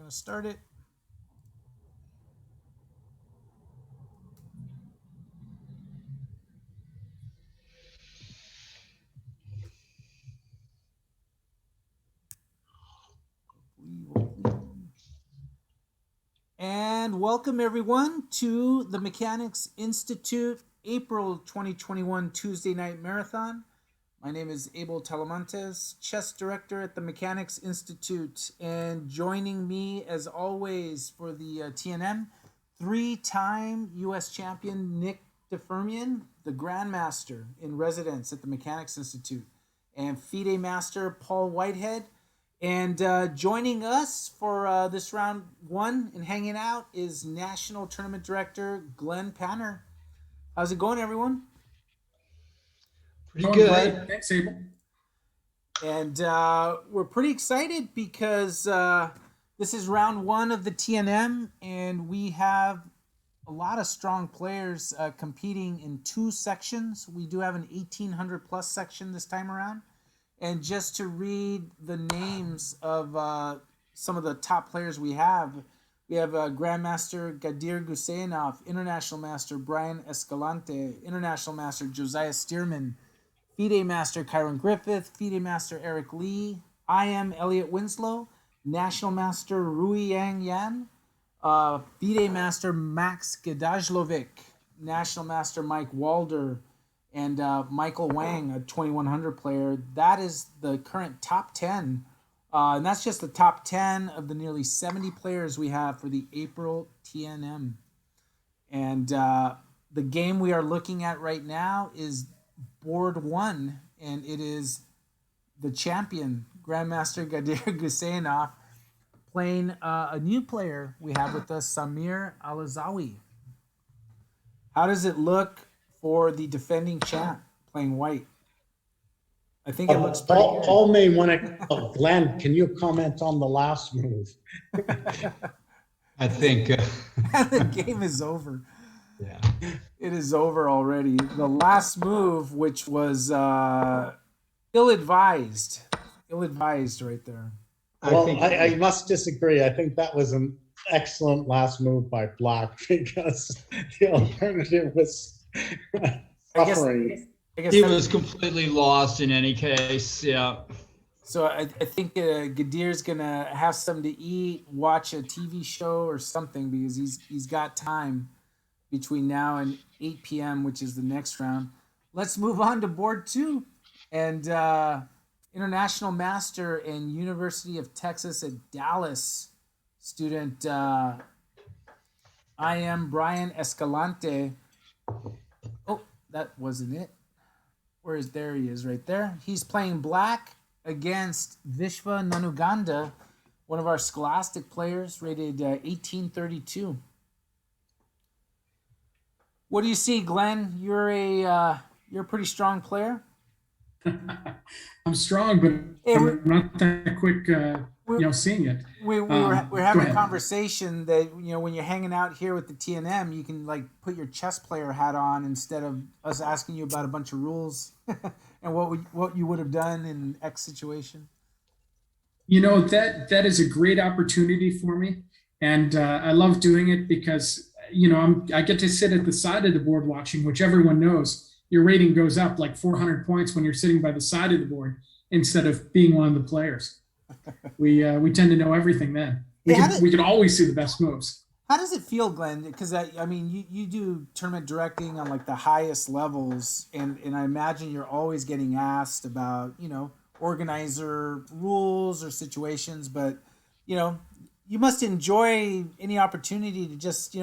gonna start it. And welcome everyone to the Mechanics Institute April 2021 Tuesday Night Marathon. My name is Abel Talamantes, chess director at the Mechanics Institute, and joining me as always for the TNM, three-time U.S. champion Nick DeFermian, the Grandmaster in residence at the Mechanics Institute, and FIDE Master Paul Whitehead. And joining us for this round one and hanging out is National Tournament Director Glenn Panner. How's it going, everyone? Pretty good. Thanks, Abel. And we're pretty excited because this is round one of the TNM, and we have a lot of strong players competing in two sections. We do have an 1,800 plus section this time around. And just to read the names of some of the top players we have Grandmaster Gadir Guseyanov, International Master Brian Escalante, International Master Josiah Stearman, FIDE Master Kyron Griffith, FIDE Master Eric Lee, IM Elliot Winslow, National Master Rui Yang Yan, FIDE Master Max Gedajlovic, National Master Mike Walder, and Michael Wang, a 2100 player. That is the current top 10. And that's just the top 10 of the nearly 70 players we have for the April TNM. And the game we are looking at right now is board one, and it is the champion, Grandmaster Gadir Guseyanov, playing a new player we have with us, Samir Alazawi. How does it look for the defending champ playing white? I think it looks pretty good. Paul may want to. Oh, Glenn, can you comment on the last move? I think the game is over. Yeah, it is over already. The last move, which was ill-advised right there. I must disagree. I think that was an excellent last move by Black because the alternative was suffering. I guess he was completely lost in any case. Yeah. So I think Gadir's gonna have something to eat, watch a TV show or something, because he's got time between now and 8 p.m., which is the next round. Let's move on to board two, and International Master and University of Texas at Dallas student I am Brian Escalante. Oh, that wasn't it. There he is right there. He's playing black against Vishva Nanuganda, one of our Scholastic players, rated 1832. What do you see, Glenn? You're a pretty strong player. I'm strong, but hey, I'm not that quick, seeing it. We're having a conversation that, when you're hanging out here with the TNM, you can put your chess player hat on instead of us asking you about a bunch of rules and what you would have done in X situation. That is a great opportunity for me, and I love doing it because I get to sit at the side of the board watching, which everyone knows. Your rating goes up like 400 points when you're sitting by the side of the board instead of being one of the players. We tend to know everything then. We can always see the best moves. How does it feel, Glenn? Because you do tournament directing on the highest levels, and I imagine you're always getting asked about organizer rules or situations, but you must enjoy any opportunity to just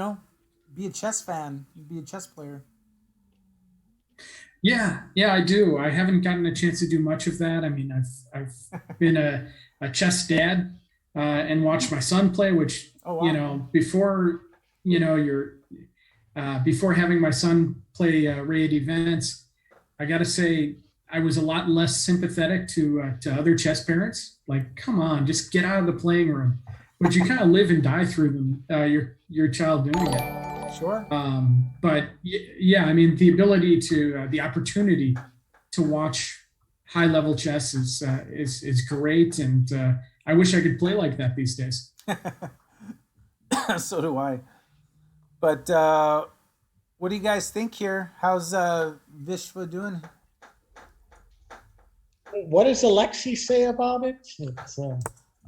be a chess fan, be a chess player. Yeah, I do. I haven't gotten a chance to do much of that. I mean, I've been a chess dad and watched my son play, which, before having my son play raid events, I got to say, I was a lot less sympathetic to other chess parents. Like, come on, just get out of the playing room. But you kind of live and die through them, your child doing it. Sure. But yeah, the ability the opportunity to watch high level chess is great. And I wish I could play like that these days. So do I. But what do you guys think here? How's Vishva doing? What does Alexi say about it? It's,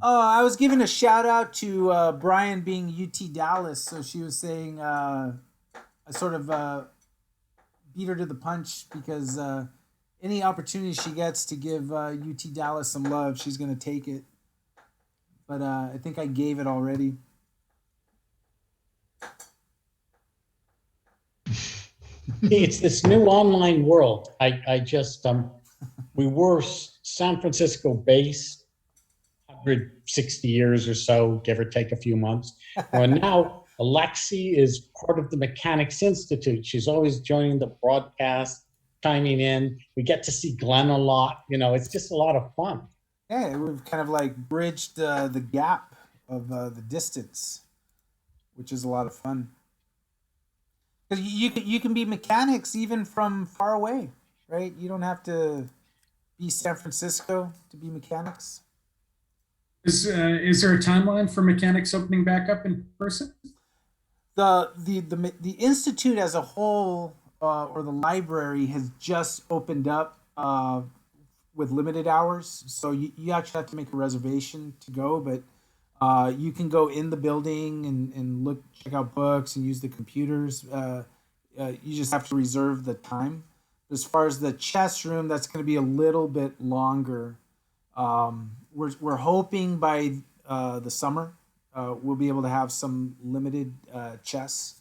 I was giving a shout out to Brian being UT Dallas, so she was saying I sort of beat her to the punch because any opportunity she gets to give UT Dallas some love, she's going to take it. But I think I gave it already. it's this new online world. I just, we were San Francisco based 160 years or so, give or take a few months. Well, now Alexi is part of the Mechanics Institute. She's always joining the broadcast, chiming in. We get to see Glenn a lot. You know, it's just a lot of fun. Yeah, we've kind of like bridged the gap of the distance, which is a lot of fun. Because you can be mechanics even from far away, right? You don't have to be San Francisco to be mechanics. Is there a timeline for mechanics opening back up in person? The institute as a whole or the library has just opened up with limited hours, so you actually have to make a reservation to go, but you can go in the building and look, check out books and use the computers. You just have to reserve the time. As far as the chess room, that's going to be a little bit longer. We're hoping by the summer we'll be able to have some limited chess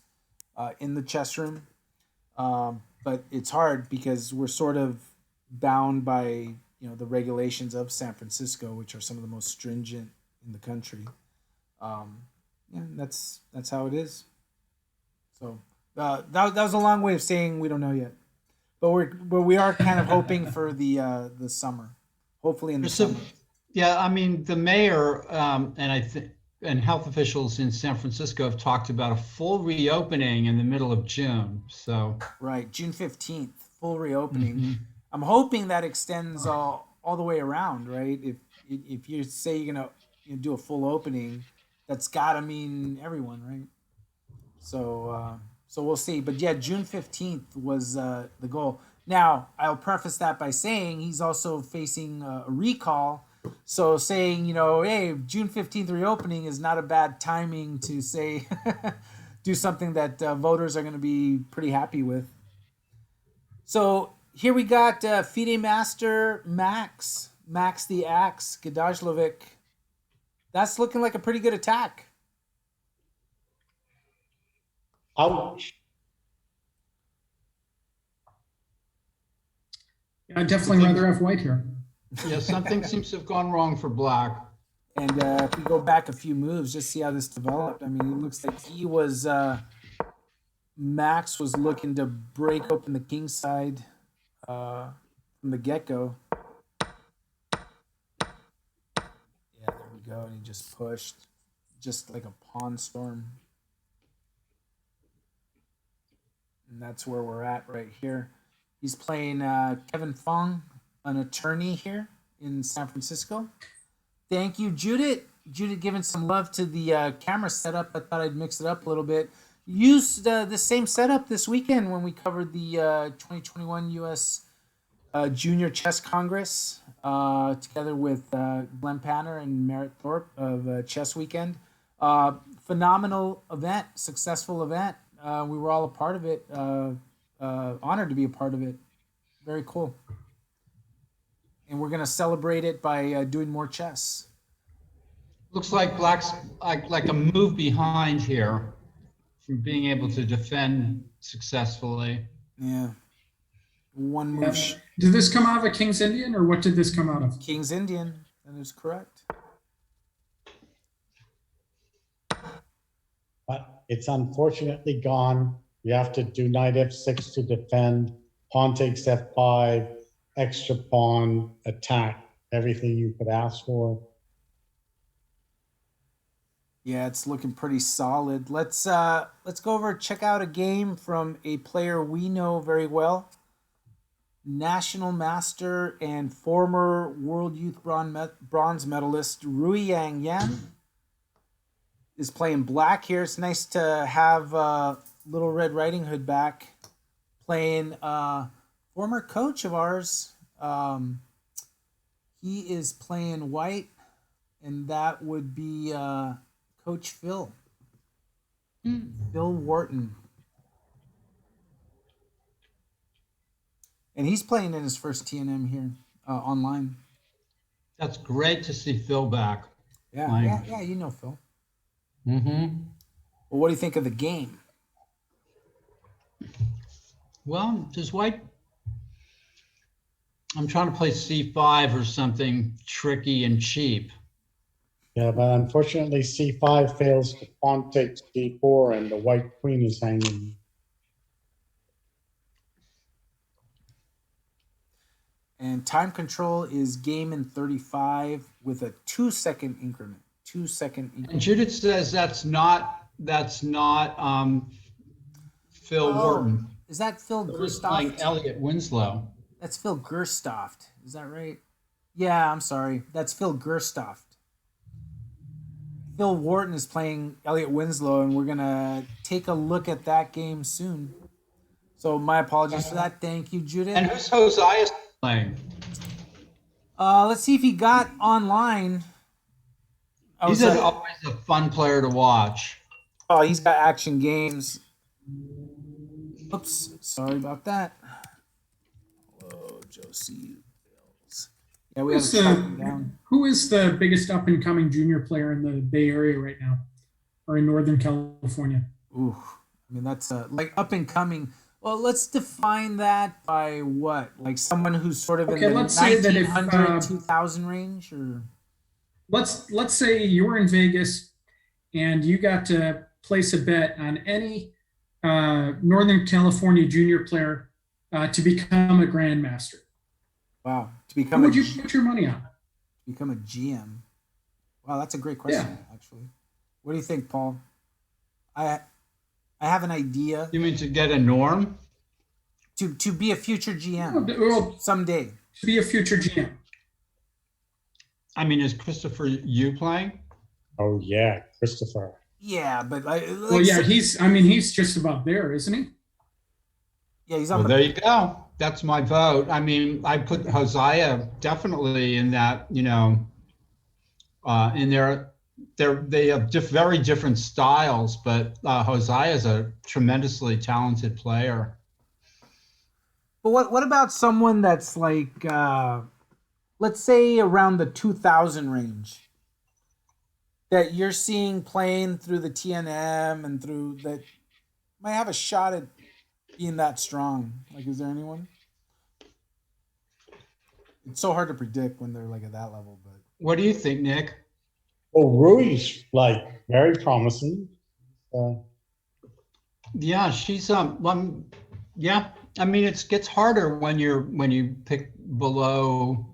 in the chess room. But it's hard because we're sort of bound by the regulations of San Francisco, which are some of the most stringent in the country. Yeah, that's how it is. So that was a long way of saying we don't know yet, but we are kind of hoping for the summer, hopefully in the summer. Yeah, I mean the mayor and I think and health officials in San Francisco have talked about a full reopening in the middle of June. So right, June 15th, full reopening. Mm-hmm. I'm hoping that extends all the way around, right? If you say you're gonna do a full opening, that's gotta mean everyone, right? So we'll see. But yeah, June 15th was the goal. Now I'll preface that by saying he's also facing a recall. So saying hey, June 15th reopening is not a bad timing to say do something that voters are going to be pretty happy with. So here we got FIDE Master Max the Axe, Gadajlovic. That's looking like a pretty good attack. Ouch. I'd definitely rather have white here. Yeah, something seems to have gone wrong for Black. And if we go back a few moves, just see how this developed. I mean, it looks like he was Max was looking to break open the king side from the get-go. Yeah, there we go. And he just pushed, just like a pawn storm. And that's where we're at right here. He's playing Kevin Fong, an attorney here in San Francisco. Thank you, Judith. Judith giving some love to the camera setup. I thought I'd mix it up a little bit. Used the same setup this weekend when we covered the 2021 U.S. Junior Chess Congress together with Glenn Panner and Merritt Thorpe of Chess Weekend. Phenomenal event, successful event. We were all a part of it. Honored to be a part of it. Very cool. And we're going to celebrate it by doing more chess. Looks like Black's like a move behind here from being able to defend successfully. Yeah. One move. Did this come out of a King's Indian, or what did this come out of? King's Indian. That is correct. But it's unfortunately gone. You have to do knight f6 to defend, pawn takes f5, extra pawn, attack, everything you could ask for. Yeah, it's looking pretty solid. Let's go over check out a game from a player we know very well. national master and former World Youth bronze medalist Rui Yang Yan is playing black here. It's nice to have Little Red Riding Hood back playing former coach of ours. He is playing white, and that would be Coach Phil. Phil Wharton. And he's playing in his first TNM here online. That's great to see Phil back. Yeah, you know Phil. Mm-hmm. Well, what do you think of the game? Well, does white... I'm trying to play c5 or something tricky and cheap. Yeah, but unfortunately, c5 fails to pawn takes d4, and the white queen is hanging. And time control is game in 35 with a 2-second increment. 2-second increment. And Judith says that's not Phil Wharton. Is that Phil He's playing Gerstoft? Elliot Winslow. That's Phil Gerstoft. Is that right? Yeah, I'm sorry. That's Phil Gerstoft. Phil Wharton is playing Elliot Winslow, and we're going to take a look at that game soon. So my apologies for that. Thank you, Judith. And who's Hosea playing? Let's see if he got online. He's always a fun player to watch. Oh, he's got action games. Oops, sorry about that. Whoa, Josie. Yeah, we have to track him down. Who is the biggest up and coming junior player in the Bay Area right now, or in Northern California? Ooh, I mean that's like up and coming. Well, let's define that by what? Like someone who's sort of in the let's say that if 1900, 2000 range, or let's say you were in Vegas and you got to place a bet on any Northern California junior player to become a grandmaster. wow, to become Who would you put your money on? become a GM. Wow, that's a great question, actually. What do you think, Paul? I have an idea. You mean to get a Norm? To be a future GM Well, someday. to be a future GM. I mean, is Christopher Yu playing? Oh yeah, Christopher. Yeah, but Well, yeah, he's just about there, isn't he? yeah, he's Well, on there you go. That's my vote. I mean, I put Hosea definitely in that, in they have very different styles, but Hosea is a tremendously talented player. But what about someone that's like, let's say around the 2000 range, that you're seeing playing through the TNM and through that might have a shot at being that strong? Like, is there anyone? It's so hard to predict when they're like at that level, but What do you think, Nick? Well, Rui's like very promising. Yeah, she's yeah. I mean, it gets harder when you pick below,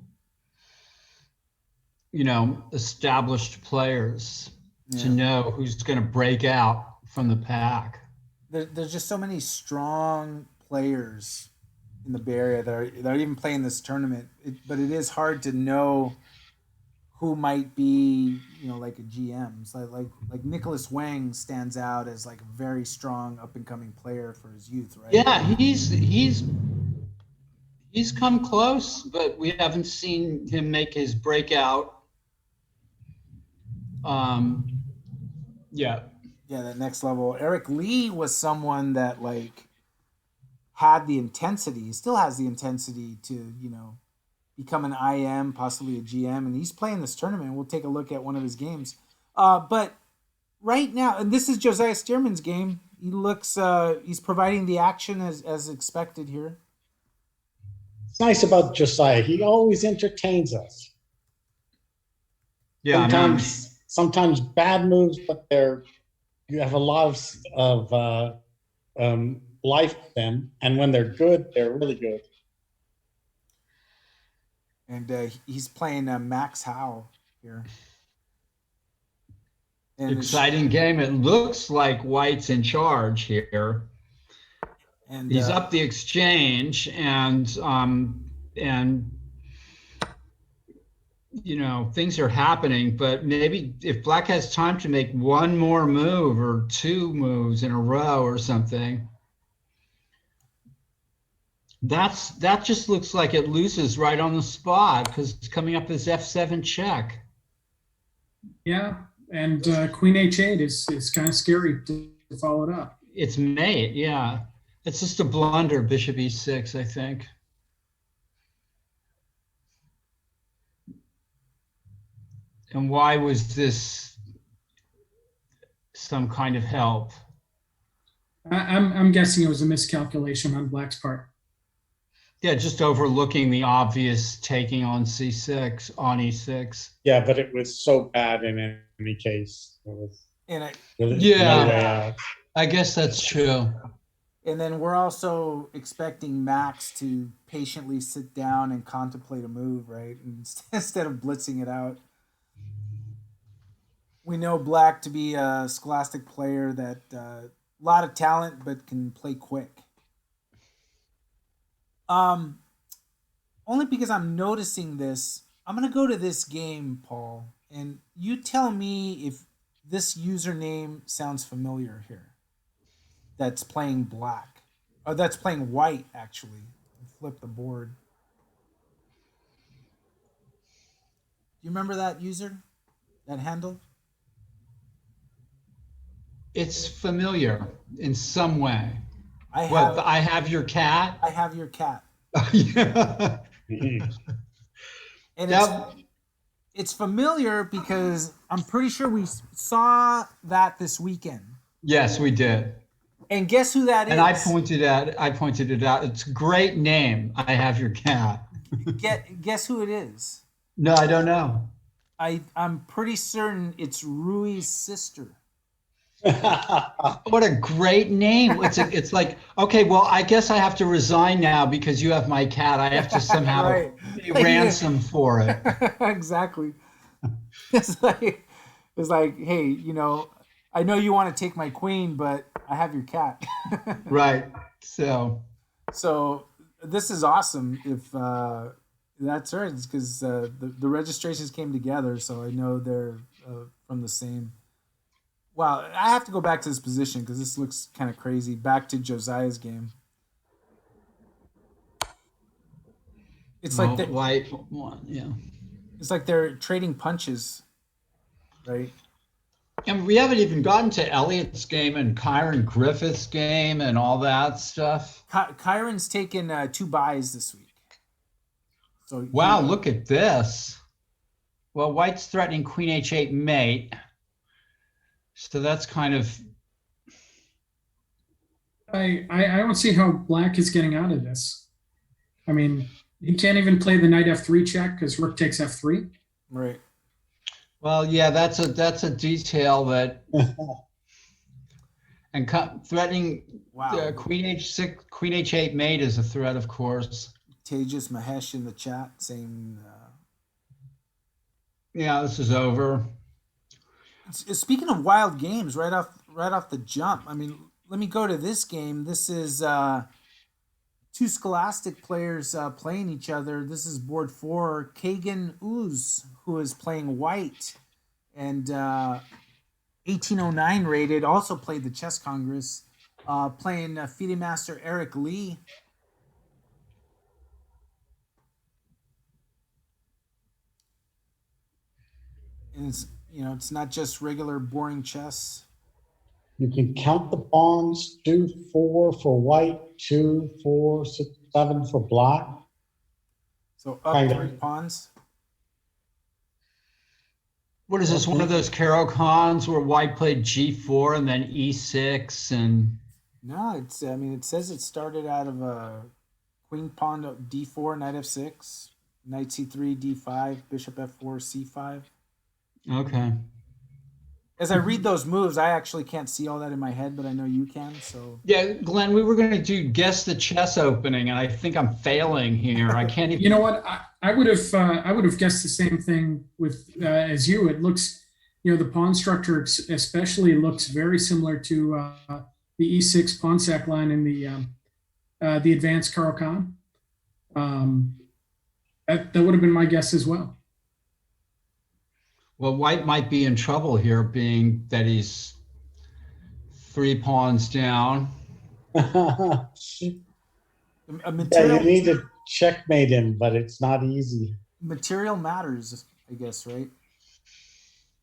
established players to know who's going to break out from the pack. there's just so many strong players in the Bay Area that are even playing this tournament. But it is hard to know who might be, like a GM. So like Nicholas Wang stands out as like a very strong up and coming player for his youth, right? Yeah, he's come close, but we haven't seen him make his breakout. Yeah. Yeah, that next level. Eric Lee was someone that like had the intensity, still has the intensity to, become an IM, possibly a GM, and he's playing this tournament. We'll take a look at one of his games. But right now, and this is Josiah Stearman's game. He looks, he's providing the action as expected here. It's nice about Josiah. He always entertains us. Yeah. Sometimes bad moves, but you have a lot of life to them, and when they're good, they're really good. And he's playing Max Howe here. And Exciting game. It looks like White's in charge here. And He's up the exchange, and things are happening. But maybe if Black has time to make one more move or two moves in a row or something, that just looks like it loses right on the spot because it's coming up as F7 check. Yeah, and Queen H8 is kind of scary to follow it up. It's mate, yeah. It's just a blunder, Bishop E6, I think. And why was this some kind of help? I'm guessing it was a miscalculation on Black's part. Yeah, just overlooking the obvious taking on C6, on E6. Yeah, but it was so bad in any case. There was really Yeah. no way out. I guess that's true. And then we're also expecting Max to patiently sit down and contemplate a move, right? Instead of blitzing it out. We know Black to be a scholastic player that a lot of talent, but can play quick. Only because I'm noticing this, I'm gonna go to this game, Paul, and you tell me if this username sounds familiar here. That's playing Black, or that's playing White actually. Flip the board. Do you remember that user, that handle? It's familiar in some way. I I have your cat. I have your cat. Yeah. And it's familiar because I'm pretty sure we saw that this weekend. Yes, we did. And guess who that is? And I pointed it out. It's a great name. I have your cat. Guess who it is? No, I don't know. I'm pretty certain it's Rui's sister. What a great name. It's like, okay, well, I guess I have to resign now because you have my cat. I have to somehow Right. pay ransom for it. Exactly. It's like, hey, I know you want to take my queen, but I have your cat. Right. So this is awesome if that's right. It's because the registrations came together, so I know they're from the same. Wow, I have to go back to this position because this looks kind of crazy. Back to Josiah's game. It's like white one, yeah. It's like they're trading punches, right? And we haven't even gotten to Elliot's game and Kyron Griffith's game and all that stuff. Kyron's taken 2 buys this week. So wow, look at this. Well, White's threatening Queen H8 mate. So that's kind of. I don't see how Black is getting out of this. I mean, he can't even play the knight F3 check because Rook takes F3. Right. Well, yeah, that's a detail that. And threatening Queen H6, Queen H8 mate is a threat, of course. Tejas Mahesh in the chat saying. Yeah, this is over. Speaking of wild games, right off the jump. I mean, let me go to this game. This is 2 scholastic players playing each other. This is board 4. Kagan Ooze, who is playing White, and 1809 rated, also played the Chess Congress, playing FIDE Master Eric Lee. And it's not just regular boring chess. You can count the pawns, 2, 4 for White, 2, 4, 6, 7 for Black. So up 3 pawns. What is this? One of those Caro Khans where White played G4 and then E6 and. No, it says it started out of a queen pawn to D4, knight F6, knight C3, D5, bishop F4, C5. Okay. As I read those moves, I actually can't see all that in my head, but I know you can. So yeah, Glenn, we were going to do guess the chess opening, and I think I'm failing here. I can't even. You know what? I would have guessed the same thing with as you. It looks, the pawn structure especially looks very similar to the E6 pawn sack line in the the advanced Carl Khan. That would have been my guess as well. Well, White might be in trouble here, being that he's 3 pawns down. A Yeah, material, you need to checkmate him, but it's not easy. material matters, I guess, right?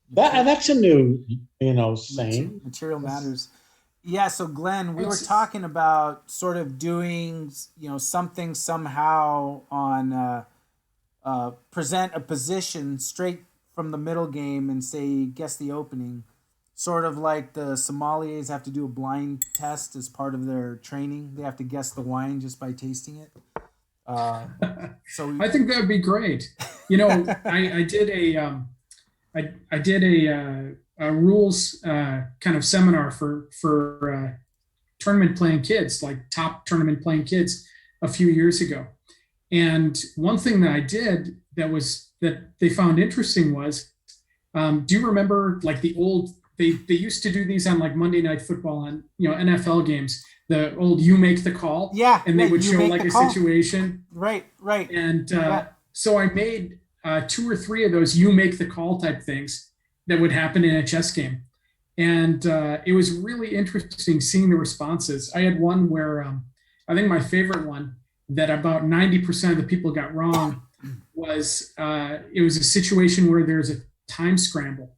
That's a new, saying. Material matters. Yeah, so Glenn, we were It's- talking about sort of doing, something somehow on present a position straight from the middle game and say guess the opening, sort of like the sommeliers have to do a blind test as part of their training. They have to guess the wine just by tasting it. So I think that would be great. I did a rules kind of seminar for tournament playing kids, like top tournament playing kids, a few years ago. And one thing that I did that they found interesting was, do you remember like the old, they used to do these on like Monday Night Football on, NFL games, the old "you make the call." Yeah, And they would you show make like the a call. situation. Right. And Yeah. so I made 2 or 3 of those "you make the call" type things that would happen in a chess game. And it was really interesting seeing the responses. I had one where I think my favorite one that about 90% of the people got wrong was it was a situation where there's a time scramble,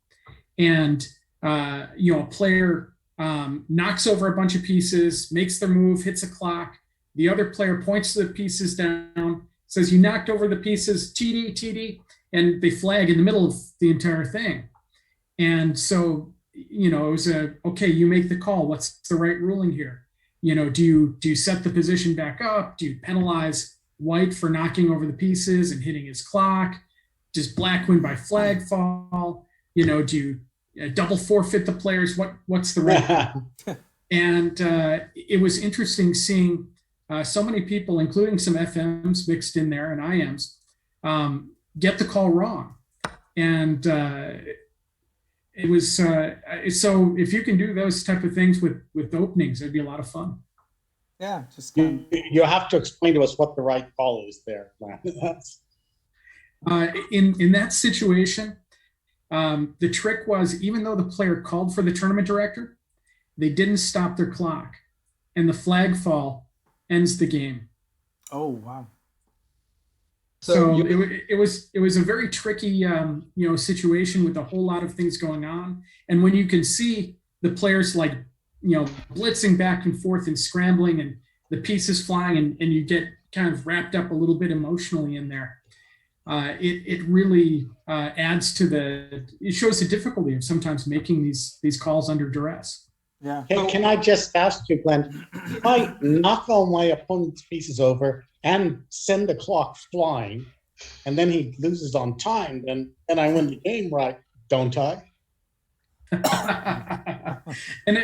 and a player knocks over a bunch of pieces, makes their move, hits a clock. The other player points to the pieces down, says, "You knocked over the pieces, TD," and they flag in the middle of the entire thing. And so, it was okay, you make the call. What's the right ruling here? Do you set the position back up? Do you penalize White for knocking over the pieces and hitting his clock? Does Black win by flag fall? Do you double forfeit the players? What's the right? And it was interesting seeing so many people, including some FMs mixed in there and IMs, get the call wrong. And it was so if you can do those type of things with openings, it'd be a lot of fun. Yeah, just kind You have to explain to us what the right call is there. In that situation, the trick was, even though the player called for the tournament director, they didn't stop their clock, and the flag fall ends the game. oh wow. So it was a very tricky situation with a whole lot of things going on. And when you can see the players like blitzing back and forth and scrambling and the pieces flying, and you get kind of wrapped up a little bit emotionally in there, it really adds to it shows the difficulty of sometimes making these calls under duress. Yeah. Can I just ask you, Glenn, if I knock all my opponent's pieces over and send the clock flying, and then he loses on time, then I win the game, right? Don't I? And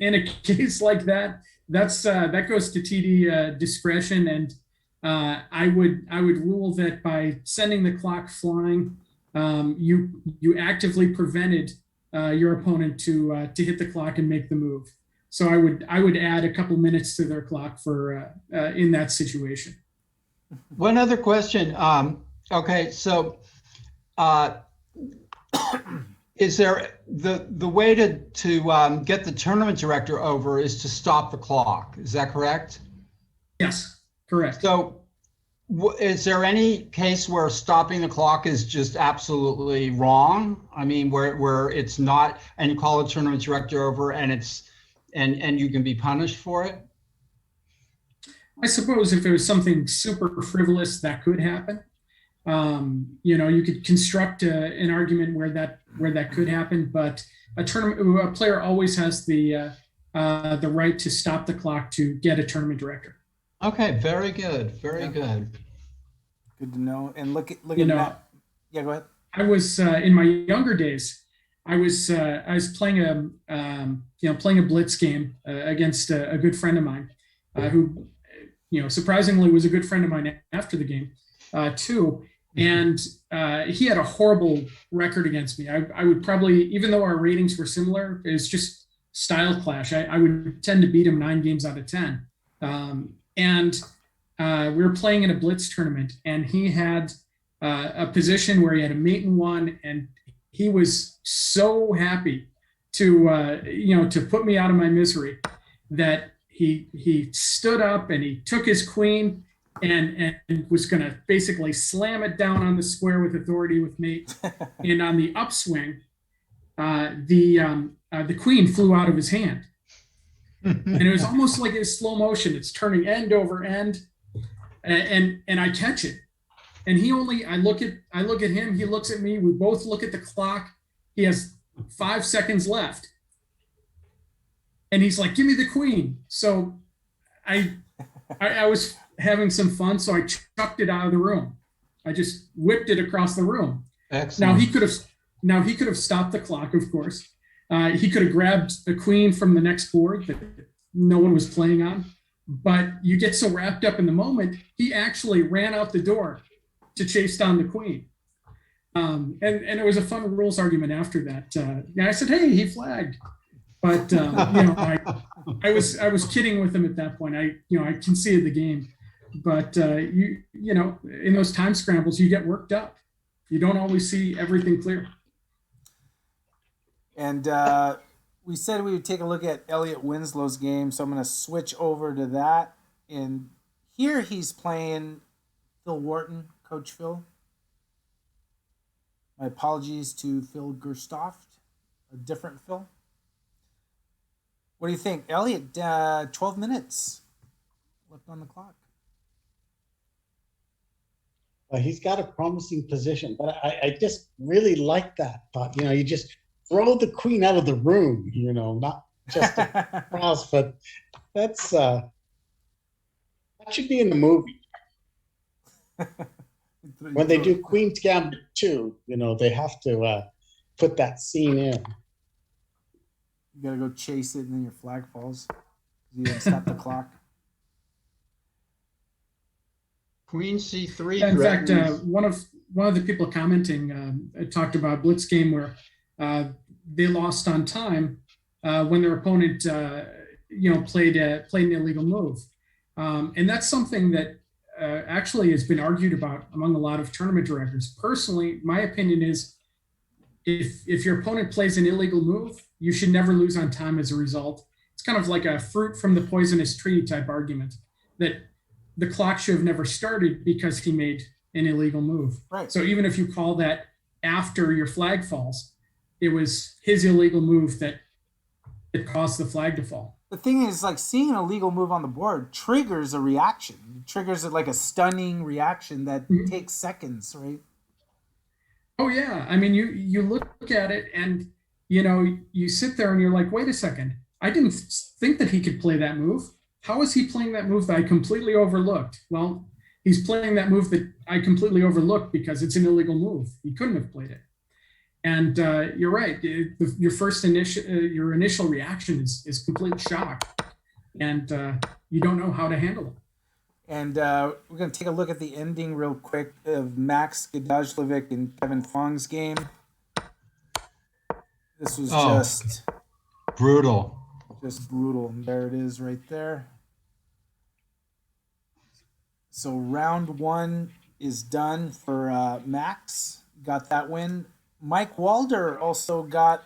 in a case like that, that goes to TD discretion, and I would rule that by sending the clock flying, you actively prevented your opponent to hit the clock and make the move. So I would add a couple minutes to their clock for in that situation. One other question. Okay, so is there the way to get the tournament director over is to stop the clock? Is that correct? Yes, correct. So is there any case where stopping the clock is just absolutely wrong? I mean, where it's not, and you call a tournament director over and and you can be punished for it? I suppose if it was something super frivolous, that could happen. You could construct an argument where that could happen, but a player always has the right to stop the clock to get a tournament director. Okay, very good, very good. Good to know. And look at You know, that. Yeah, go ahead. I was in my younger days. I was playing a blitz game against a good friend of mine, who surprisingly was a good friend of mine after the game too. And he had a horrible record against me. I would probably, even though our ratings were similar, it was just style clash. I would tend to beat him 9 games out of 10. and we were playing in a blitz tournament, and he had a position where he had a mate in one, and he was so happy to to put me out of my misery that he stood up and he took his queen and was going to basically slam it down on the square with authority with mate. And on the upswing, the queen flew out of his hand, and it was almost like in slow motion. It's turning end over end, and I catch it, and I look at him, he looks at me, we both look at the clock. He has 5 seconds left, and he's like, "Give me the queen." So I was having some fun, so I chucked it out of the room. I just whipped it across the room. Excellent. Now he could have stopped the clock, of course. He could have grabbed the queen from the next board that no one was playing on. But you get so wrapped up in the moment, he actually ran out the door to chase down the queen. And it was a fun rules argument after that. And I said, "Hey, he flagged." But I was kidding with him at that point. I conceded the game. But in those time scrambles, you get worked up. You don't always see everything clear. And we said we would take a look at Elliot Winslow's game, so I'm going to switch over to that. And here he's playing Phil Wharton, Coach Phil. My apologies to Phil Gerstoft, a different Phil. What do you think? Elliot, 12 minutes left on the clock. He's got a promising position, but I just really like that thought. You just throw the queen out of the room, not just across, but that's that should be in the movie. When they do Queen's Gambit 2, they have to put that scene in. You gotta go chase it, and then your flag falls. You gotta stop the clock. Queen C3. In fact, one of the people commenting talked about a blitz game where they lost on time when their opponent played an illegal move, and that's something that actually has been argued about among a lot of tournament directors. Personally, my opinion is if your opponent plays an illegal move, you should never lose on time as a result. It's kind of like a fruit from the poisonous tree type argument that the clock should have never started because he made an illegal move. Right. So even if you call that after your flag falls, it was his illegal move that caused the flag to fall. The thing is, like, seeing an illegal move on the board triggers a reaction. It triggers like a stunning reaction that takes seconds, right? Oh yeah. I mean, you look at it and you sit there and you're like, wait a second, I didn't think that he could play that move. How is he playing that move that I completely overlooked? Well, he's playing that move that I completely overlooked because it's an illegal move. He couldn't have played it. And you're right. Your initial reaction is complete shock, and you don't know how to handle it. And we're going to take a look at the ending real quick of Max Gadajlovic and Kevin Fong's game. This was just brutal. Just brutal. And there it is right there. So round 1 is done for Max. Got that win. Mike Walder also got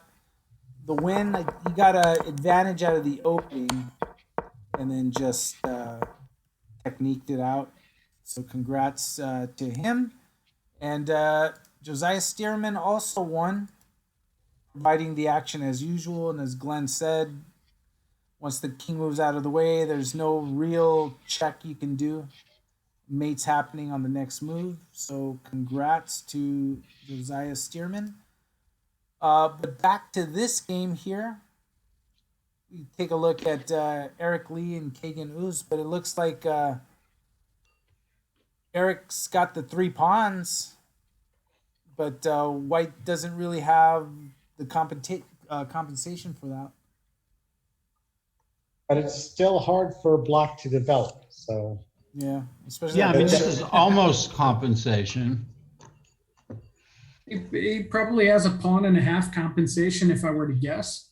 the win. He got an advantage out of the opening and then just techniqued it out. So congrats to him. And Josiah Stearman also won, providing the action as usual. And as Glenn said, once the king moves out of the way, there's no real check you can do. Mate's happening on the next move. So congrats to Josiah Stearman. But back to this game here. We take a look at Eric Lee and Kagan Uz, but it looks like Eric's got the 3 pawns, but White doesn't really have the compensation for that. But it's still hard for Black to develop. So yeah, especially this is almost compensation. He probably has a pawn and a half compensation, if I were to guess.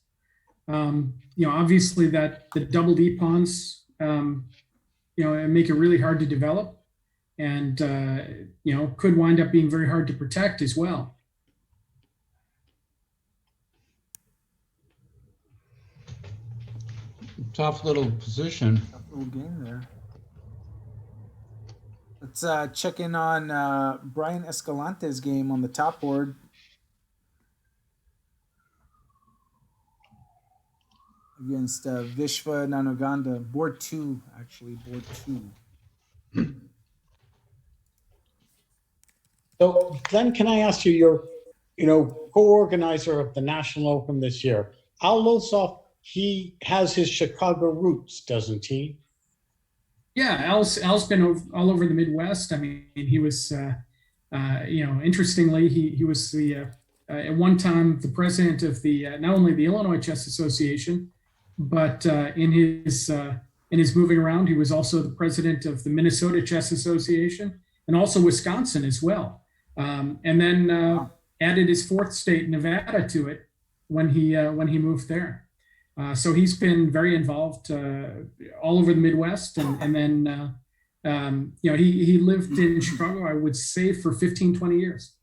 Obviously that the double D pawns and make it really hard to develop, and could wind up being very hard to protect as well. Tough little position. Tough little game there. Let's check in on Brian Escalante's game on the top board. Against Vishva Nanoganda. Board 2, actually. Board 2. So Glenn, can I ask you, you're, co-organizer of the National Open this year. Al Lossoff, he has his Chicago roots, doesn't he? Yeah, Al's been all over the Midwest. I mean, he was, interestingly, he was at one time the president of the not only the Illinois Chess Association, but in his moving around, he was also the president of the Minnesota Chess Association and also Wisconsin as well. And then added his fourth state, Nevada, to it when he moved there. So he's been very involved all over the Midwest, and then he lived in Chicago, I would say, for 15, 20 years.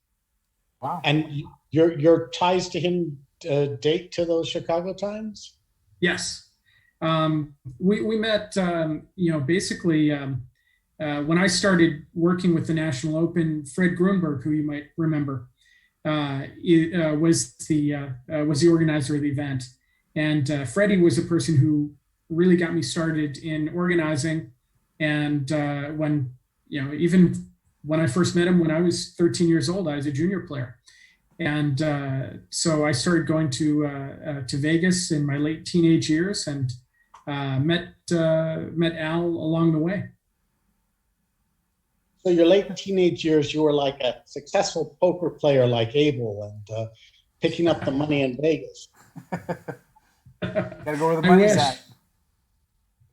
Wow. And your ties to him date to those Chicago times? Yes. We met, basically when I started working with the National Open. Fred Grunberg, who you might remember, was the organizer of the event. And Freddie was a person who really got me started in organizing. And even when I first met him, when I was 13 years old, I was a junior player. And so I started going to Vegas in my late teenage years, and met Al along the way. So your late teenage years, you were like a successful poker player like Abel, and picking up the money in Vegas. Gotta go where the money's at.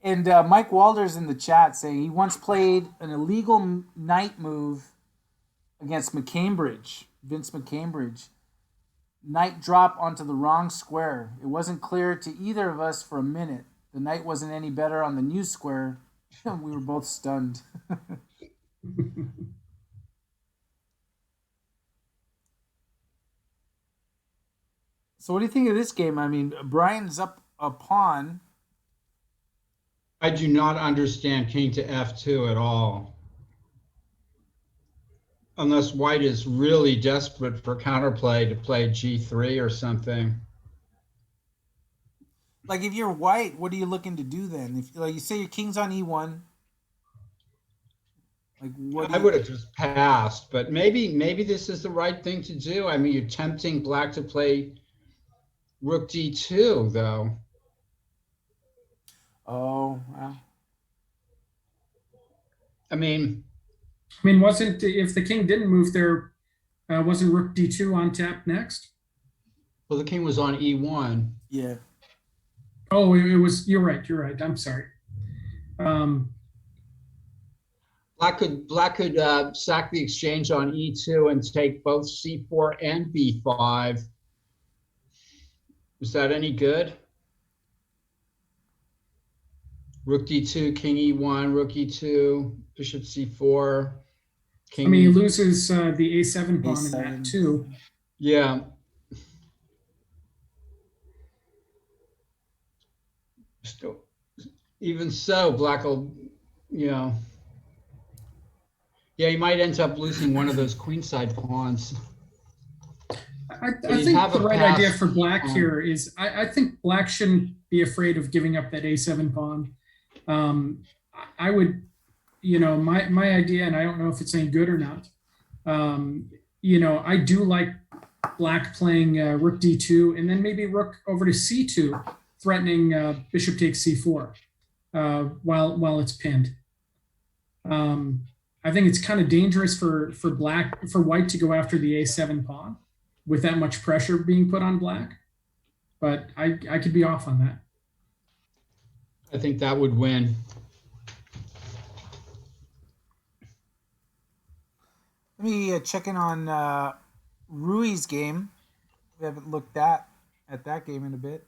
And Mike Walder's in the chat saying he once played an illegal knight move against Vince McCambridge. Knight drop onto the wrong square. It wasn't clear to either of us for a minute. The knight wasn't any better on the new square. We were both stunned. So what do you think of this game? I mean, Brian's up a pawn. I do not understand king to f2 at all. Unless white is really desperate for counterplay to play g3 or something. Like, if you're white, what are you looking to do then? If you say your king's on e1, like what? I would have just passed, but maybe this is the right thing to do. I mean, you're tempting black to play rook d2, though. Oh, wow. I mean, wasn't, if the king didn't move there, wasn't rook d2 on tap next? Well, the king was on e1. Yeah. Oh, it was. You're right. I'm sorry. Black could sack the exchange on e2 and take both c4 and b5. Is that any good? Rook d2, king e1, rook e2, bishop c4. King. I mean, he loses the a7 pawn in that too. Yeah. Still, even so, black will, yeah, he might end up losing one of those queenside pawns. I think the right idea for black here is I think black shouldn't be afraid of giving up that a7 pawn. I would, my idea, and I don't know if it's any good or not. I do like black playing rook d2 and then maybe rook over to c2, threatening bishop takes c4 while it's pinned. I think it's kind of dangerous for white to go after the a7 pawn with that much pressure being put on black, but I could be off on that. I think that would win. Let me check in on Rui's game. We haven't looked at that game in a bit.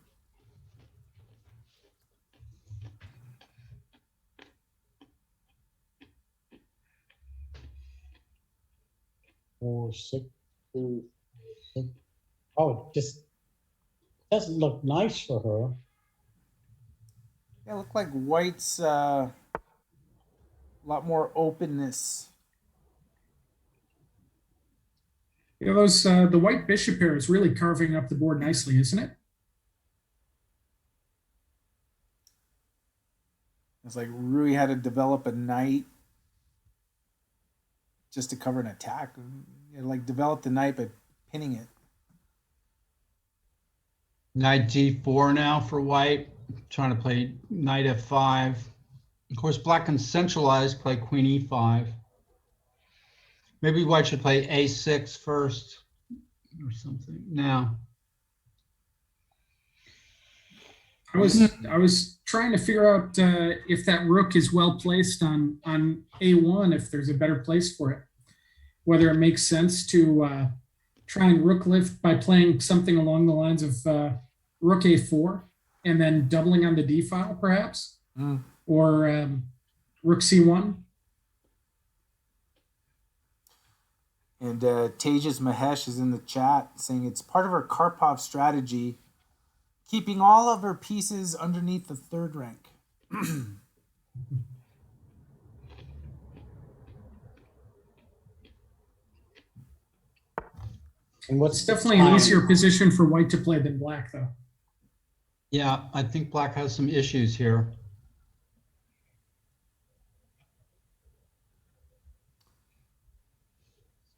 4, 6, 2, 6. Oh, it just doesn't look nice for her. Yeah, it looked like white's a lot more openness. You know, those the white bishop pair is really carving up the board nicely, isn't it? It's like Rui had to develop a knight just to cover an attack. It like developed the knight by pinning it. Knight d4 now for white, trying to play knight f5. Of course, black can centralize, play queen e5. Maybe white should play a6 first or something. Now, I was trying to figure out if that rook is well placed on a1, if there's a better place for it, whether it makes sense to try and rook lift by playing something along the lines of rook a4 and then doubling on the d file, perhaps, or rook c1. And Tejas Mahesh is in the chat saying it's part of her Karpov strategy, keeping all of her pieces underneath the third rank. And what's It's definitely an easier position for white to play than black, though. yeah, I think black has some issues here.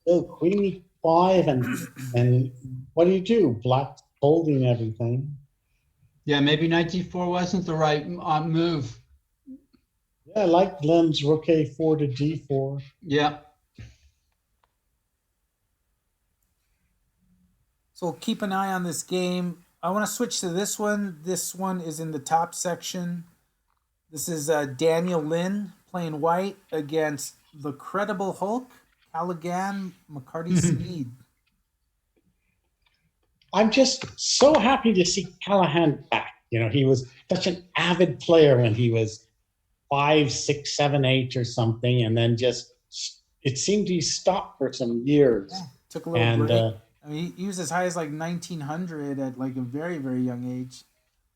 Still queen e5, and what do? Black's holding everything. Yeah, maybe knight d4 wasn't the right move. Yeah, I like Lem's rook a4 to d4. Yeah. So we'll keep an eye on this game. I want to switch to this one. This one is in the top section. This is Daniel Lin playing white against the credible Hulk, Callaghan McCarty Sneed. I'm just so happy to see Callahan back. You know, he was such an avid player when he was 5, 6, 7, 8 or something, and then just it seemed he stopped for some years. Yeah, took a little break. I mean, he was as high as like 1900 at like a very, very young age.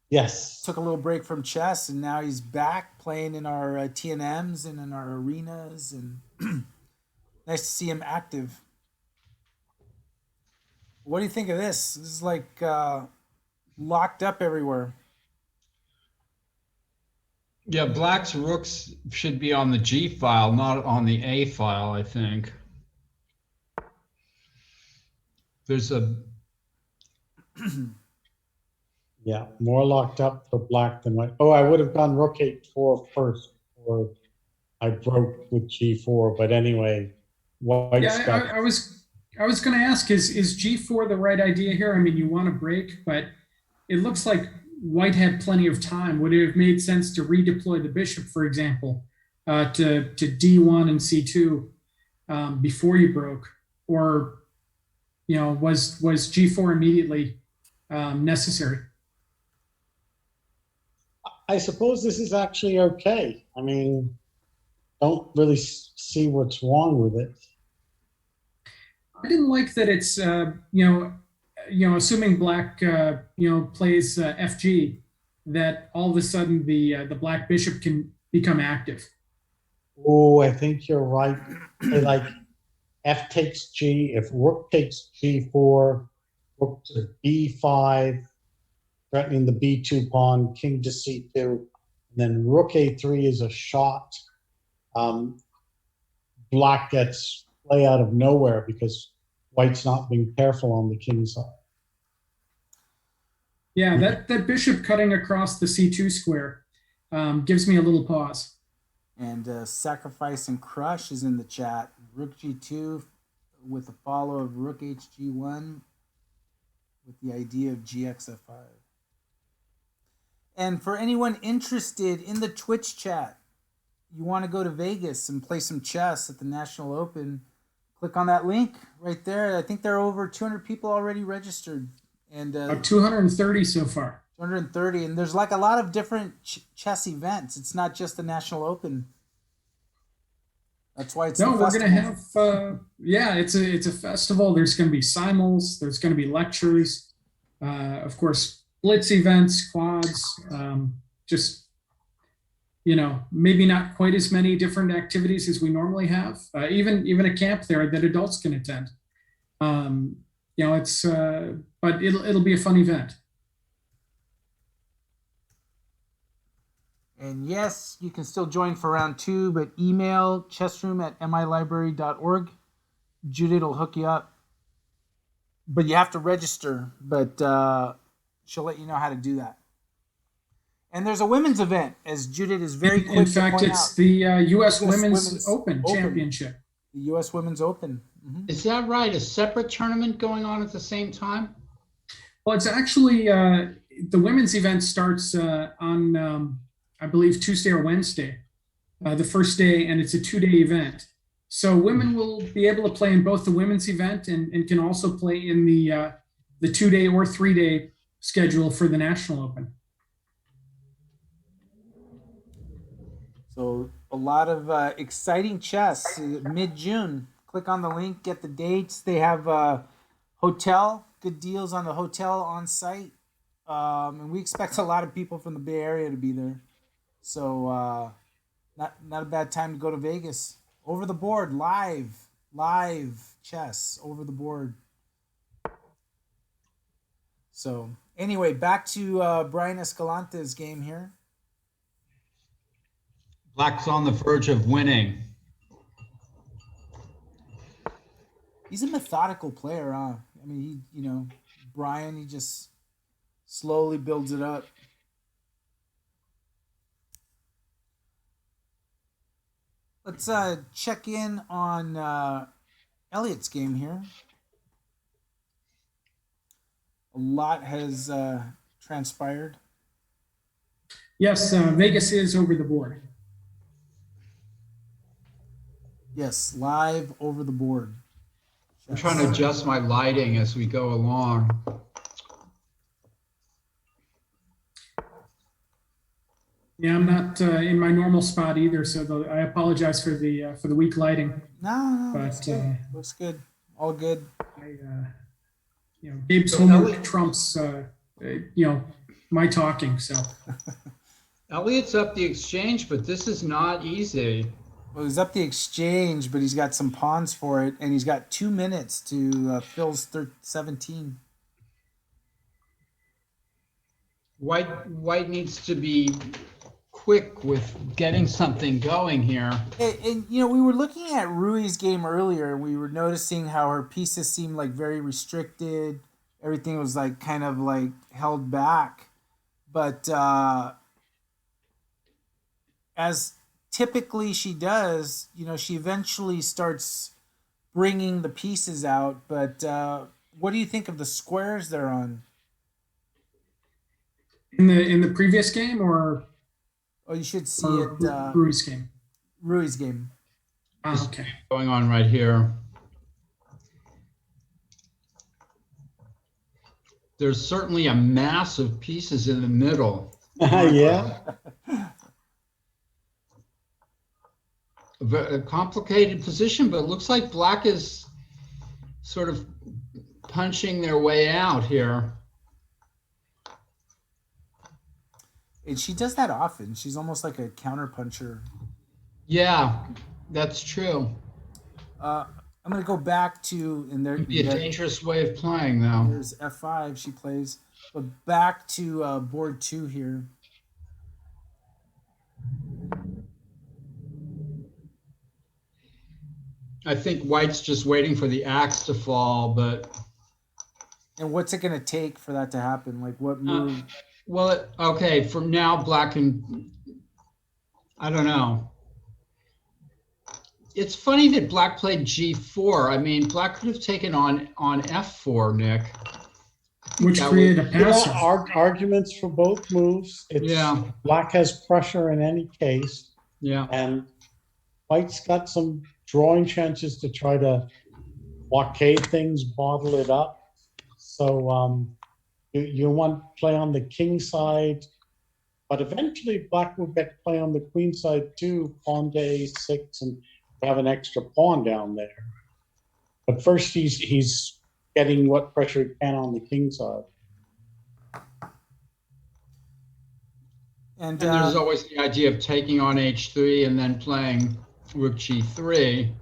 Yes. Took a little break from chess, and now he's back playing in our TNMs and in our arenas, and nice to see him active. What do you think of this? This is like locked up everywhere. Yeah, black's rooks should be on the G file, not on the A file, I think. There's a... Yeah, more locked up for black than white. Oh, I would have gone rook a4 first, or I broke with g4. But anyway, white's Yeah, got... I was going to ask, is g4 the right idea here? I mean, you want to break, but it looks like white had plenty of time. Would it have made sense to redeploy the bishop, for example, to d1 and c2 before you broke? Or, you know, was g4 immediately necessary? I suppose this is actually okay. I mean, don't really see what's wrong with it. I didn't like that it's you know, assuming black you know, plays FG, that all of a sudden the black bishop can become active. Oh, I think you're right. Like f takes g, if rook takes g4, rook to b5, threatening the b2 pawn, king to c2, and then rook a3 is a shot. Black gets play out of nowhere because white's not being careful on the king side. Yeah, that bishop cutting across the c2 square gives me a little pause. And Sacrifice and Crush is in the chat. Rook g2 with a follow of rook hg1 with the idea of gxf5. And for anyone interested in the Twitch chat, you want to go to Vegas and play some chess at the National Open, click on that link right there. I think there are over 200 people already registered. And 230 so far. 230. And there's like a lot of different chess events. It's not just the National Open. That's why it's No, the we're gonna festival. have yeah, it's a festival. There's gonna be simuls. There's gonna be lectures. Of course, blitz events, quads. Just maybe not quite as many different activities as we normally have. Even a camp there that adults can attend. Um, it's but it'll be a fun event. And yes, you can still join for round 2, but email chessroom@milibrary.org. Judith will hook you up. But you have to register, but she'll let you know how to do that. And there's a women's event, as Judith is very quick In to fact, point it's out. the U.S. US Women's Open Open. Championship. The U.S. Women's Open. Mhm. Is that right? A separate tournament going on at the same time? Well, it's actually the women's event starts on I believe Tuesday or Wednesday, the first day, and it's a 2-day event. So women will be able to play in both the women's event and can also play in the 2-day or 3-day schedule for the National Open. So a lot of exciting chess mid-June. Click on the link, get the dates. They have hotel, good deals on the hotel on site. And we expect a lot of people from the Bay Area to be there. So not a bad time to go to Vegas. Over the board, live chess over the board. So anyway, back to Brian Escalante's game here. Black's on the verge of winning. He's a methodical player, huh? I mean, Brian, he just slowly builds it up. Let's check in on Elliot's game here. A lot has transpired. Yes, Vegas is over the board. Yes, live over the board. I'm trying to adjust my lighting as we go along. Yeah, I'm not in my normal spot either, so I apologize for the weak lighting. No, But, looks good. Looks good. All good. Gabe's So homework Elliot- trumps my talking. So Elliot's up the exchange, but this is not easy. Well, he's up the exchange, but he's got some pawns for it, and he's got 2 minutes to Phil's 17. White needs to be quick with getting something going here. And we were looking at Rui's game earlier, and we were noticing how her pieces seemed like very restricted. Everything was like kind of like held back. But as typically she does, she eventually starts bringing the pieces out. But what do you think of the squares they're on? in the previous game or Oh, you should see it. Rui's game? Rui's game. Ah, okay. Going on right here. There's certainly a mass of pieces in the middle. Yeah. A complicated position, but it looks like Black is sort of punching their way out here. And she does that often. She's almost like a counter puncher. Yeah, that's true. I'm gonna go back to It'd be a dangerous way of playing, though. There's F5 she plays, but back to board 2 here. I think White's just waiting for the axe to fall, but And what's it gonna take for that to happen? Like what move? well, okay. From now, Black can. I don't know. It's funny that Black played G4. I mean, Black could have taken on F4, Nick. Which That created a Yeah, passive. arguments for both moves. Yeah. Black has pressure in any case, Yeah. and White's got some drawing chances to try to blockade things, bottle it up. So you want to play on the king side, but eventually Black will get play on the queen side too, pawn to a6, and have an extra pawn down there. But first, he's getting what pressure he can on the king side. And And there's always the idea of taking on h3 and then playing rook g3.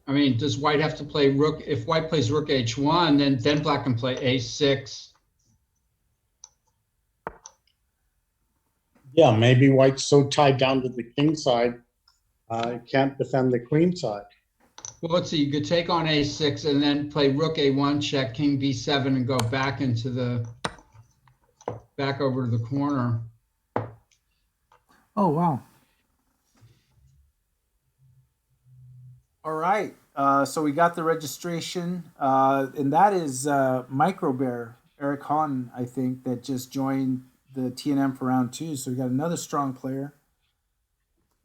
I mean, does white have to play rook? If white plays rook h1, then black can play a6. Yeah, maybe white's so tied down to the king side, can't defend the queen side. Well, let's see. You could take on a6 and then play rook a1 check, king b7, and go back back over to the corner. oh wow. All right. So we got the registration, and that is Micro Bear, Eric Hahn, I think, that just joined the TNM for round 2. So we got another strong player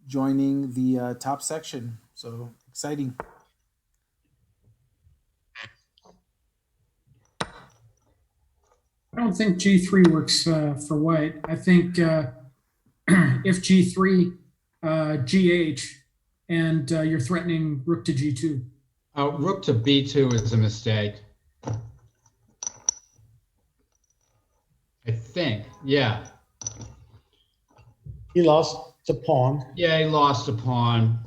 joining the top section. So exciting. I don't think G3 works for white. I think if G3, GH, and you're threatening rook to G2. Rook to b2 is a mistake. I think, yeah. He lost the pawn. Yeah, he lost a pawn.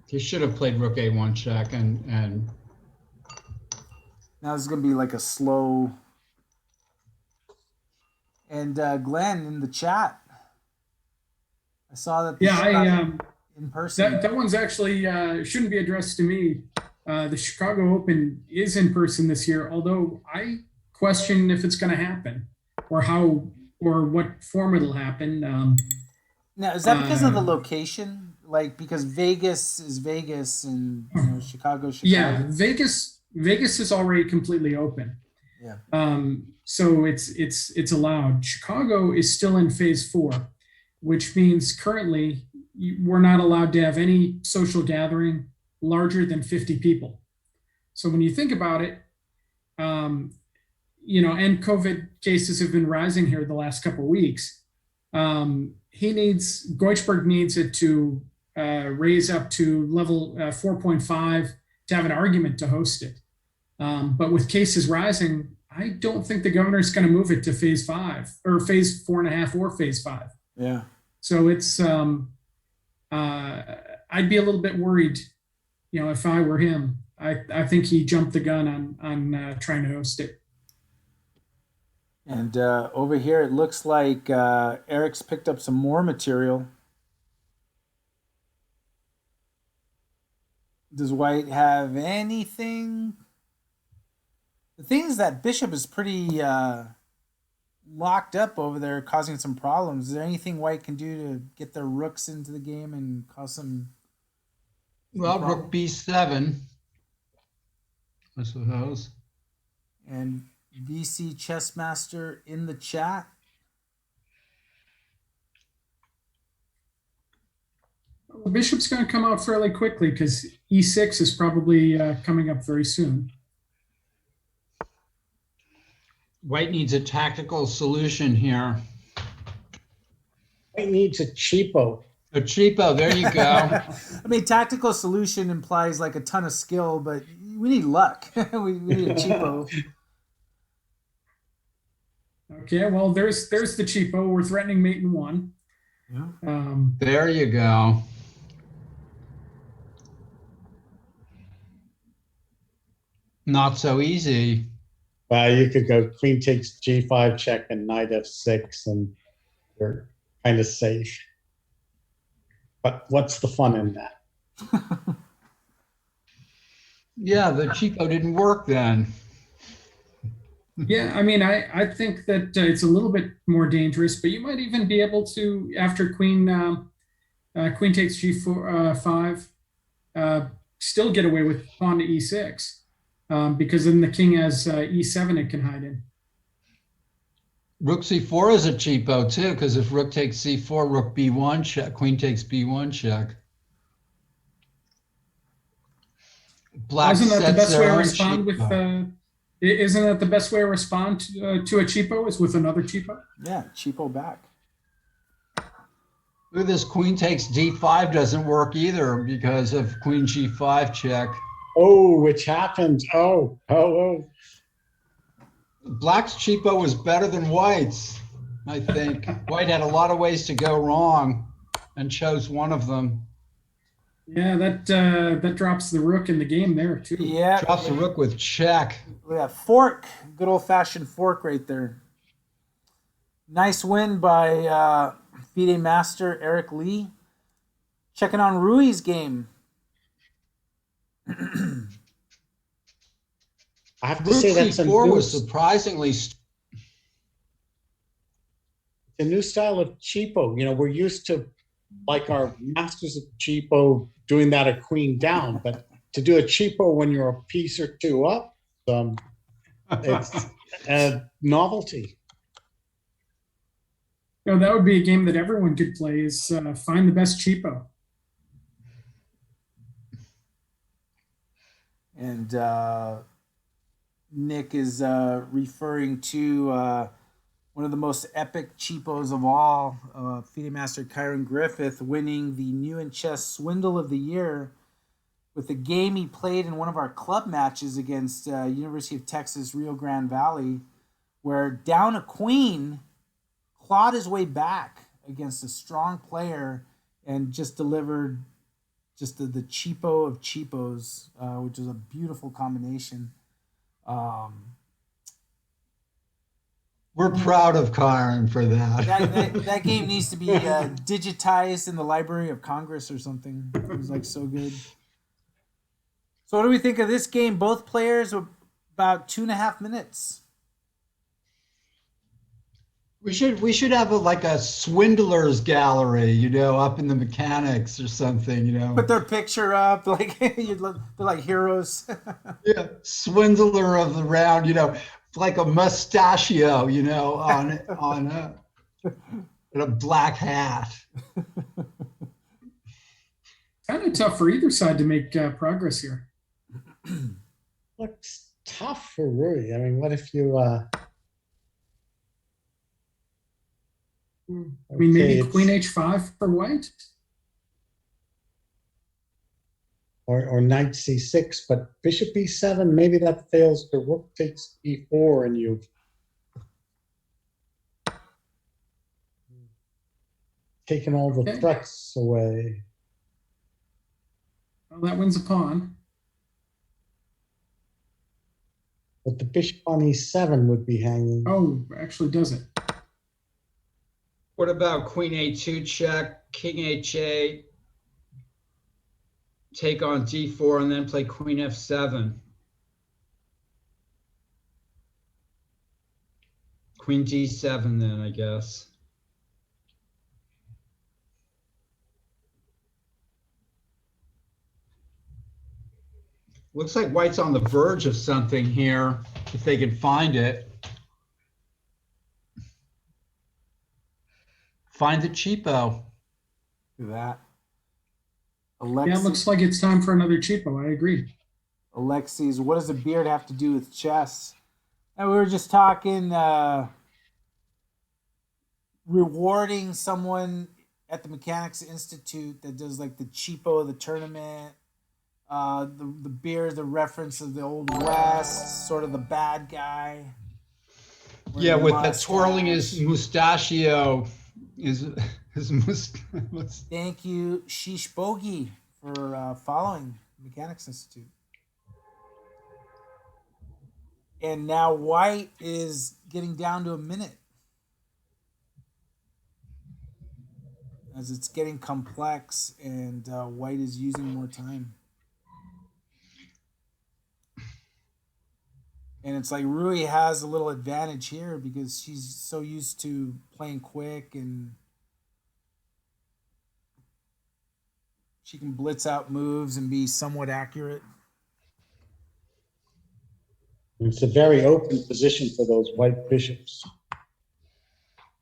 He should have played rook a1 check and Now this is going to be like a slow. And Glenn in the chat, I saw that. In person. That one's actually shouldn't be addressed to me. The Chicago Open is in person this year, although I question if it's going to happen or what form it'll happen. Now, is that because of the location? Like, because Vegas is Vegas and Chicago. Yeah, Vegas is already completely open. Yeah. So it's allowed. Chicago is still in phase 4, which means currently we're not allowed to have any social gathering larger than 50 people. So when you think about it, and COVID cases have been rising here the last couple of weeks. Goichberg needs it to raise up to level 4.5 to have an argument to host it. But with cases rising, I don't think the governor's going to move it to phase 5 or phase 4.5 or phase 5. Yeah. So it's, I'd be a little bit worried, if I were him. I think he jumped the gun on trying to host it. And over here, it looks like Eric's picked up some more material. Does white have anything? The thing is that bishop is pretty locked up over there, causing some problems. Is there anything white can do to get their rooks into the game and cause some? Well, rook b7, I suppose. And VC Chessmaster in the chat. The bishop's going to come out fairly quickly because e6 is probably coming up very soon. White needs a tactical solution here. White needs a cheapo. A cheapo, there you go. I mean, tactical solution implies like a ton of skill, but we need luck. we need a cheapo. Okay, well, there's the cheapo. We're threatening mate in 1. Yeah. There you go. Not so easy. Well, you could go queen takes g5 check and knight f6, and you're kind of safe. But what's the fun in that? Yeah, the cheapo didn't work then. Yeah, I mean, I think that it's a little bit more dangerous, but you might even be able to, after queen takes g4 5, still get away with pawn to e6, because then the king has e7 it can hide in. Rook c4 is a cheapo too, because if rook takes c4, rook b1 check, queen takes b1 check. Black Isn't that the best way to their own respond with? cheapo. Isn't that the best way to respond to a cheapo is with another cheapo? Yeah, cheapo back. Look at this, queen takes d5 doesn't work either because of queen g5 check. Oh, which happened. Oh. Black's cheapo was better than white's, I think. White had a lot of ways to go wrong and chose one of them. Yeah, that drops the rook in the game there too. Yeah. Drops the rook with check. Look at that fork. Good old fashioned fork right there. Nice win by FIDE master Eric Lee. Checking on Rui's game. I have to Rook say that's c4 was surprisingly. a new style of cheapo. You know, we're used to like our masters of cheapo doing that at queen down, but to do a cheapo when you're a piece or two up, it's a novelty. No, that would be a game that everyone could play. Is find the best cheapo. And Nick is referring to one of the most epic cheapos of all, FIDE Master Kyron Griffith winning the New in Chess Swindle of the Year with a game he played in one of our club matches against University of Texas Rio Grande Valley, where down a queen, clawed his way back against a strong player and just delivered just the cheapo of cheapos, which is a beautiful combination. We're proud of Kyron for that. That game needs to be digitized in the Library of Congress or something. It was like so good. So what do we think of this game? Both players were about 2.5 minutes. We should have like a swindlers gallery, you know, up in the mechanics or something, you know. Put their picture up, like they're like heroes. Yeah, swindler of the round, you know, like a mustachio, you know, on a black hat. Kind of tough for either side to make progress here. Looks tough for Rui. I mean, what if you? I mean, maybe queen h5 for white, or knight c6, but bishop e7. Maybe that fails. The rook takes e4, and you've taken all the threats away. Well, that wins a pawn. But the bishop on e7 would be hanging. Oh, actually does it. What about queen a2 check, king h8, take on d4, and then play queen f7? Queen d7 then, I guess. Looks like white's on the verge of something here, if they can find it. Find the cheapo. Look at that. Yeah, it looks like it's time for another cheapo. I agree. Alexis, what does a beard have to do with chess? And we were just talking rewarding someone at the Mechanics Institute that does like the cheapo of the tournament. The beard, the reference of the Old West, sort of the bad guy. Yeah, with the twirling his mustachio. Thank you, Sheesh Bogey, for following Mechanics Institute. And now white is getting down to a minute as it's getting complex, and white is using more time. And it's like Rui has a little advantage here because she's so used to playing quick, and she can blitz out moves and be somewhat accurate. It's a very open position for those white bishops.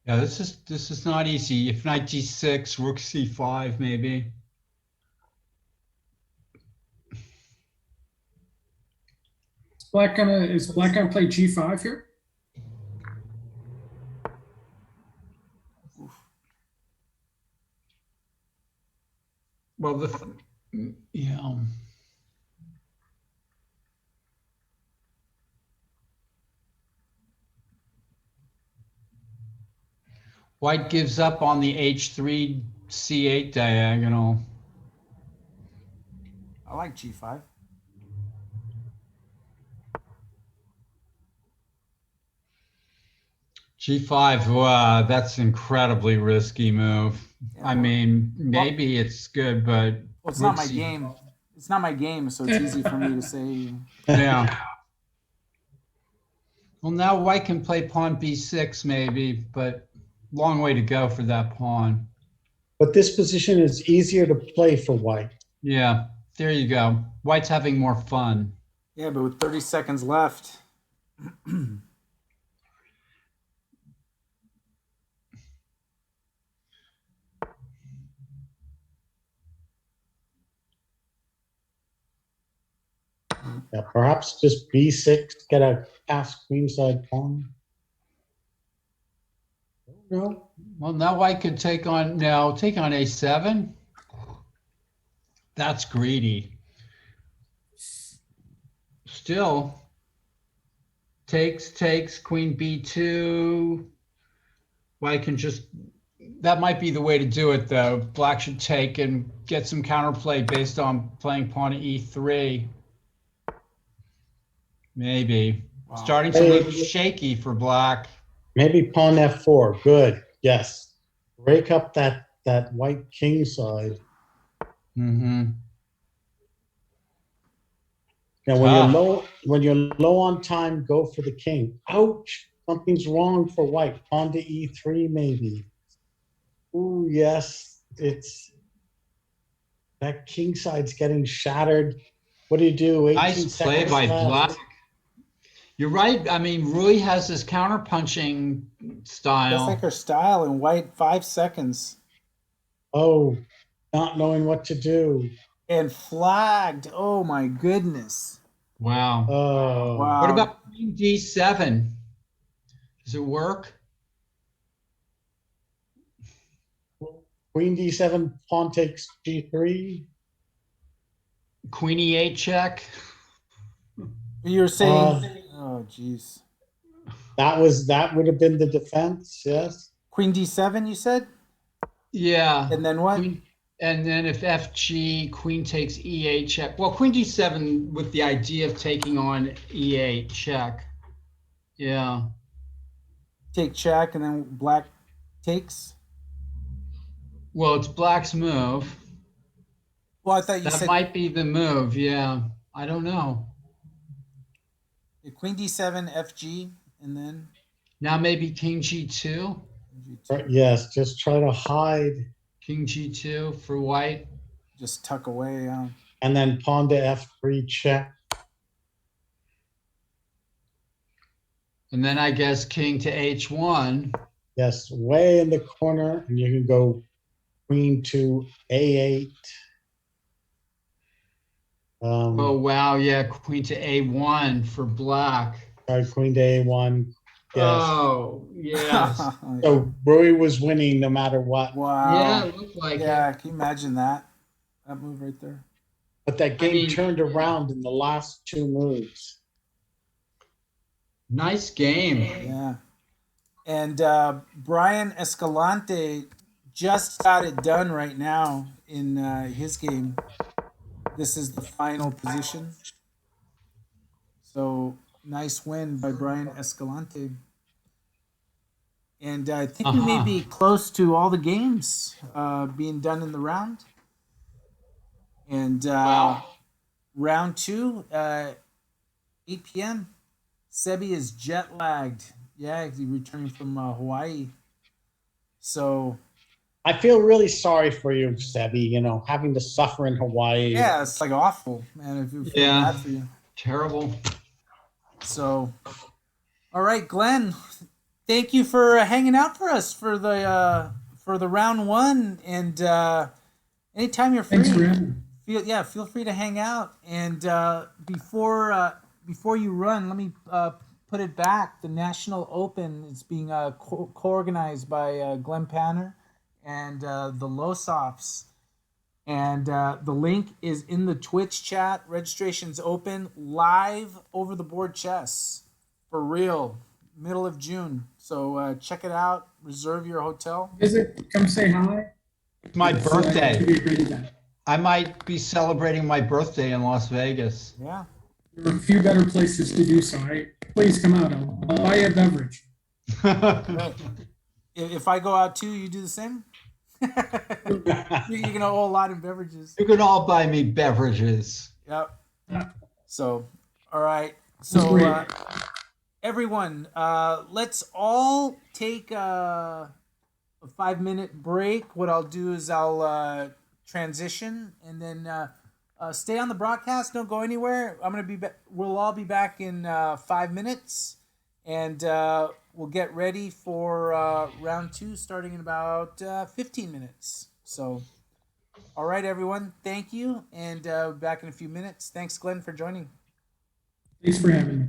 Yeah, this is not easy. If knight d6, rook c5, maybe. Is black gonna play g5 here? Well, yeah. White gives up on the H3 C8 diagonal. I like G5. G5, wow, that's incredibly risky move. Yeah, I well, mean, maybe it's good, but well, it's not rook my C. game. It's not my game, so it's easy for me to say. Yeah. Well, now white can play pawn B6 maybe, but long way to go for that pawn. But this position is easier to play for white. Yeah, there you go. White's having more fun. Yeah, but with 30 seconds left. Yeah, perhaps just B6, get a pass queenside pawn. No. Well, now white could take on A7. That's greedy. Still takes queen B2. White can just, that might be the way to do it though. Black should take and get some counterplay based on playing pawn to E3. Maybe. Wow. Starting to look shaky for black. Maybe pawn F4. Good. Yes. Break up that white king side. Mm-hmm. Now, when you're low on time, go for the king. Ouch! Something's wrong for white. Pawn to E3, maybe. Ooh, yes. It's that king side's getting shattered. What do you do? 18 Nice play seconds by left. black. You're right. I mean, Rui has this counter-punching style. That's like her style, and white 5 seconds. Oh, not knowing what to do. And flagged. Oh my goodness. Wow. Oh. Wow. What about queen D7? Does it work? Queen D7, pawn takes G3. Queen E8 check. You were saying, oh geez. That would have been the defense, yes. Queen D7, you said? Yeah. And then what? And then if FG, queen takes E8 check. Well, queen D7 with the idea of taking on E8 check. Yeah. Take check, and then black takes? Well, it's black's move. Well, I thought you That said might be the move. Yeah. I don't know. Queen D7, FG, and then Now maybe king G2. Yes, just try to hide. King G2 for white. Just tuck away. And then pawn to F3 check. And then I guess king to H1. Yes, way in the corner, and you can go queen to A8. Oh, wow. Yeah. Queen to A1 for black. Sorry, queen to A1. Yes. Oh, yes. So Rui was winning no matter what. Wow. Yeah, it looked like Yeah, it. can you imagine that? That move right there. But that game turned around in the last two moves. Nice game. Yeah. And Brian Escalante just got it done right now in his game. This is the final position. So nice win by Brian Escalante. And I think we may be close to all the games being done in the round. And round 2, 8 p.m. Sebi is jet lagged. Yeah, he's returning from Hawaii. So I feel really sorry for you, Sebi, you know, having to suffer in Hawaii. yeah, it's like awful, man. I feel bad for you. Terrible. So, all right, Glenn, thank you for hanging out for us for the round 1. And anytime you're free, Thanks for having me. feel free to hang out. And before you run, let me put it back. The National Open is being co-organized by Glenn Panner and the Losofs. And the link is in the Twitch chat. Registration's open live over the board chess for real, middle of June. So check it out. Reserve your hotel. Visit, come say hi. My It's, it birthday. should be a great event. I might be celebrating my birthday in Las Vegas. Yeah. There are a few better places to do so. Please come out. I'll buy you a beverage. Right. If I go out too, you do the same? You're going to owe a lot in beverages. You can all buy me beverages. Yep. So, all right. That's So, great. everyone, let's all take a 5-minute break. What I'll do is I'll transition and then stay on the broadcast. Don't go anywhere. I'm gonna be. We'll all be back in 5 minutes, and we'll get ready for round 2 starting in about 15 minutes. So, all right, everyone. Thank you, and back in a few minutes. Thanks, Glenn, for joining. Thanks for having me.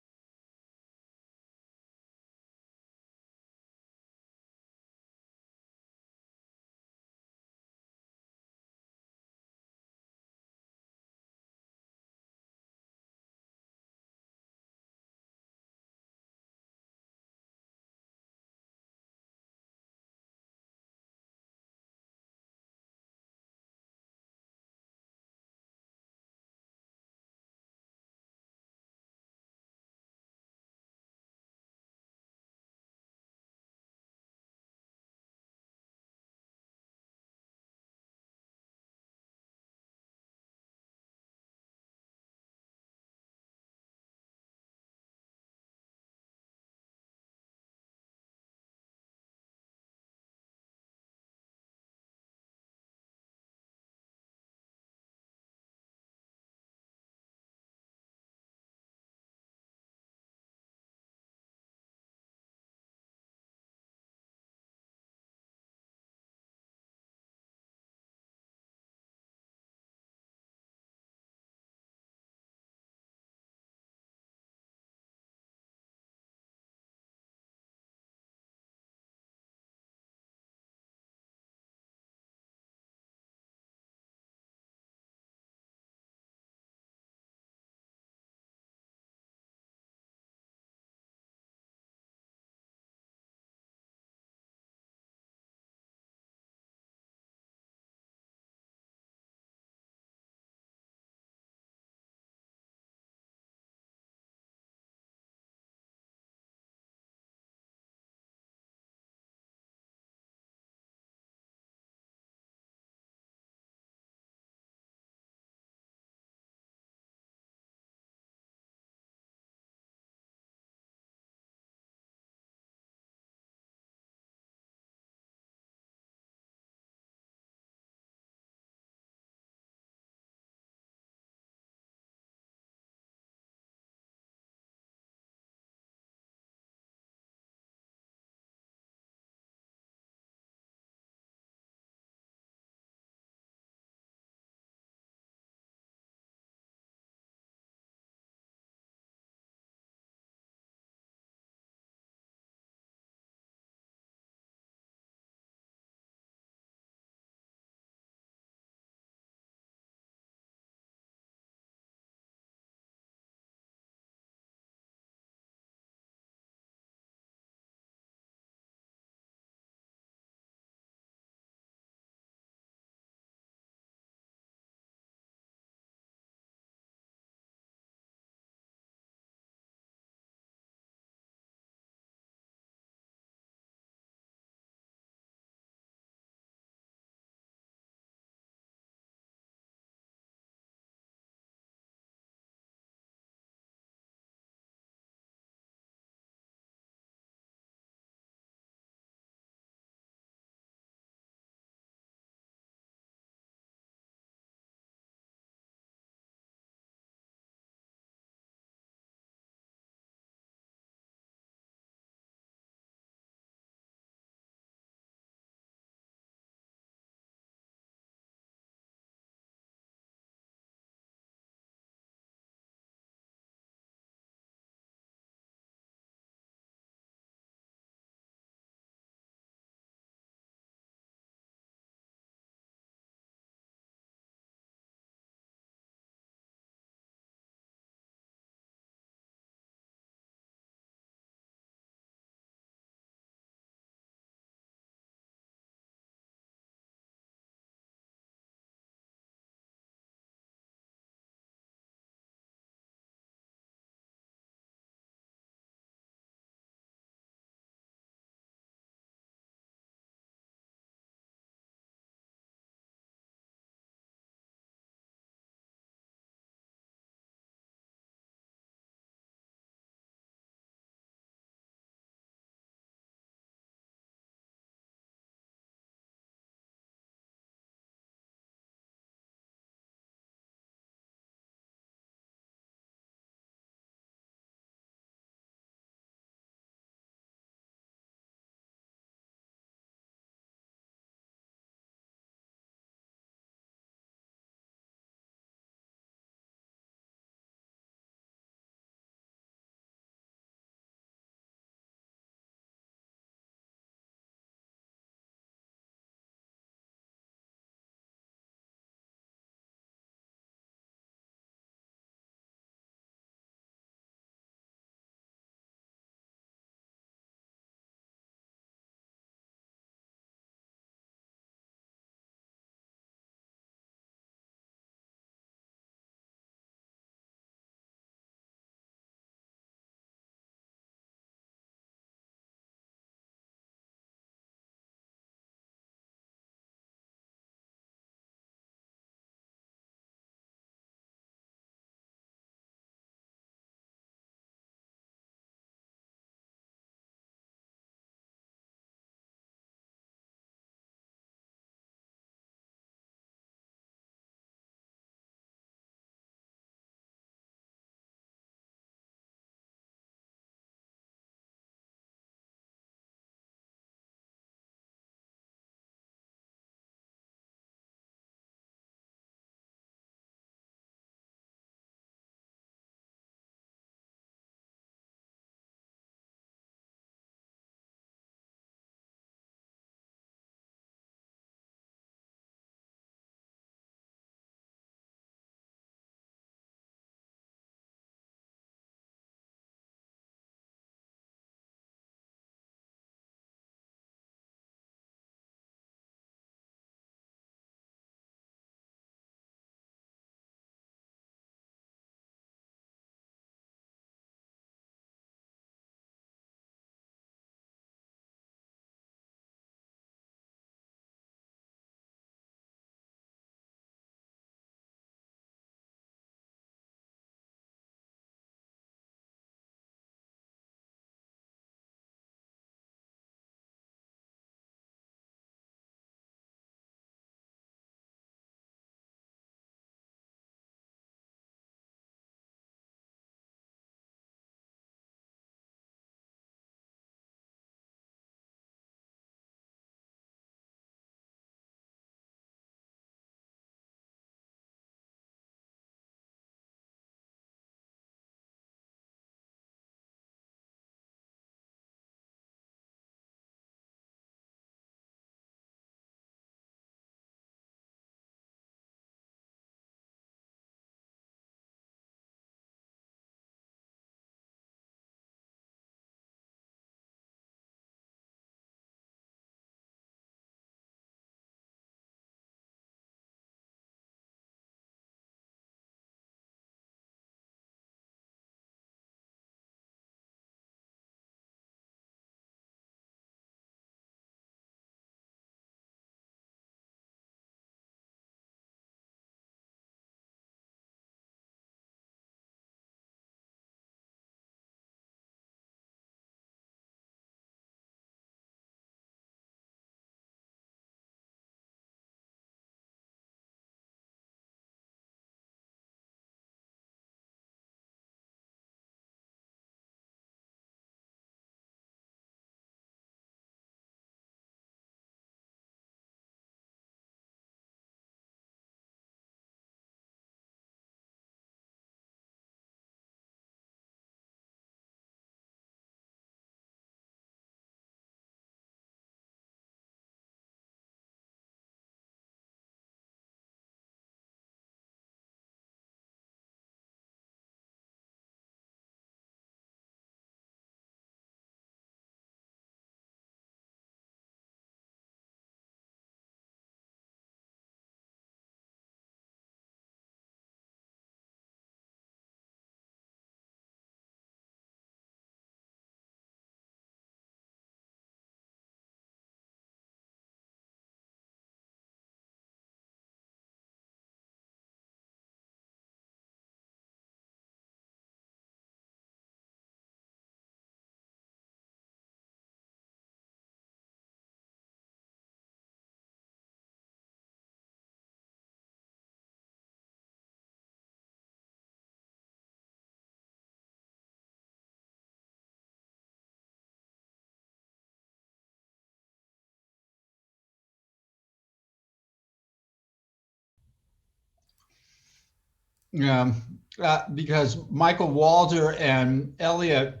because Michael Walder and Elliot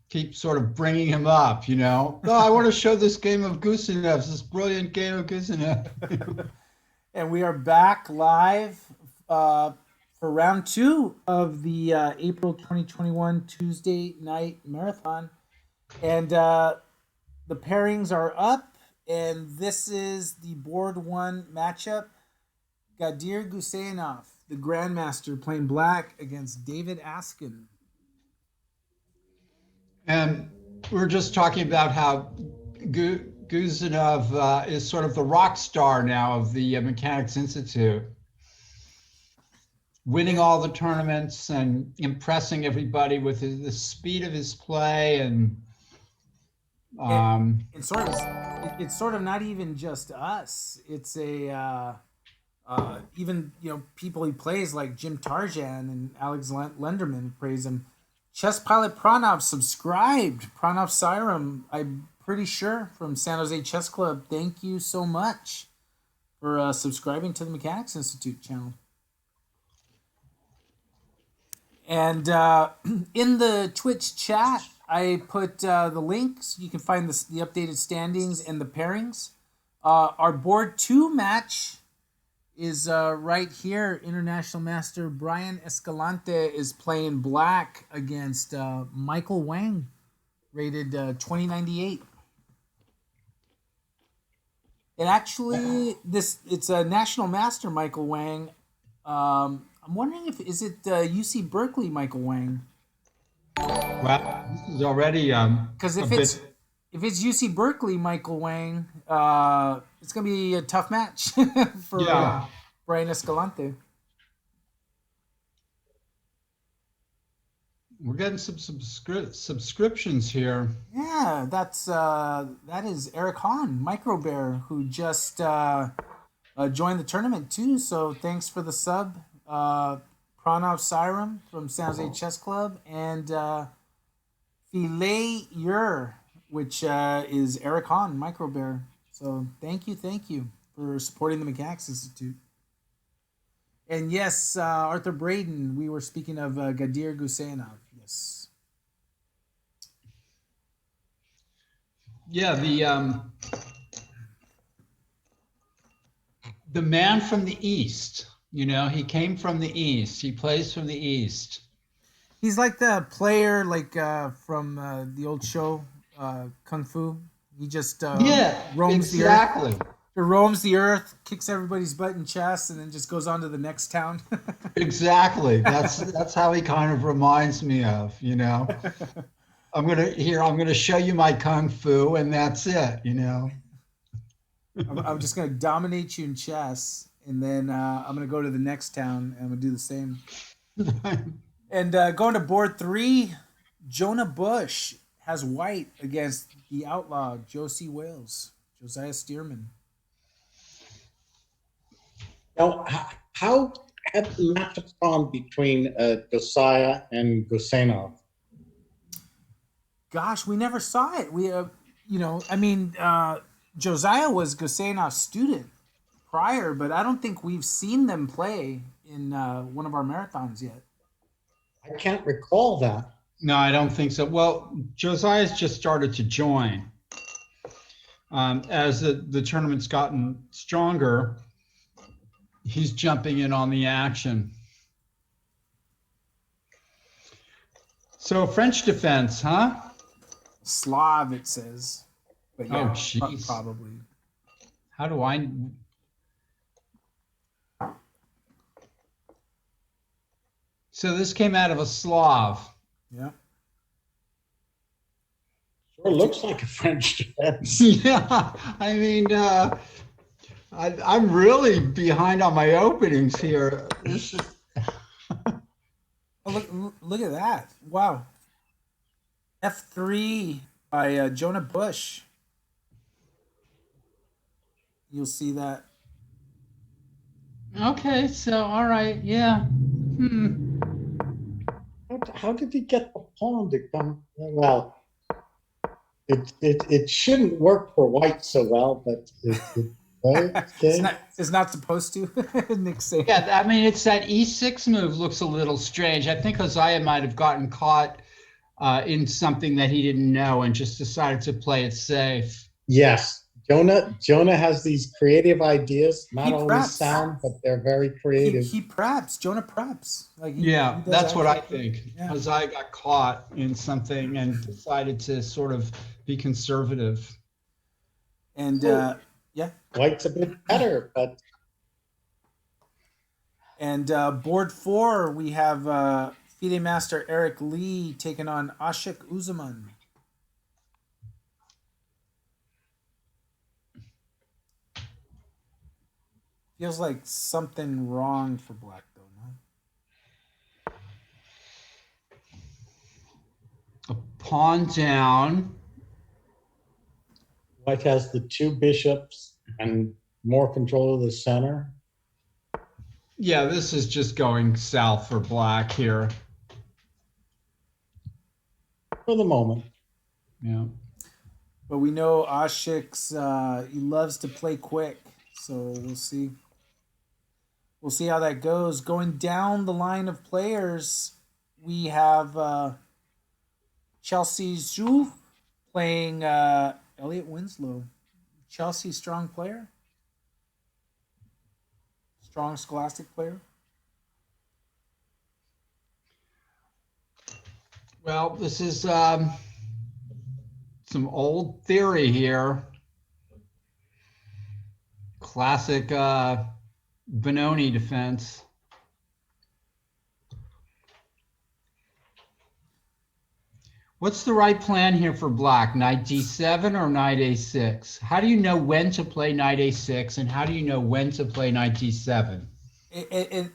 keep sort of bringing him up, Oh, I want to show this game of Gusenev, this brilliant game of Gusenev. And we are back live for round 2 of the April 2021 Tuesday night marathon. And the pairings are up, and this is the board 1 matchup. Gadir Guseynov, the Grandmaster, playing black against David Askin. And we're just talking about how Gusenev is sort of the rock star now of the Mechanics Institute, winning all the tournaments and impressing everybody with the speed of his play, and it's sort of not even just us. It's a even people he plays like Jim Tarjan and Alex Lenderman praise him. Chess Pilot Pranav subscribed. Pranav Siram, I'm pretty sure, from San Jose Chess Club. Thank you so much for subscribing to the Mechanics Institute channel. And in the Twitch chat, I put the links. You can find the updated standings and the pairings. Our board 2 match is right here. International Master Brian Escalante is playing black against Michael Wang, rated 2098. And actually, it's a National Master Michael Wang. I'm wondering is it UC Berkeley Michael Wang? Well, this is already because if it's UC Berkeley Michael Wang, it's gonna be a tough match for Brian Escalante. We're getting some subscriptions here. Yeah, that is Eric Hahn, Micro Bear, who just joined the tournament too. So thanks for the sub, Pranav Siram from San Jose Chess Club, and Filet Ur, which is Eric Hahn, Micro Bear. So thank you for supporting the Mechanics Institute. And yes, Arthur Braden, we were speaking of Gadir Guseynov. Yes. Yeah, the man from the East, he came from the East. He plays from the East. He's like the player from the old show, Kung Fu. He just roams the earth. He roams the earth, kicks everybody's butt in chess, and then just goes on to the next town. Exactly. That's how he kind of reminds me of, I'm gonna show you my Kung Fu, and that's it, I'm just gonna dominate you in chess, and then I'm gonna go to the next town and I'm gonna do the same. And going to board 3, Jonah Bush has white against the outlaw Josie Wales, Josiah Stearman. Now, how had the matchup gone between Josiah and Guseynov? Gosh, we never saw it. We, Josiah was Guseynov's student prior, but I don't think we've seen them play in one of our marathons yet. I can't recall that. No, I don't think so. Well, Josiah's just started to join. As the tournament's gotten stronger, he's jumping in on the action. So French defense, huh? Slav, it says. But yeah, jeez. Probably. How do I? So this came out of a Slav. Yeah. Sure looks like a French defense. Yeah, I mean, I'm really behind on my openings here. Oh, look at that. Wow. F3 by Jonah Bush. You'll see that. Okay, so all right, yeah. How did he get the pawn to come? Well, it shouldn't work for white so well, but Okay. It's not supposed to. Nick saying. Yeah, I mean, it's that E6 move looks a little strange. I think Josiah might have gotten caught in something that he didn't know and just decided to play it safe. Yes. Jonah has these creative ideas, not He always preps. sound, but they're very creative. He preps. Jonah preps. Like Yeah, he does that's what I actual- think. Yeah. Josiah got caught in something and decided to sort of be conservative. And yeah. White's a bit better, but And board 4, we have FIDE Master Eric Lee taking on Ashik Uzaman. Feels like something wrong for black, though, no? A pawn down. White has the 2 bishops and more control of the center. Yeah, this is just going south for black here. For the moment. Yeah. But we know Ashik's he loves to play quick, so we'll see. We'll see how that goes. Going down the line of players, we have Chelsea Zhu playing Elliot Winslow. Chelsea, strong player. Strong scholastic player. Well, this is some old theory here. Classic Benoni defense. What's the right plan here for black? Knight d7 or knight a6? How do you know when to play knight a6 and how do you know when to play knight d7?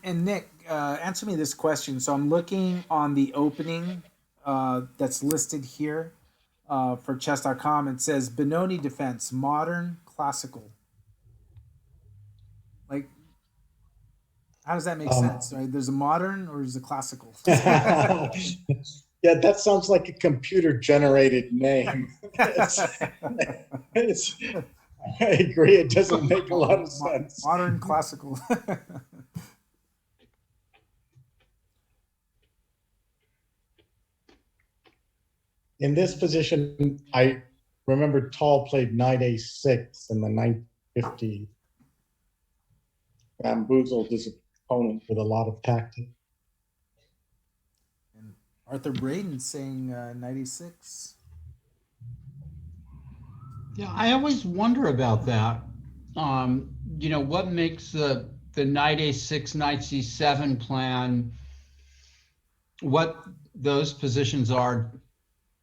And Nick, answer me this question. So I'm looking on the opening that's listed here for chess.com. It says Benoni defense, modern, classical. Like, how does that make sense? Right? There's a modern or there's a classical. Yeah, that sounds like a computer-generated name. It's, I agree. It doesn't make a lot of sense. Modern, classical. In this position, I remember Tall played knight a6 in the 950. Bamboozled his opponent with a lot of tactics. And Arthur Braden saying 96. Yeah, I always wonder about that. You know, what makes the knight a6, knight c7 plan, what those positions are,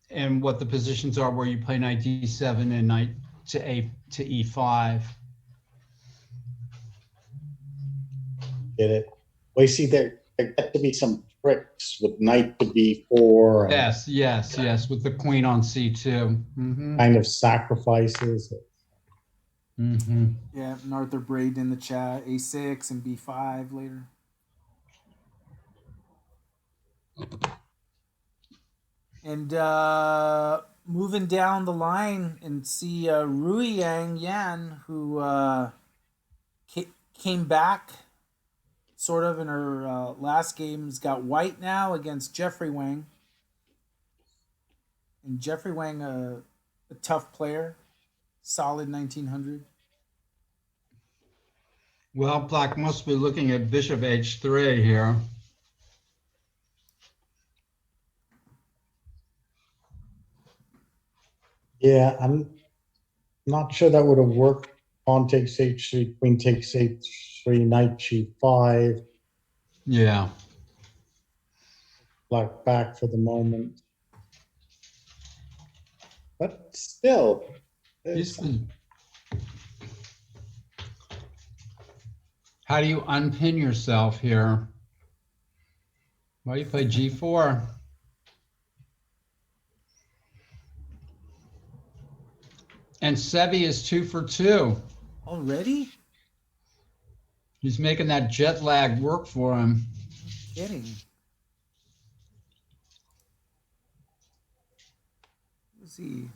and what the positions are where you play knight d7 and knight to e5. Get it? Well, you see, there get to be some tricks with knight to b4. And Yes, with the queen on c2. Mm-hmm. kind of sacrifices. Mm-hmm. Yeah, and Arthur Braden in the chat, A6 and B5 later. And moving down the line and see Rui Yang Yan, who came back sort of in her last games, got white now against Jeffrey Wang. And Jeffrey Wang, a tough player, solid 1900. Well, black must be looking at bishop h3 here. Yeah, I'm not sure that would have worked. Pawn takes h3, queen takes h3, knight g5. Yeah. Black back for the moment. But still, How do you unpin yourself here? Well, you play g4. And Sevi is 2 for 2. Already? He's making that jet lag work for him. No kidding. Let's see.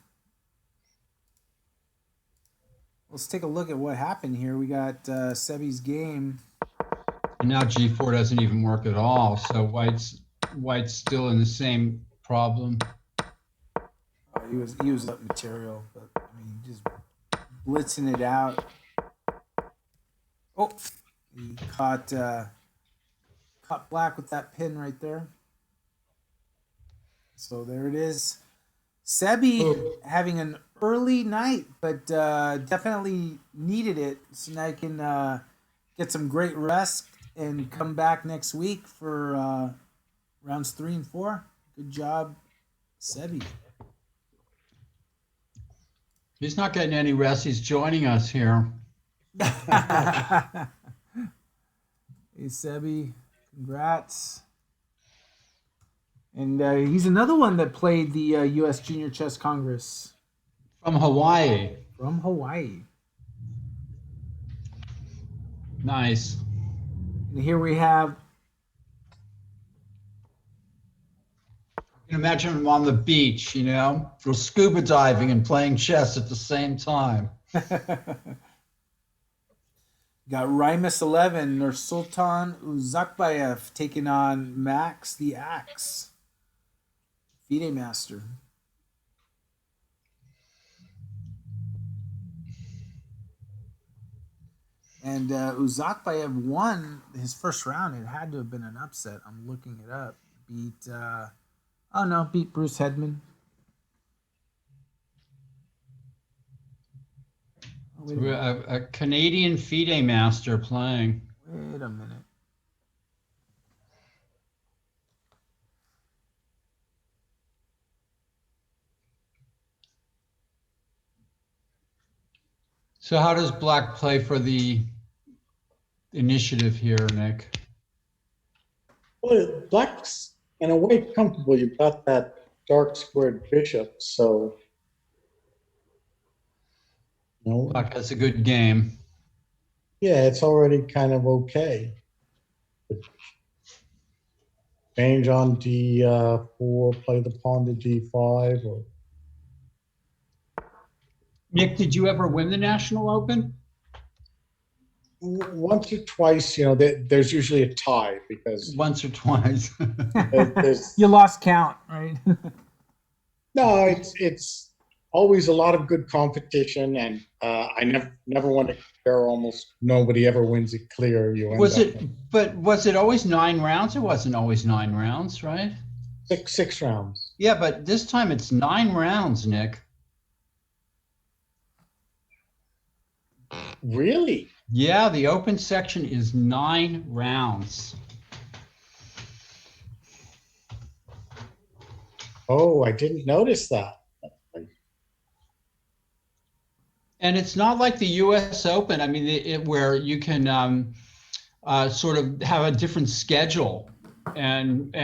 let's take a look at what happened here. We got Sebi's game. And now G4 doesn't even work at all. So White's still in the same problem. He was up material, but I mean, just blitzing it out. Oh, he caught Black with that pin right there. So there it is. Sebi having an early night, but definitely needed it. So now I can get some great rest and come back next week for rounds 3 and 4. Good job, Sebi. He's not getting any rest. He's joining us here. Hey, Sebi, congrats. And he's another one that played the U.S. Junior Chess Congress. From Hawaii. From Hawaii. Nice. And here we have... You can imagine him on the beach, you know, for scuba diving and playing chess at the same time. Got Rimus 11, Nursultan Uzakbayev taking on Max the Axe. FIDE Master. And Uzakbayev won his first round. It had to have been an upset. I'm looking it up. Beat Bruce Hedman. Oh, wait a minute. A Canadian FIDE master playing. Wait a minute. So how does Black play for the initiative here, Nick? Well, Black's in a way comfortable. You've got that dark squared bishop, so Black has a good game. yeah, it's already kind of okay. Change on D4, play the pawn to D5, or Nick, did you ever win the National Open? once or twice. There's usually a tie because Once or twice. there's You lost count, right? no, it's always a lot of good competition, and I never want to compare. Almost nobody ever wins it clear. Was it always 9 rounds? It wasn't always 9 rounds, right? six rounds? Yeah, but this time it's 9 rounds, Nick. Really? Yeah, the open section is 9 rounds. Oh, I didn't notice that. And it's not like the U.S. Open. I mean, where you can sort of have a different schedule, and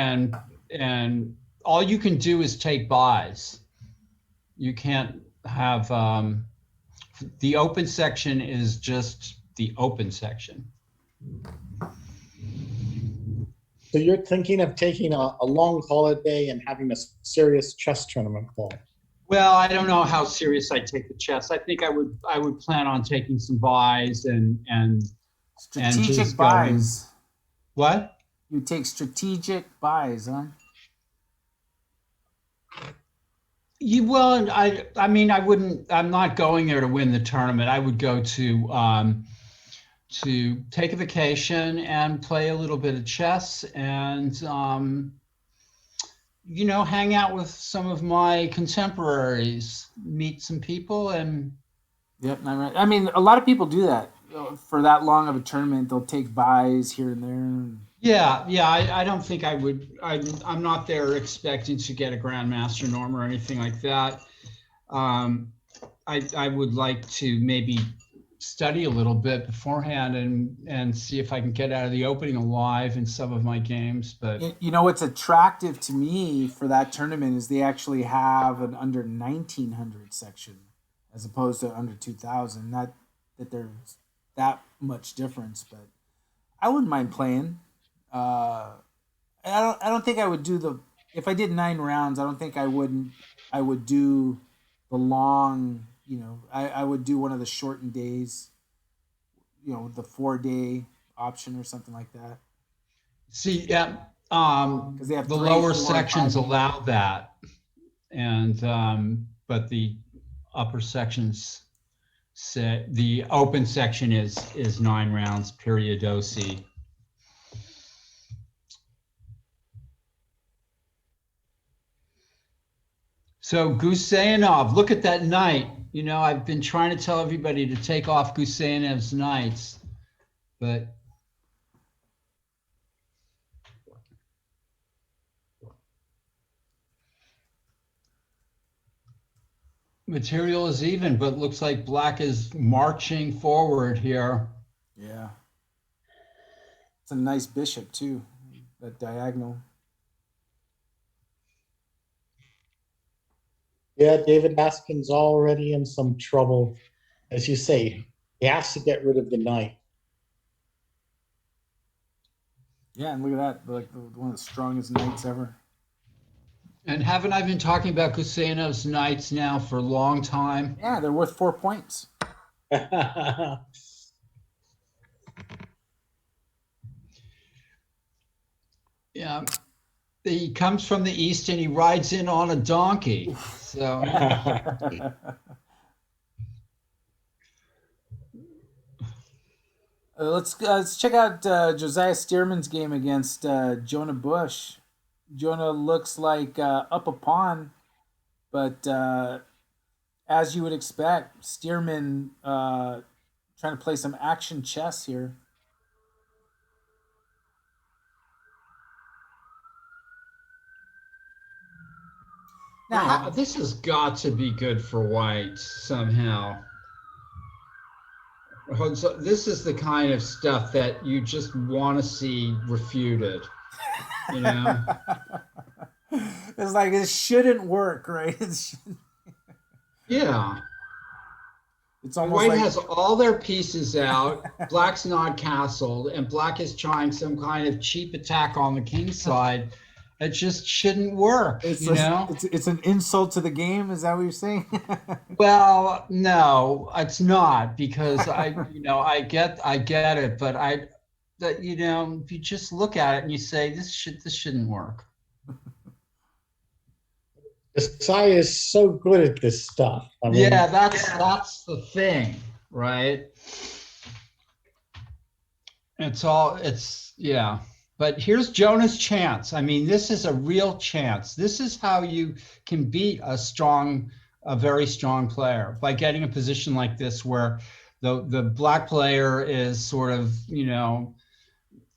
all you can do is take buys. You can't have the open section is just the open section. So you're thinking of taking a long holiday and having a serious chess tournament call? Well, I don't know how serious I'd take the chess. I think I would plan on taking some buys and Strategic just buys. What? You take strategic buys, huh? Well, I mean, I wouldn't. I'm not going there to win the tournament. I would go to take a vacation and play a little bit of chess and hang out with some of my contemporaries, meet some people, and Yep, I mean, a lot of people do that for that long of a tournament. They'll take buys here and there. yeah. I don't think I would. I'm not there expecting to get a grandmaster norm or anything like that. I would like to maybe study a little bit beforehand and see if I can get out of the opening alive in some of my games. But You know what's attractive to me for that tournament is they actually have an under 1900 section as opposed to under 2000. Not that there's that much difference, but I wouldn't mind playing. I don't think I would do if I did 9 rounds. I don't think I would do the long I would do one of the shortened days, the 4-day option or something like that. See, yeah, Because they have the 3, lower 4, and sections 5. allow that, and but the upper sections say the open section is 9 rounds periodosi. So Guseyanov, look at that knight. I've been trying to tell everybody to take off Guseyanov's knights, but material is even, but looks like black is marching forward here. Yeah. It's a nice bishop too, that diagonal. Yeah, David Baskin's already in some trouble. As you say, he has to get rid of the knight. Yeah, and look at that, like one of the strongest knights ever. And haven't I been talking about Guseyanov's knights now for a long time? Yeah, they're worth 4 points. Yeah. He comes from the east and he rides in on a donkey. So let's check out Josiah Stearman's game against Jonah Bush. Jonah looks like up a pawn, but as you would expect, Stearman trying to play some action chess here. now this has got to be good for white somehow. So this is the kind of stuff that you just want to see refuted. It's like it shouldn't work, right? Yeah. It's almost White like has all their pieces out. Black's not castled, and black is trying some kind of cheap attack on the king side. It just shouldn't work, it's an insult to the game. Is that what you're saying? Well, no, it's not, because I get it, but if you just look at it and you say this shouldn't work. Josiah is so good at this stuff. I mean, Yeah, that's the thing, right? Yeah. But here's Jonah's chance. I mean, this is a real chance. This is how you can beat a very strong player, by getting a position like this where the black player is sort of,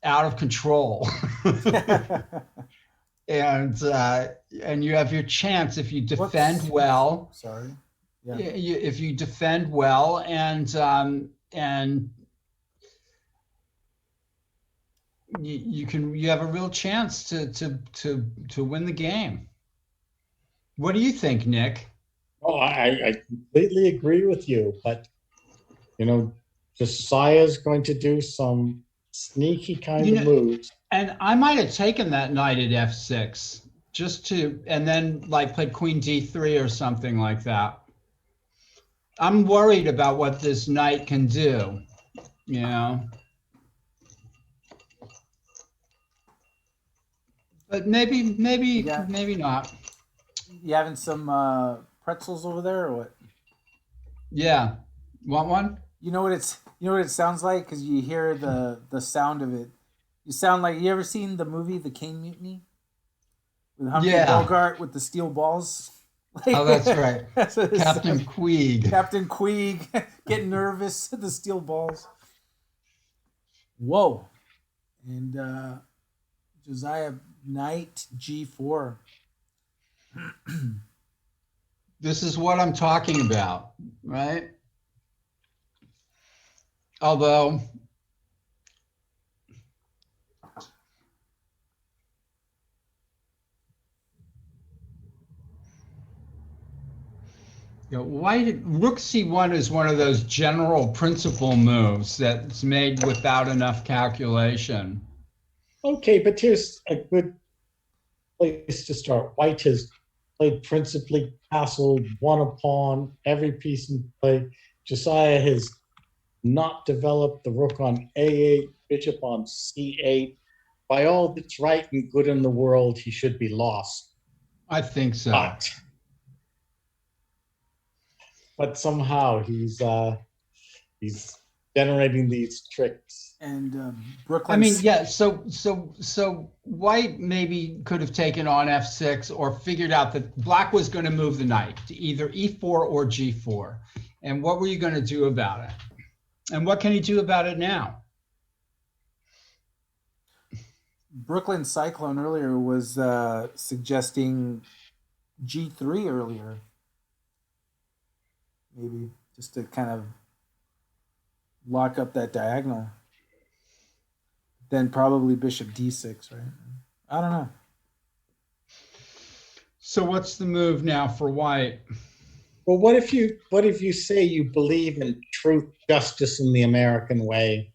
out of control. And you have your chance if you defend well. Sorry. Yeah. If you defend well and you have a real chance to win the game. What do you think, Nick? Oh, I completely agree with you, but Josiah's going to do some sneaky kind of moves. And I might have taken that knight at f6 and then like played queen d3 or something like that. I'm worried about what this knight can do, But maybe not. You having some pretzels over there or what? Yeah. Want one? You know what it sounds like, because you hear the sound of it. You sound like, you ever seen the movie The King Mutiny? With Humphrey Bogart with the steel balls? Oh, that's right. Captain Queeg. Captain Queeg getting nervous at the steel balls. Whoa. And Josiah, knight g4. This is what I'm talking about, right? Although rook c1 is one of those general principle moves that's made without enough calculation. Okay, but here's a good place to start. White has played principally castle, won a pawn, every piece in play. Josiah has not developed the rook on A8, bishop on C8. By all that's right and good in the world, he should be lost. I think so. But somehow he's generating these tricks. And I Brooklyn. mean, yeah. So White maybe could have taken on F6 or figured out that Black was going to move the knight to either E4 or G4. And what were you going to do about it? And what can he do about it now? Brooklyn Cyclone earlier was suggesting G3 earlier. Maybe just to kind of lock up that diagonal. Then probably bishop D6, right? I don't know. So what's the move now for White? Well, what if you say you believe in truth, justice, in the American way?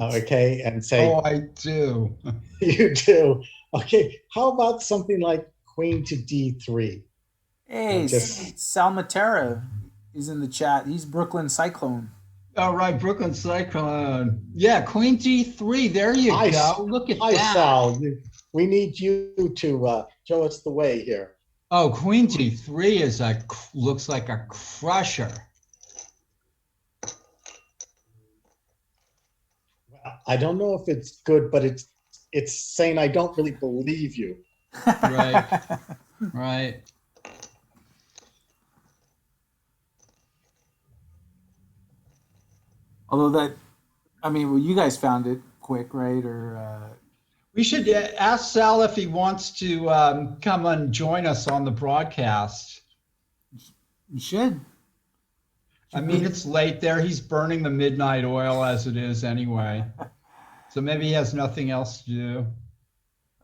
Okay, and say, Oh, I do. You do. Okay, how about something like queen to D3? Hey, Sal Matera is in the chat. He's Brooklyn Cyclone. All right, Brooklyn Cyclone. Yeah, Queen D3. There you go. Look at Hi, that. Sal. We need you to show us the way here. Oh, Queen D3 is looks like a crusher. I don't know if it's good, but it's saying I don't really believe you. Right. Right. Although well, you guys found it quick, right? Or We should ask Sal if he wants to come and join us on the broadcast. you should. I mean, it's late there. He's burning the midnight oil as it is anyway. So maybe he has nothing else to do.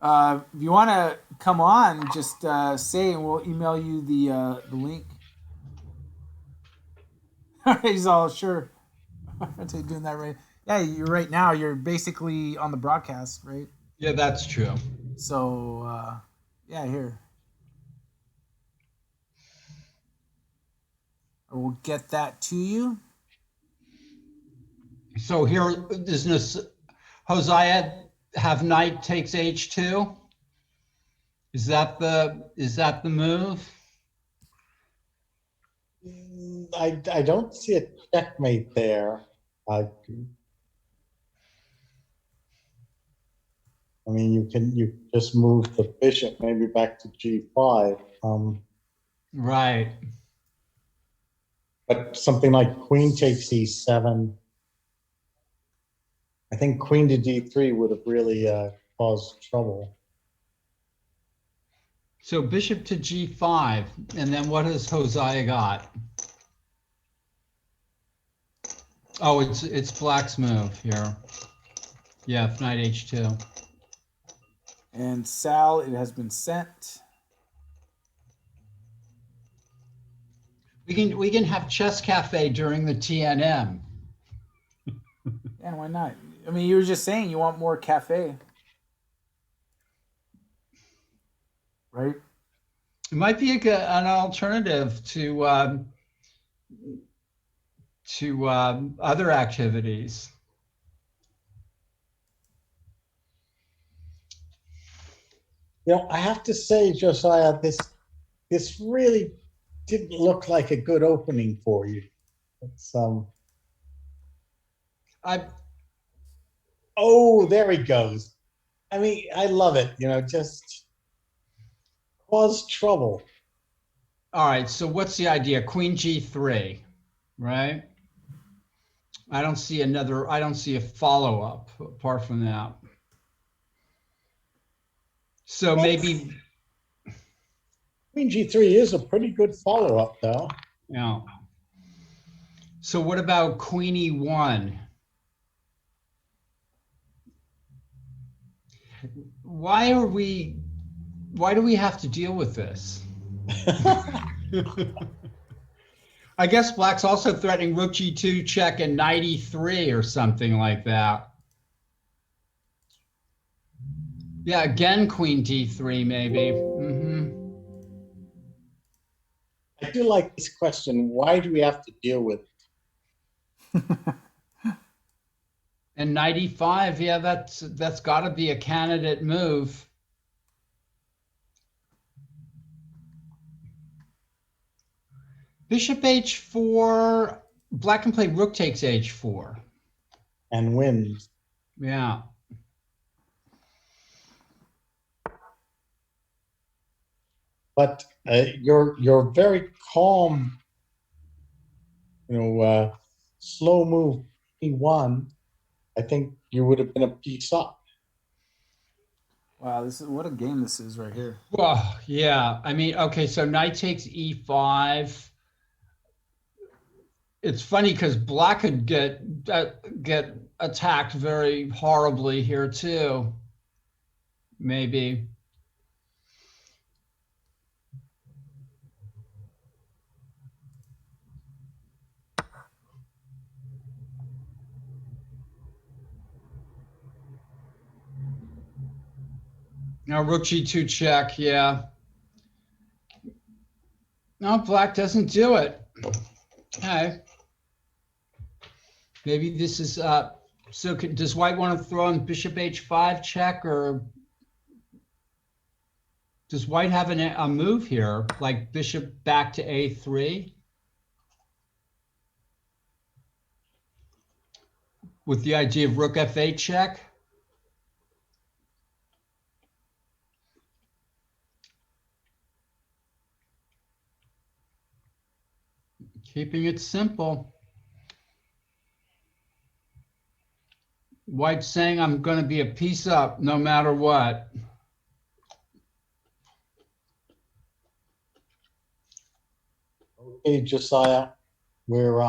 If you want to come on, just say, and we'll email you the link. He's all sure. I'm doing that right. Yeah, you're right now. You're basically on the broadcast, right? Yeah, that's true. So, yeah, here. I will get that to you. So here, does Hosea have knight takes H2? Is that the move? I don't see a checkmate there. I mean, you just move the bishop maybe back to G5. Right. But something like queen takes E7. I think queen to D3 would have really caused trouble. So bishop to G5, and then what has Hosea got? Oh, it's Black's move here. Yeah, knight H2. And Sal, it has been sent. We can have Chess Cafe during the TNM. Yeah, why not? I mean, you were just saying you want more cafe, right? It might be an alternative to other activities. You know, I have to say, Josiah, this really didn't look like a good opening for you. It's oh, there he goes. I mean, I love it. You know, just cause trouble. All right. So what's the idea? Queen G3, right? I don't see a follow-up apart from that. So maybe Queen G3 is a pretty good follow-up, though. yeah. So what about Queen E1? Why do we have to deal with this? I guess Black's also threatening rook G2 check and knight E3 or something like that. Yeah, again, Queen D3 maybe. I do like this question. Why do we have to deal with it? And 95, yeah, that's got to be a candidate move. Bishop h4, black can play rook takes h4. And wins? Yeah. But you're very calm, slow move e1. I think you would have been a piece up. Wow, this is what a game this is right here. Well, yeah. I mean, okay, so knight takes e5. It's funny because black could get attacked very horribly here too. Maybe. Now rook g2 check, yeah. No, black doesn't do it. Okay. Maybe this is so does white want to throw in bishop h5 check, or does white have a move here, like bishop back to a3? With the idea of rook f8 check? Keeping it simple. White's saying I'm going to be a piece up no matter what. Okay, Josiah, we're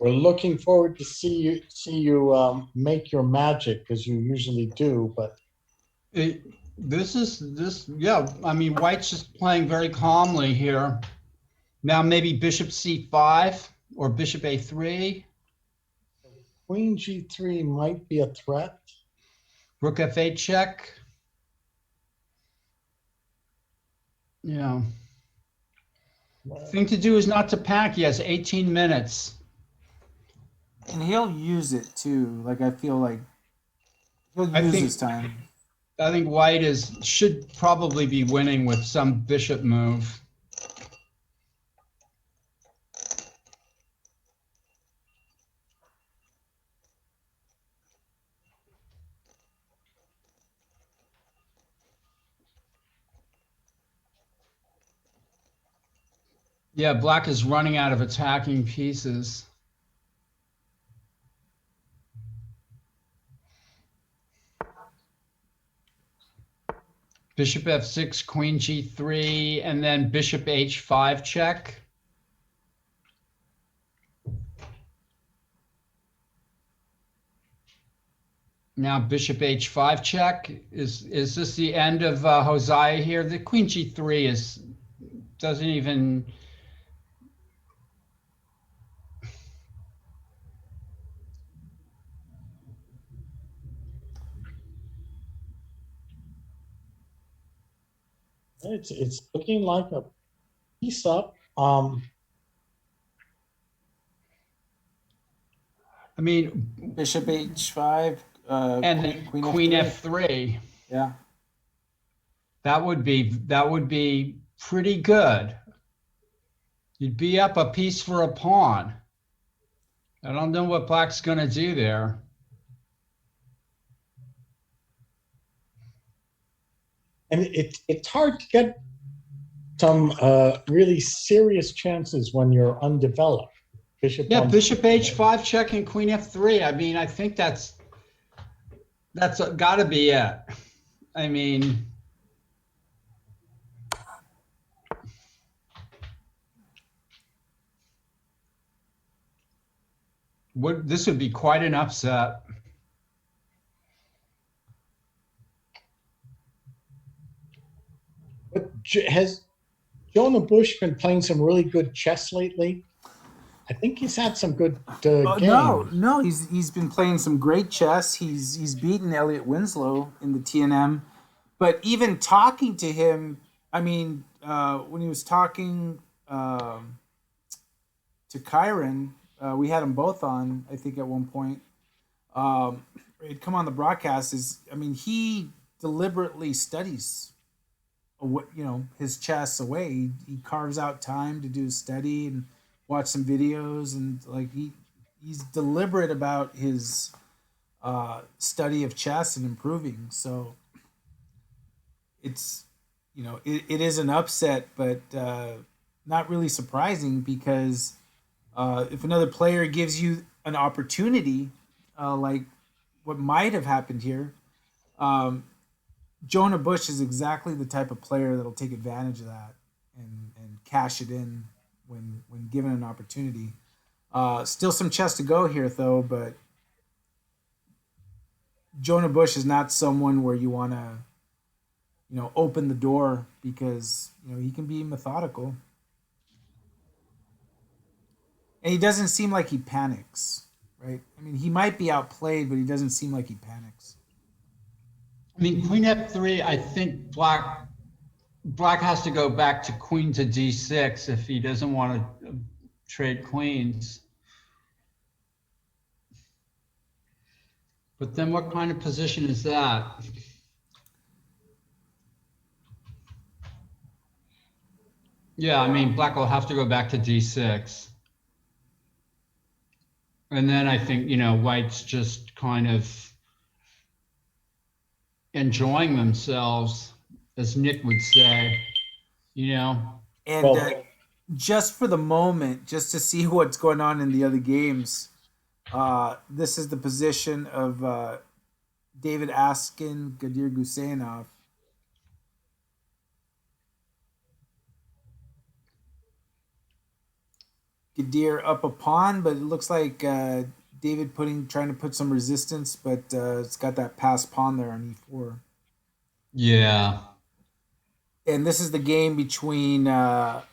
looking forward to see you make your magic, as you usually do. But Yeah. I mean, white's just playing very calmly here. Now maybe bishop c5 or bishop a3. Queen g3 might be a threat. Rook f8 check. Yeah. Thing to do is not to panic. He has 18 minutes. And he'll use it too. Like, I feel like he'll use his time. I think white should probably be winning with some bishop move. Yeah, black is running out of attacking pieces. Bishop f6, queen g3, and then bishop h5 check. Now bishop h5 check. Is this the end of Hosea here? The queen g3 doesn't even. It's looking like a piece up. I mean, Bishop h5 and then queen f3. Yeah. That would be pretty good. You'd be up a piece for a pawn. I don't know what black's going to do there. And it's hard to get some really serious chances when you're undeveloped. Bishop h5 check and queen f3. I mean, I think that's got to be it. I mean, this would be quite an upset. But has Jonah Bush been playing some really good chess lately? I think he's had some good games. No, he's been playing some great chess. He's beaten Elliot Winslow in the TNM, but even talking to him, I mean, when he was talking to Kyron, we had them both on, I think, at one point. He'd come on the broadcast. He deliberately studies, his chess away. He carves out time to do study and watch some videos, and like he's deliberate about his study of chess and improving. So it's it is an upset, but not really surprising because if another player gives you an opportunity, like what might have happened here, Jonah Bush is exactly the type of player that'll take advantage of that and cash it in when given an opportunity. Still some chess to go here, though, but Jonah Bush is not someone where you want to, open the door because, he can be methodical. And he doesn't seem like he panics, right? I mean, he might be outplayed, but he doesn't seem like he panics. I mean, queen f3, I think black has to go back to queen to d6 if he doesn't want to trade queens. But then what kind of position is that? Yeah, I mean, black will have to go back to d6. And then I think, white's just kind of enjoying themselves, as Nick would say, And just for the moment, just to see what's going on in the other games, this is the position of David Askin, Gadir Guseynov. Gadir up a pawn, but it looks like David trying to put some resistance, but it's got that passed pawn there on e4. Yeah. And this is the game between Brian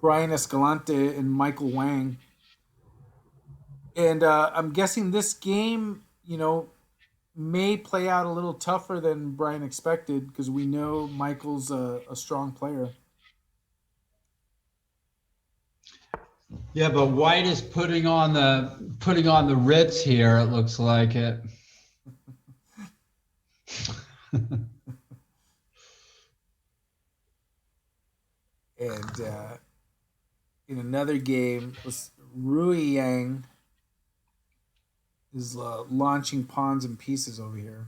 Escalante and Michael Wang. And I'm guessing this game, may play out a little tougher than Brian expected because we know Michael's a strong player. Yeah, but white is putting on the Ritz here. It looks like it. And in another game, Rui Yang is launching pawns and pieces over here.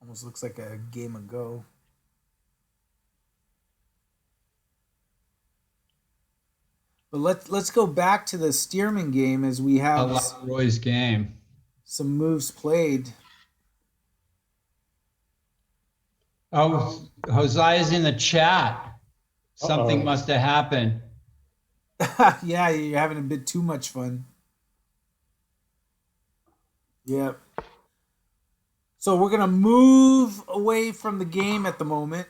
Almost looks like a game of Go. But let's go back to the Stearman game as we have I like Roy's game. Some moves played. Oh, Josiah is in the chat. Something must have happened. Yeah, you're having a bit too much fun. Yep. So we're gonna move away from the game at the moment.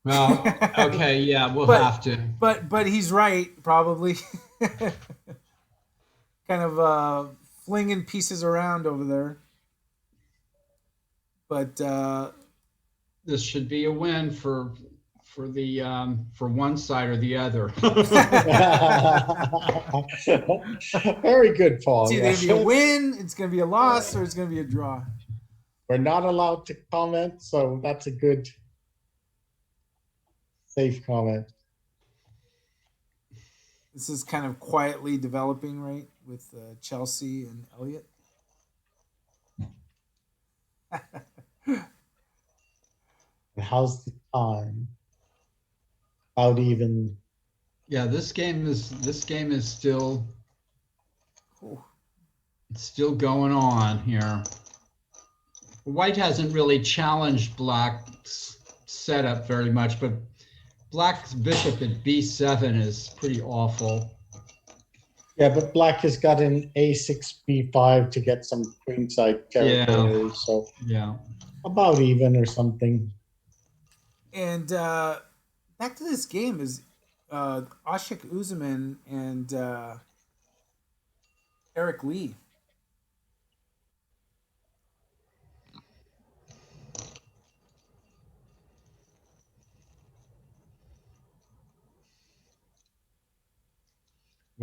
Well, okay, yeah, we'll have to. But he's right, probably. Kind of flinging pieces around over there. But this should be a win for one side or the other. Very good, Paul. It's either going to be a win, it's going to be a loss, or it's going to be a draw. We're not allowed to comment, so that's a good, safe comment. This is kind of quietly developing, right, with Chelsea and Elliott. How's the time? About even. Yeah, this game is still going on here. White hasn't really challenged Black's setup very much, but Black's bishop at b7 is pretty awful. Yeah, but Black has got an a6, b5 to get some queenside territory, so yeah, about even or something. And back to this game is Ashik Uzman and Eric Lee.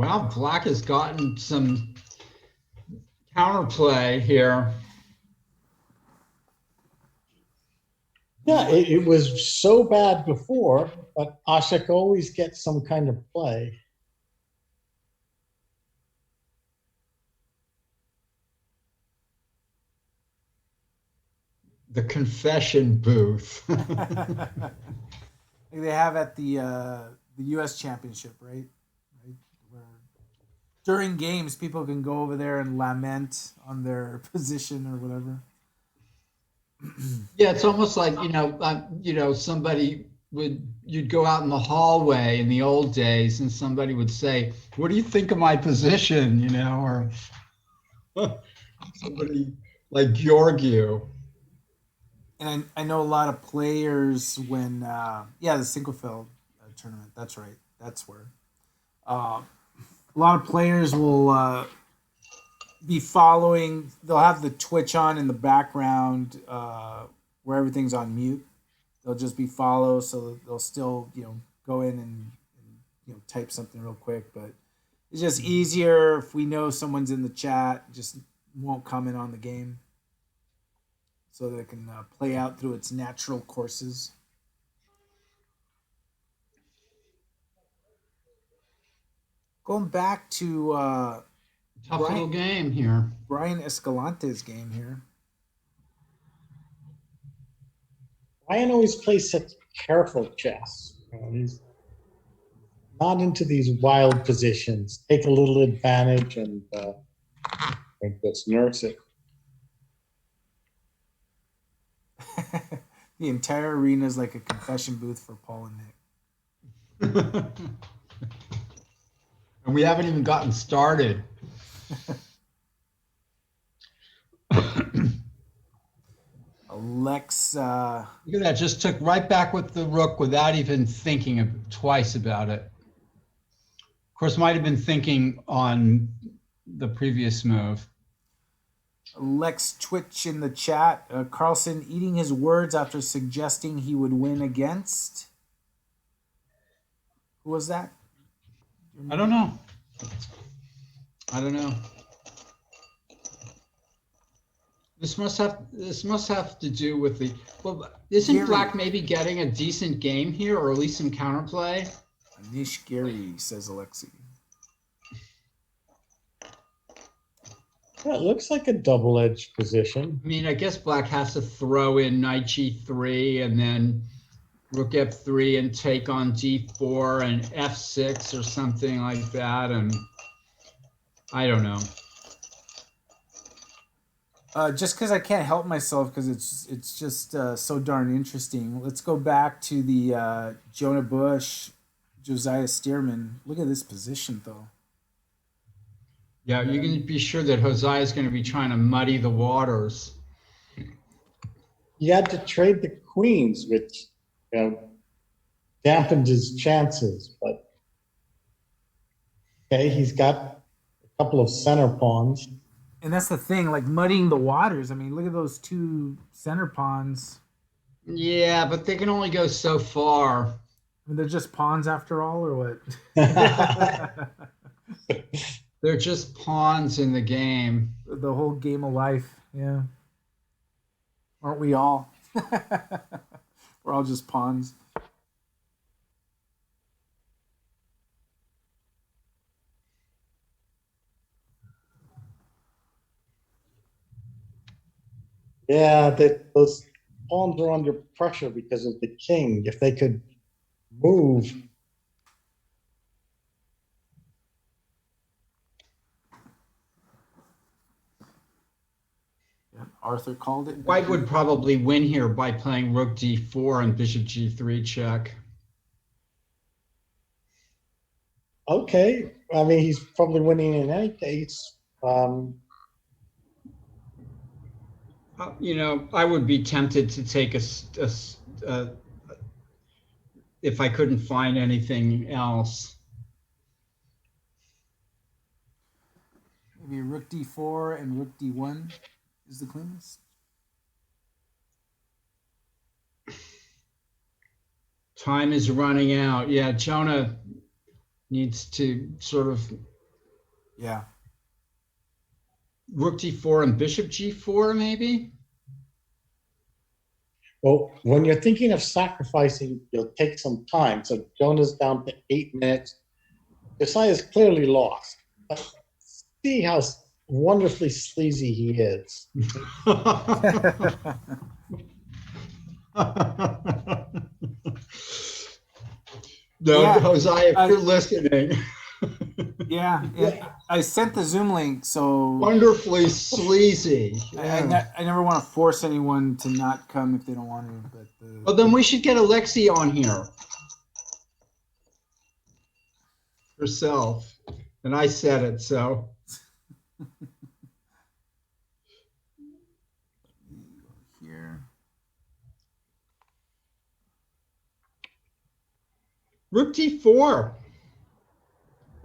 Well, Black has gotten some counterplay here. Yeah, it was so bad before, but Ashik always gets some kind of play. The confession booth. Like they have at the U.S. Championship, right? Where during games, people can go over there and lament on their position or whatever. Yeah, it's almost like, somebody you'd go out in the hallway in the old days and somebody would say, "What do you think of my position?" Or somebody like Georgiou. And I know a lot of players when, the Sinquefield tournament. That's right. That's where. A lot of players will be following. They'll have the Twitch on in the background where everything's on mute. They'll just be follow, so they'll still go in and type something real quick. But it's just easier if we know someone's in the chat. Just won't comment on the game, so that it can play out through its natural courses. Going back to Tough little game here. Brian Escalante's game here. Ryan always plays such careful chess. He's not into these wild positions. Take a little advantage and just nurse it. The entire arena is like a confession booth for Paul and Nick. And we haven't even gotten started. Alex. Look at that, just took right back with the rook without even thinking twice about it. Of course, might have been thinking on the previous move. Lex Twitch in the chat. Carlson eating his words after suggesting he would win against. Who was that? I don't know. This must have to do with the. Well, isn't Gary. Black maybe getting a decent game here, or at least some counterplay? Anish Gary, says Alexi. That looks like a double-edged position. I mean, I guess Black has to throw in knight g3 and then rook f3 and take on d4 and f6 or something like that, and I don't know. Just because I can't help myself because it's just so darn interesting. Let's go back to the Jonah Bush, Josiah Stearman. Look at this position, though. Yeah, you can be sure that Josiah is going to be trying to muddy the waters. He had to trade the queens, which dampened his chances. But okay, he's got a couple of center pawns. And that's the thing, like muddying the waters. I mean, look at those two center pawns. Yeah, but they can only go so far. I mean, they're just pawns after all, or what? They're just pawns in the game. The whole game of life, yeah. Aren't we all? We're all just pawns. Yeah, those pawns are under pressure because of the king. If they could move. Yeah, Arthur called it. White would probably win here by playing rook d4 and bishop g3 check. Okay, I mean, he's probably winning in any case. I would be tempted to take if I couldn't find anything else. Maybe rook d4 and rook d1 is the cleanest. Time is running out. Yeah, Jonah needs to sort of Yeah. Rook d4 and bishop g4, maybe? Well, when you're thinking of sacrificing, you'll take some time. So Jonah's down to 8 minutes. Josiah's clearly lost. But see how wonderfully sleazy he is. No, Yeah, Josiah, if you're listening, yeah. I sent the Zoom link, so wonderfully sleazy. I never want to force anyone to not come if they don't want to. But Well, then we should get Alexi on here herself. And I said it, so. here, Rook d4.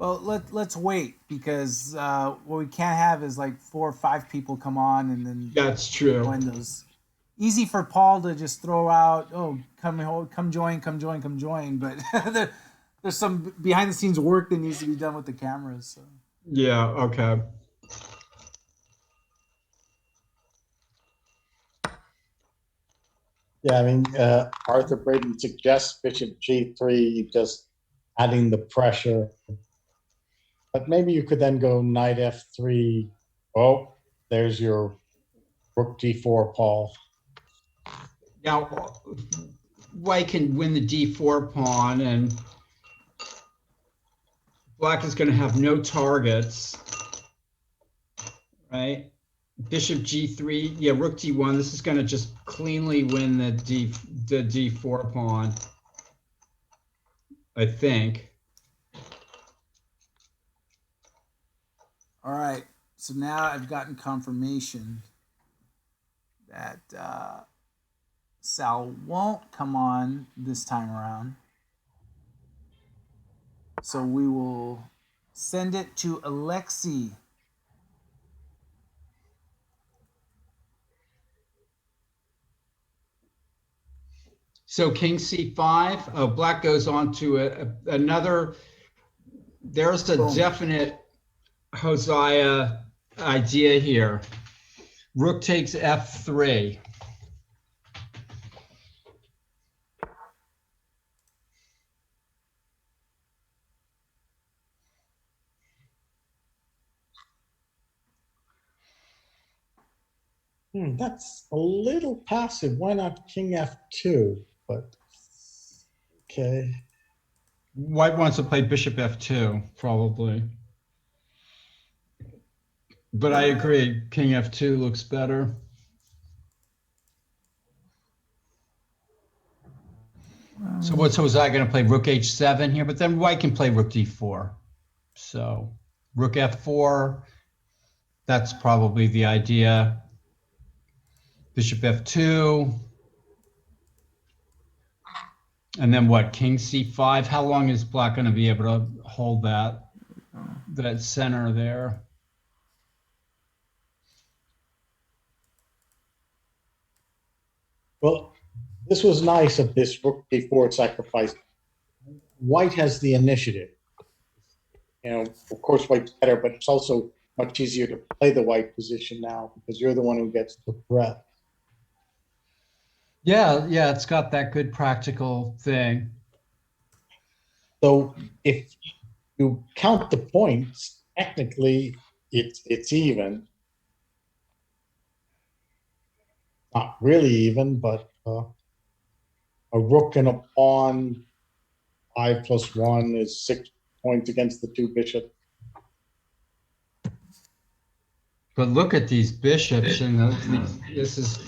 well, let's wait because what we can't have is like 4 or 5 people come on and then That's true. join those. Easy for Paul to just throw out, oh, come join, but there's some behind the scenes work that needs to be done with the cameras. So. Yeah, okay. Yeah, I mean, Arthur Braden suggests bishop g3, just adding the pressure. But maybe you could then go knight f3. Oh, there's your rook d4, Paul. Now, white can win the d4 pawn, and black is going to have no targets, right? Bishop g3, yeah, rook d1. This is going to just cleanly win the d4 pawn, I think. All right, so now I've gotten confirmation that Sal won't come on this time around. So we will send it to Alexi. So king c5. Oh, black goes on to another. There's a definite Hosea idea here. Rook takes f3. That's a little passive. Why not king f2? But okay. White wants to play bishop f2, probably. But I agree, king f2 looks better. So what's Hosea going to play? Rook h7 here, but then white can play rook d4. So rook f4, that's probably the idea. Bishop f2. And then what, king c5? How long is black going to be able to hold that center there? Well, this was nice of this rook d4 sacrifice. White has the initiative. You know, of course, white's better, but it's also much easier to play the white position now because you're the one who gets the threat. Yeah, it's got that good practical thing. So if you count the points, technically it's even. Not really even, but a rook and a pawn, 5 + 1 is 6 points against the 2 bishops. But look at these bishops, and this is,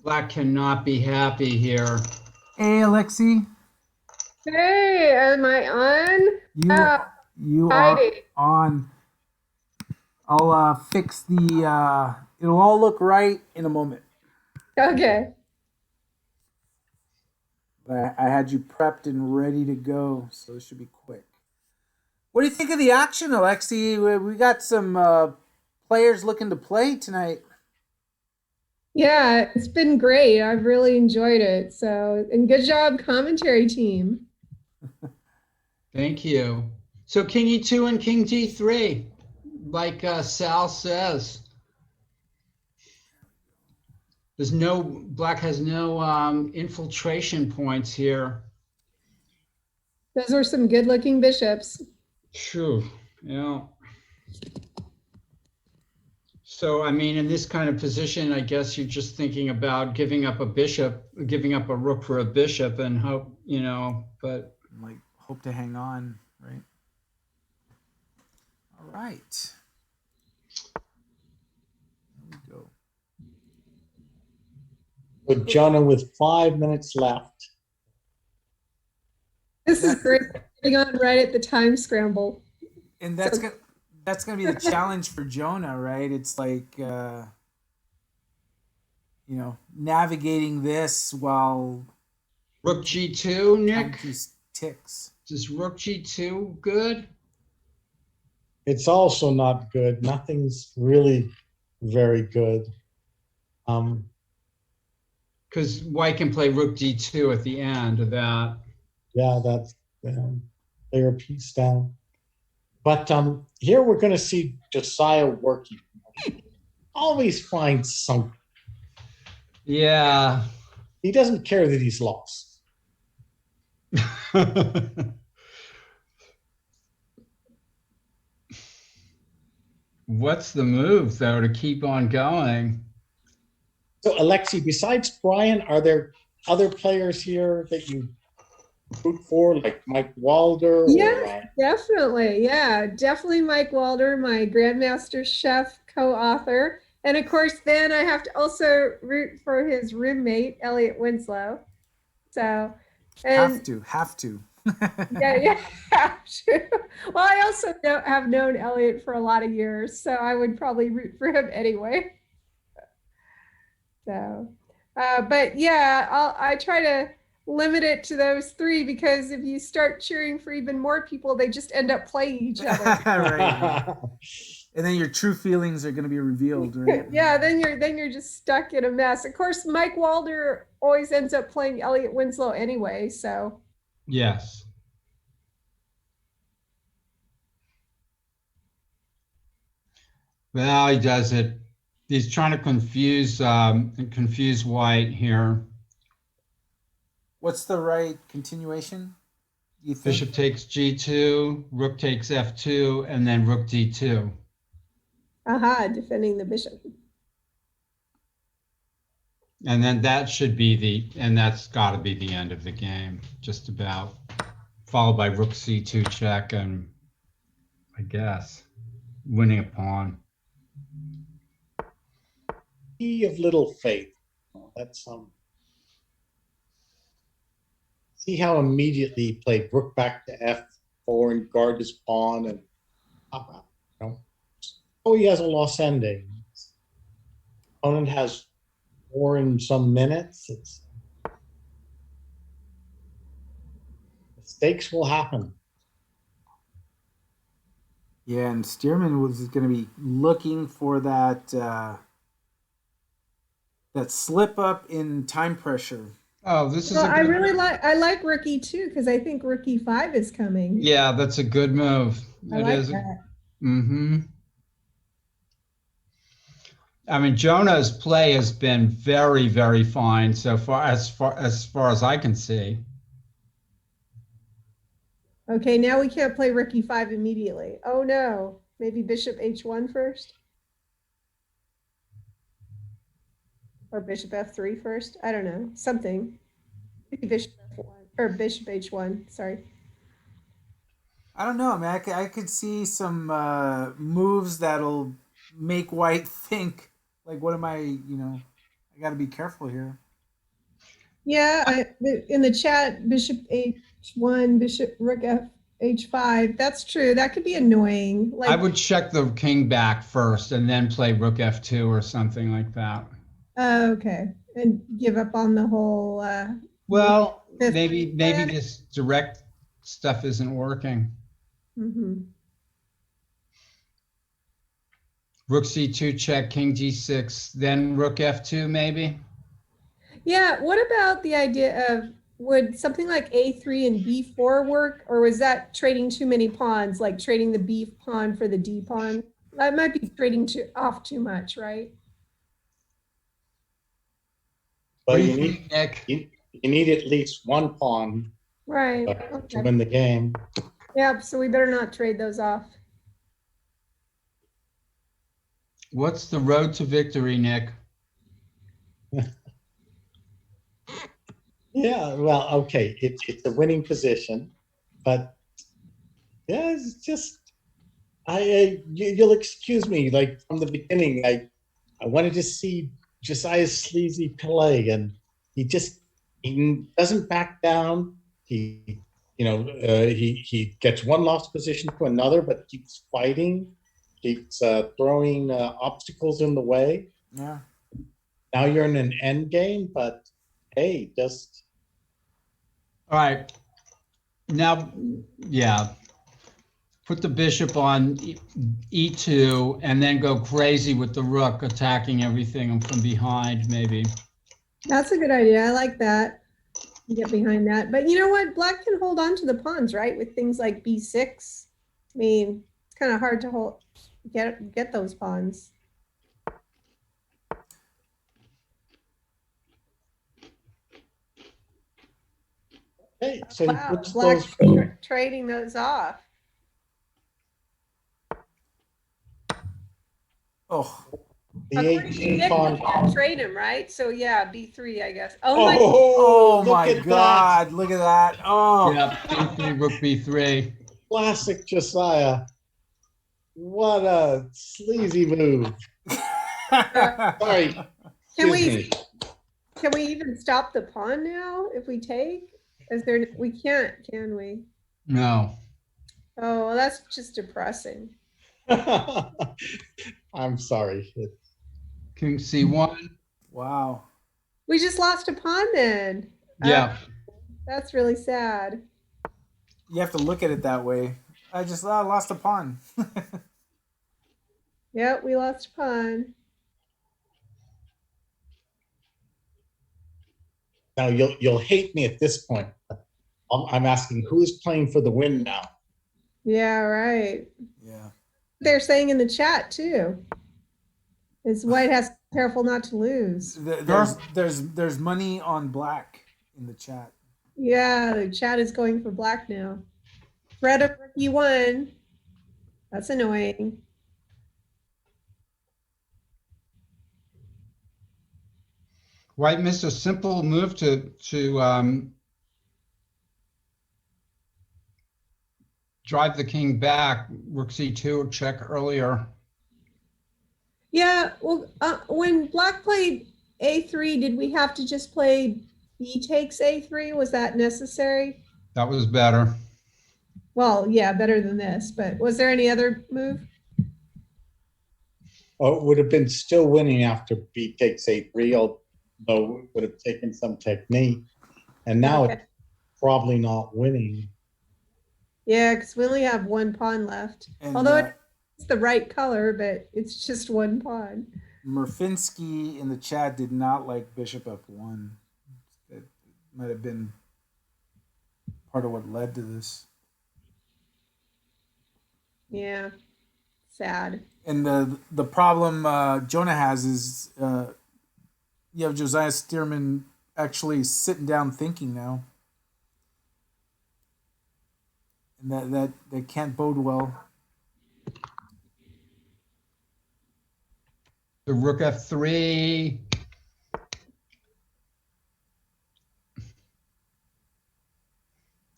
black cannot be happy here. Hey, Alexi. Hey, am I on? You Heidi. are on. I'll fix the. It'll all look right in a moment. Okay. I had you prepped and ready to go, so it should be quick. What do you think of the action, Alexi? We got some players looking to play tonight. Yeah, it's been great. I've really enjoyed it. So, and good job, commentary team. Thank you. So king e2 and king d3, like Sal says. Black has no infiltration points here. Those are some good looking bishops. True, yeah. So, I mean, in this kind of position, I guess you're just thinking about giving up a bishop, giving up a rook for a bishop and hope, but. Like, hope to hang on, right? All right. There we go. With Jonah with 5 minutes left. This is great. Getting on right at the time scramble. And that's gonna be the challenge for Jonah, right? It's like navigating this while Rook g2, Nick? time ticks. Is rook g2 good? It's also not good. Nothing's really very good. Because white can play rook d2 at the end of that. Yeah, that's lay a piece down. But here we're going to see Josiah working. Always finds something. Yeah. He doesn't care that he's lost. What's the move, though, to keep on going? So, Alexi, besides Brian, are there other players here that you root for, like Mike Walder? Yeah, definitely. Yeah, definitely Mike Walder, my Grandmaster Chef co-author. And of course, then I have to also root for his roommate, Elliot Winslow. So, and Have to. yeah, have to. Well, I also have known Elliot for a lot of years, so I would probably root for him anyway. So, but yeah, I try to limit it to those three because if you start cheering for even more people, they just end up playing each other. Right. And then your true feelings are going to be revealed, right? Yeah, then you're just stuck in a mess. Of course, Mike Walder always ends up playing Elliot Winslow anyway, so. Yes. Well, he does it. He's trying to confuse white here. What's the right continuation? You think? Bishop takes g2, rook takes f2, and then rook d2. Aha, defending the bishop. And then that should be and that's got to be the end of the game, just about. Followed by rook c2 check and, I guess, winning a pawn. He of little faith. That's see how immediately he played rook back to f4 and guard his pawn and he has a lost ending. Opponent has 4 in some minutes. Mistakes will happen. Yeah, and Stearman was going to be looking for that that slip up in time pressure. Oh, this is Well, a good I like rook e2 because I think rook e5 is coming. Yeah, that's a good move. I like that. Mm-hmm. I mean, Jonah's play has been very, very fine so far as I can see. Okay, now we can't play rook e5 immediately. Oh no, maybe bishop h1 first? Or bishop f3 first? I don't know, something. Maybe bishop f1, or bishop h1, sorry. I don't know. I mean, I could see some moves that'll make white think, like, what am I, I got to be careful here. Yeah, in the chat, bishop h1, bishop rook h5. That's true. That could be annoying. Like, I would check the king back first and then play rook f2 or something like that. Okay, and give up on the whole. Well, fifth maybe plan. this direct stuff isn't working. Mm-hmm. Rook c2 check, king g6, then rook f2 maybe. Yeah, what about the idea of would something like A3 and B4 work, or was that trading too many pawns, like trading the B pawn for the D pawn? That might be trading off too much, right? But What do you you need think, Nick? you need at least one pawn Right. to Okay. win the game. Yep. So we better not trade those off. What's the road to victory, Nick? Yeah, well, okay, it's a winning position, but yeah, it's just you'll excuse me. Like from the beginning, I wanted to see Josiah's sleazy play, and he doesn't back down. He gets one lost position to another, but keeps fighting, keeps throwing obstacles in the way. Yeah. Now you're in an end game, but hey, just All right. Now, yeah, put the bishop on E2 and then go crazy with the rook attacking everything from behind, maybe. That's a good idea. I like that. Get behind that. But you know what? Black can hold on to the pawns, right? With things like B6. I mean, it's kind of hard to get those pawns. hey, so he Wow, puts Black's those. trading those off. Oh. The According to 18 Nick, pawn. we can't trade him, right? So yeah, B3, I guess. Oh my, Oh look my at God! Look at that! Oh. Yeah, B3, rook B3. that. Classic Josiah. What a sleazy move. Sorry. can Excuse we me. can we even stop the pawn now if we take? Is there we can't, can we? No. Oh, well, that's just depressing. I'm sorry. King C1. Wow. We just lost a pawn then. Yeah. That's really sad. You have to look at it that way. I just lost a pawn. Yep, we lost a pawn. Now you'll hate me at this point. I'm asking who's playing for the win now. Yeah, right. Yeah. They're saying in the chat too. Is White has to be careful not to lose. There's money on black in the chat. Yeah, the chat is going for black now. Red of rookie one. That's annoying. White missed a simple move to drive the king back. Rook C2 check earlier. Yeah, well, when black played A3, did we have to just play B takes A3? Was that necessary? That was better. Well, yeah, better than this, but was there any other move? Oh, it would have been still winning after B takes A3, although it would have taken some technique. And now Okay. it's probably not winning. Yeah, because we only have one pawn left. And, Although it's the right color, but it's just one pawn. Murfinski in the chat did not like bishop F1. It might have been part of what led to this. Yeah, sad. And the problem Jonah has is you have Josiah Stearman actually sitting down thinking now. And that can't bode well. The rook F3.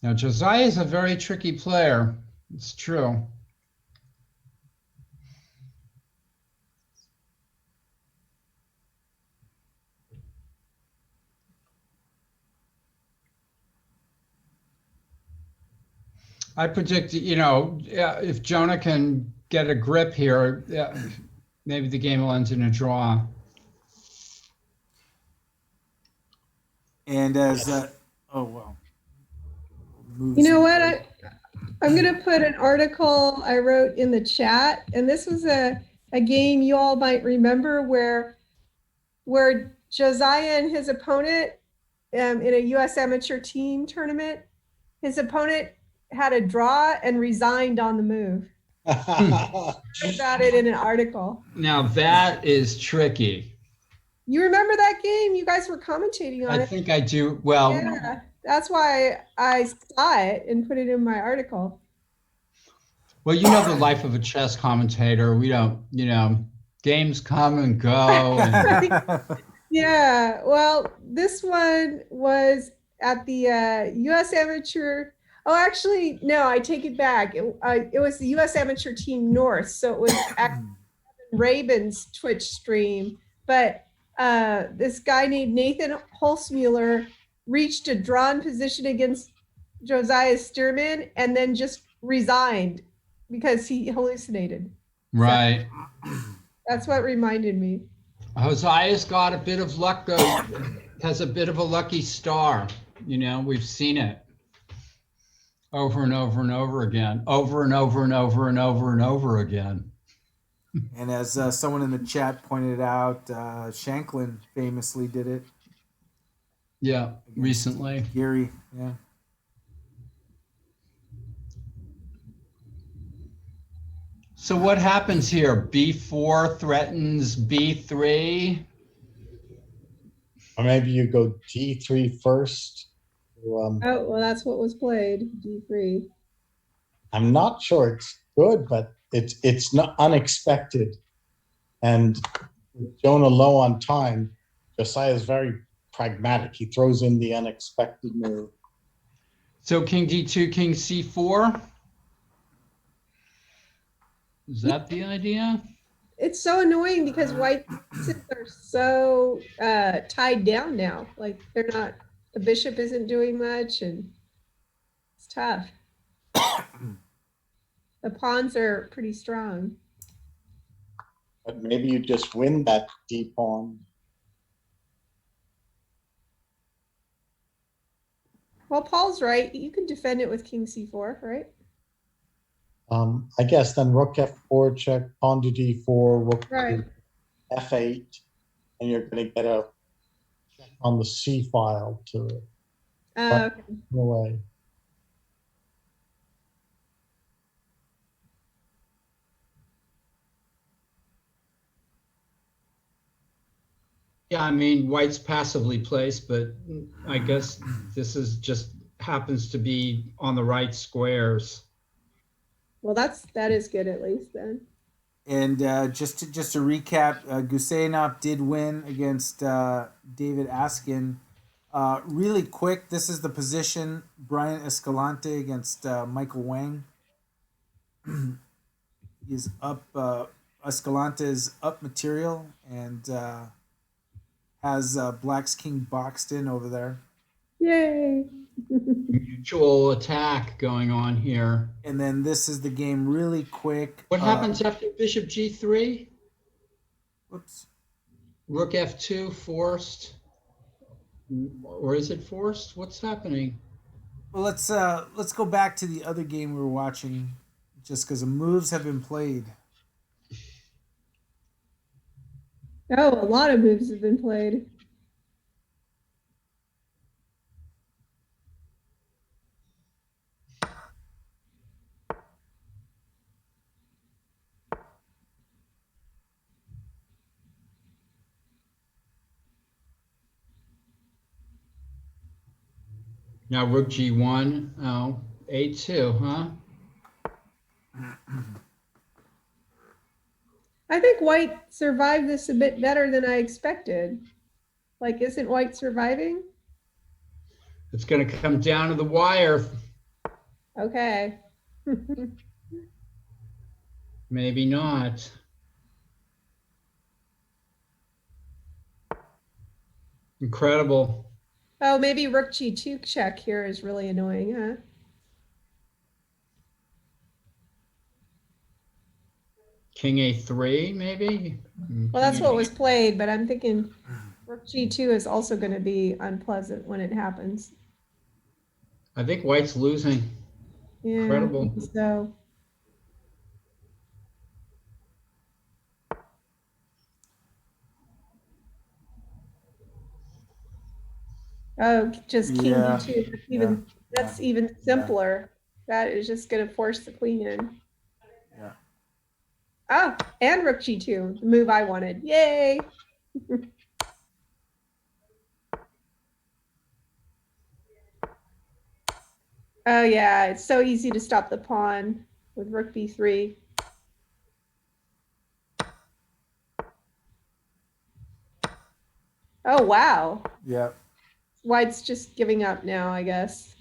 Now Josiah is a very tricky player. It's true. I predict, if Jonah can get a grip here, maybe the game will end in a draw. And as oh wow. You know what? I'm going to put an article I wrote in the chat, and this was a game you all might remember where Josiah and his opponent in a U.S. amateur team tournament. His opponent had a draw and resigned on the move. I read about it in an article. Now that is tricky. You remember that game? You guys were commentating on I it. think I do. Well, Yeah, that's why I saw it and put it in my article. well, you know the life of a chess commentator. We don't, games come and go. Yeah, well, this one was at the U.S. Amateur. Oh, actually, no, I take it back. It was the U.S. Amateur Team North, so it was Rabin's Twitch stream. But this guy named Nathan Holzmuller reached a drawn position against Josiah Stearman and then just resigned because he hallucinated. Right. That's what reminded me. Hosea's got a bit of luck, has a bit of a lucky star. We've seen it over and over and over again, over and over and over and over and over again. And as someone in the chat pointed out, Shanklin famously did it. Yeah, recently. Geary, yeah. So what happens here? B4 threatens B3. Or maybe you go G3 first. Oh, well, that's what was played, D3. I'm not sure it's good, but it's not unexpected. And with Jonah low on time, Josiah is very pragmatic. He throws in the unexpected move. So King D2, King C4. Is that the idea? It's so annoying because white pieces are so tied down now. Like they're not, the bishop isn't doing much and it's tough. The pawns are pretty strong. But maybe you just win that D pawn. Well, Paul's right. You can defend it with King C4, right? I guess then rook F4 check, pawn to D4, rook Right. to F8, and you're going to get a check on the C file to Okay. away. Yeah, I mean, white's passively placed, but I guess this is just happens to be on the right squares. Well, that is good at least then. And just to recap, Guseynov did win against David Askin. Really quick, this is the position: Brian Escalante against Michael Wang. He's up. Escalante is up material and has Black's King boxed in over there. Yay! Mutual attack going on here. And then this is the game really quick. What happens after Bishop G3? Whoops. Rook F2 forced. Or is it forced? What's happening? Well, let's go back to the other game we were watching, just because the moves have been played. Oh, a lot of moves have been played. Now Rook G1. Oh, A2, huh? I think white survived this a bit better than I expected. Like, isn't white surviving? It's going to come down to the wire. Okay. Maybe not. Incredible. Oh, maybe rook G2 check here is really annoying, huh? King A3, maybe? Well, that's what was played, but I'm thinking rook G2 is also going to be unpleasant when it happens. I think white's losing. Yeah, Incredible. so Oh, just king Yeah, d2. That's even simpler. That is just going to force the queen in. Yeah. Oh, and rook g2, the move I wanted. Yay! Oh yeah, it's so easy to stop the pawn with rook b3. Oh wow. Yeah. White's just giving up now, I guess.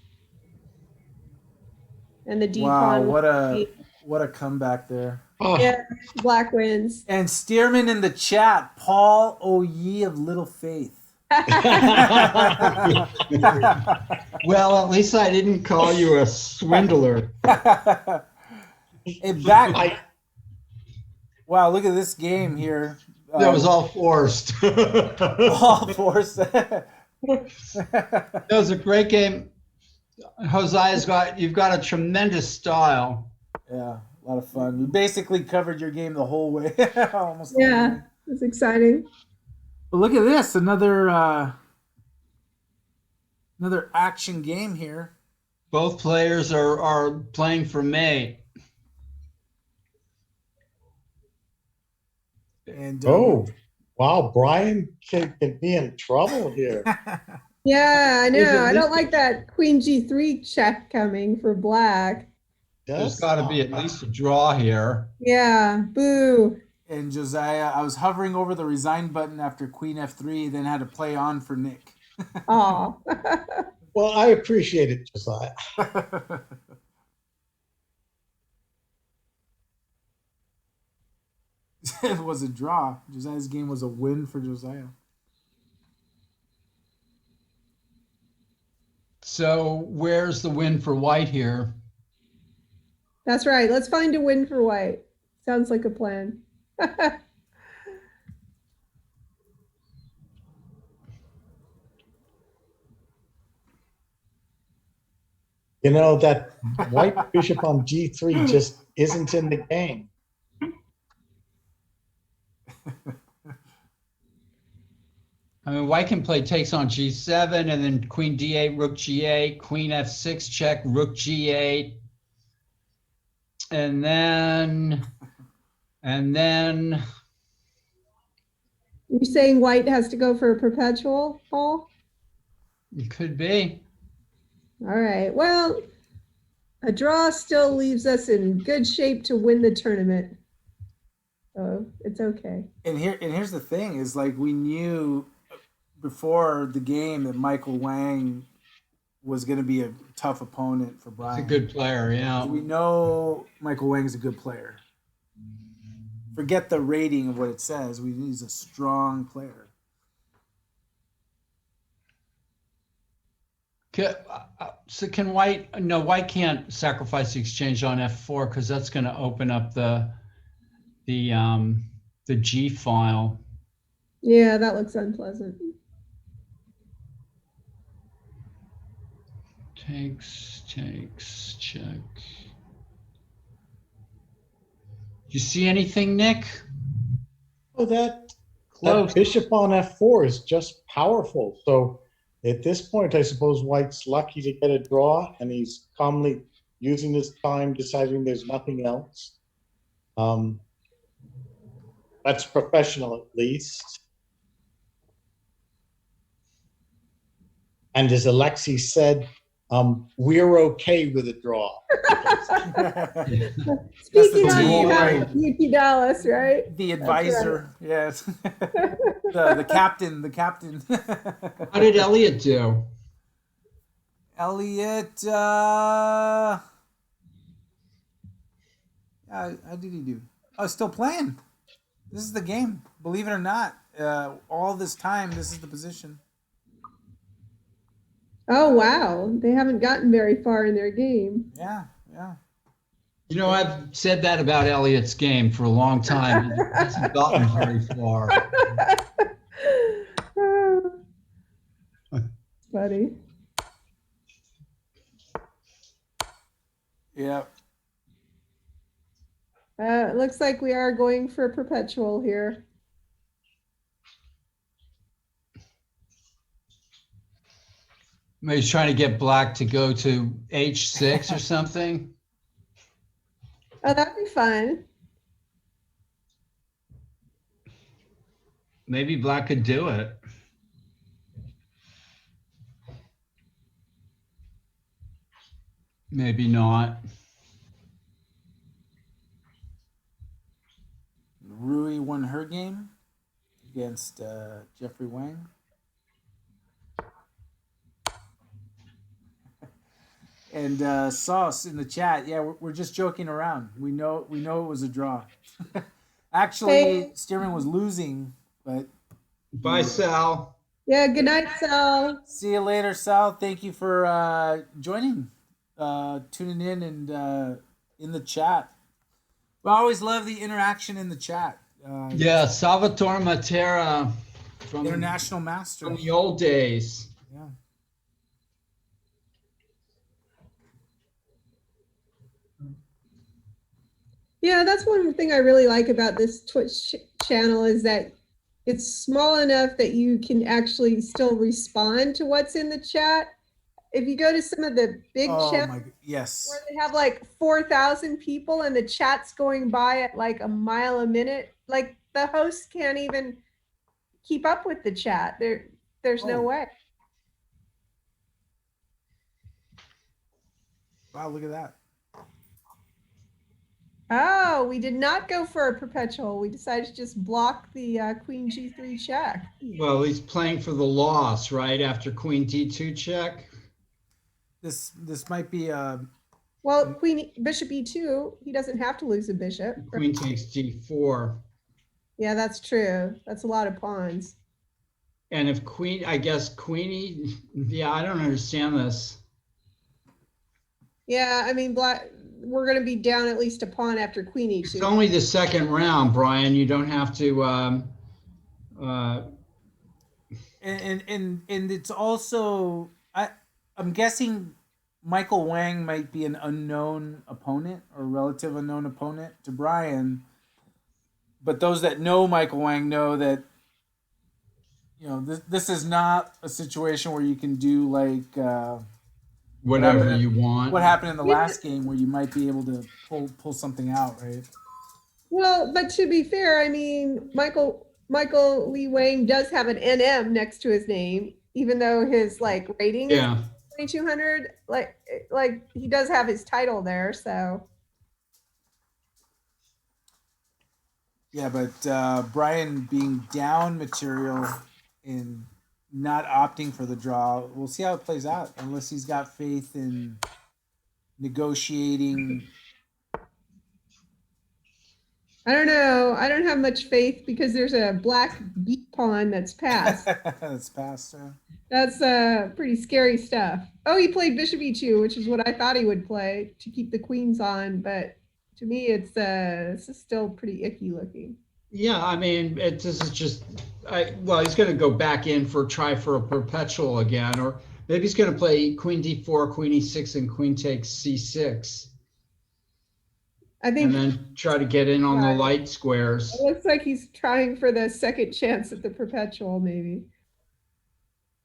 And the d Wow, pawn. what a comeback there. Oh, Yeah, black wins. And Stearman in the chat, Paul O ye of little faith. Well, at least I didn't call you a swindler. Hey, back. Wow, look at this game here. That was all forced. all forced. That was a great game. You've got a tremendous style. Yeah, a lot of fun. We basically covered your game the whole way. Almost. Yeah, it's exciting. But look at this, another action game here. Both players are playing for mate. And Oh, wow, Brian can be in trouble here. Yeah, I There's know. at I don't least- like that queen g3 check coming for black. There's got to be at least a draw here. Yeah, boo. And Josiah, I was hovering over the resign button after Queen F3, then had to play on for Nick. Aw. Well, I appreciate it, Josiah. It was a draw. Josiah's game was a win for Josiah. So where's the win for white here? That's right. Let's find a win for white. Sounds like a plan. You know, that white bishop on g3 just isn't in the game. I mean, white can play takes on g7 and then queen d8, rook g8, queen f6 check, rook g8. And then You're saying white has to go for a perpetual, Paul? it could be. All right. Well, a draw still leaves us in good shape to win the tournament. So it's okay. And here's the thing: is like we knew before the game that Michael Wang was going to be a tough opponent for He's Brian. a good player, yeah. We know Michael Wang's a good player. Forget the rating of what it says. He's a strong player. So can white? No, white can't sacrifice the exchange on f4 because that's going to open up the G file. Yeah, that looks unpleasant. Takes, check. You see anything, Nick? Oh, that Close. bishop on f4 is just powerful. So at this point, I suppose white's lucky to get a draw, and he's calmly using his time, deciding there's nothing else. That's professional, at least. And as Alexei said, we're okay with a draw. Speaking the on team, behalf right? of Yuki Dallas, right? The advisor, yes. the captain. How did Elliot do? Elliot, how did he do? Oh, still playing. This is the game. Believe it or not, all this time, this is the position. Oh, wow. They haven't gotten very far in their game. Yeah. You know, I've said that about Elliot's game for a long time. He hasn't gotten very far. Funny. Yeah. It looks like we are going for perpetual here. Maybe he's trying to get black to go to H6 or something. Oh, that'd be fun. Maybe black could do it. Maybe not. Rui won her game against Jeffrey Wang. And Sauce in the chat, yeah, we're just joking around. We know it was a draw. Actually, Hey. Stearman was losing, but Bye, Sal. Yeah, good night, Sal. see you later, Sal. Thank you for joining, tuning in, and in the chat. We always love the interaction in the chat. Yeah, Salvatore Matera from International Master. from the old days. Yeah. Yeah, that's one thing I really like about this Twitch channel is that it's small enough that you can actually still respond to what's in the chat. If you go to some of the big channels Yes. where they have like 4,000 people and the chat's going by at like a mile a minute, like the host can't even keep up with the chat. There's no way. Wow, look at that. Oh, we did not go for a perpetual. We decided to just block the queen g3 check. Well, he's playing for the loss, right? After queen d2 check. This might be Well, bishop e2, he doesn't have to lose a bishop. Queen takes d4. Yeah, that's true. That's a lot of pawns. And if queen, I guess queenie, yeah, I don't understand this. Yeah, I mean, we're going to be down at least a pawn after queen e2. It's only the second round, Brian. You don't have to. And it's also I'm guessing Michael Wang might be an unknown opponent or relative unknown opponent to Brian. But those that know Michael Wang know that this is not a situation where you can do like Whatever you want. What happened in the last game where you might be able to pull something out, right? Well, but to be fair, I mean, Michael Lee Wang does have an NM next to his name, even though his like rating is 2,200. Like he does have his title there, so. Yeah, but Brian being down material and not opting for the draw, we'll see how it plays out. Unless he's got faith in negotiating. I don't know. I don't have much faith because there's a black B pawn that's passed. That's passed. That's pretty scary stuff. Oh, he played bishop e2, which is what I thought he would play to keep the queens on, but to me, it's still pretty icky looking. Yeah, I mean, this is just, well, he's going to go back in try for a perpetual again, or maybe he's going to play queen d4, queen e6, and queen takes c6. I think, and then try to get in on the light squares. It looks like he's trying for the second chance at the perpetual, maybe.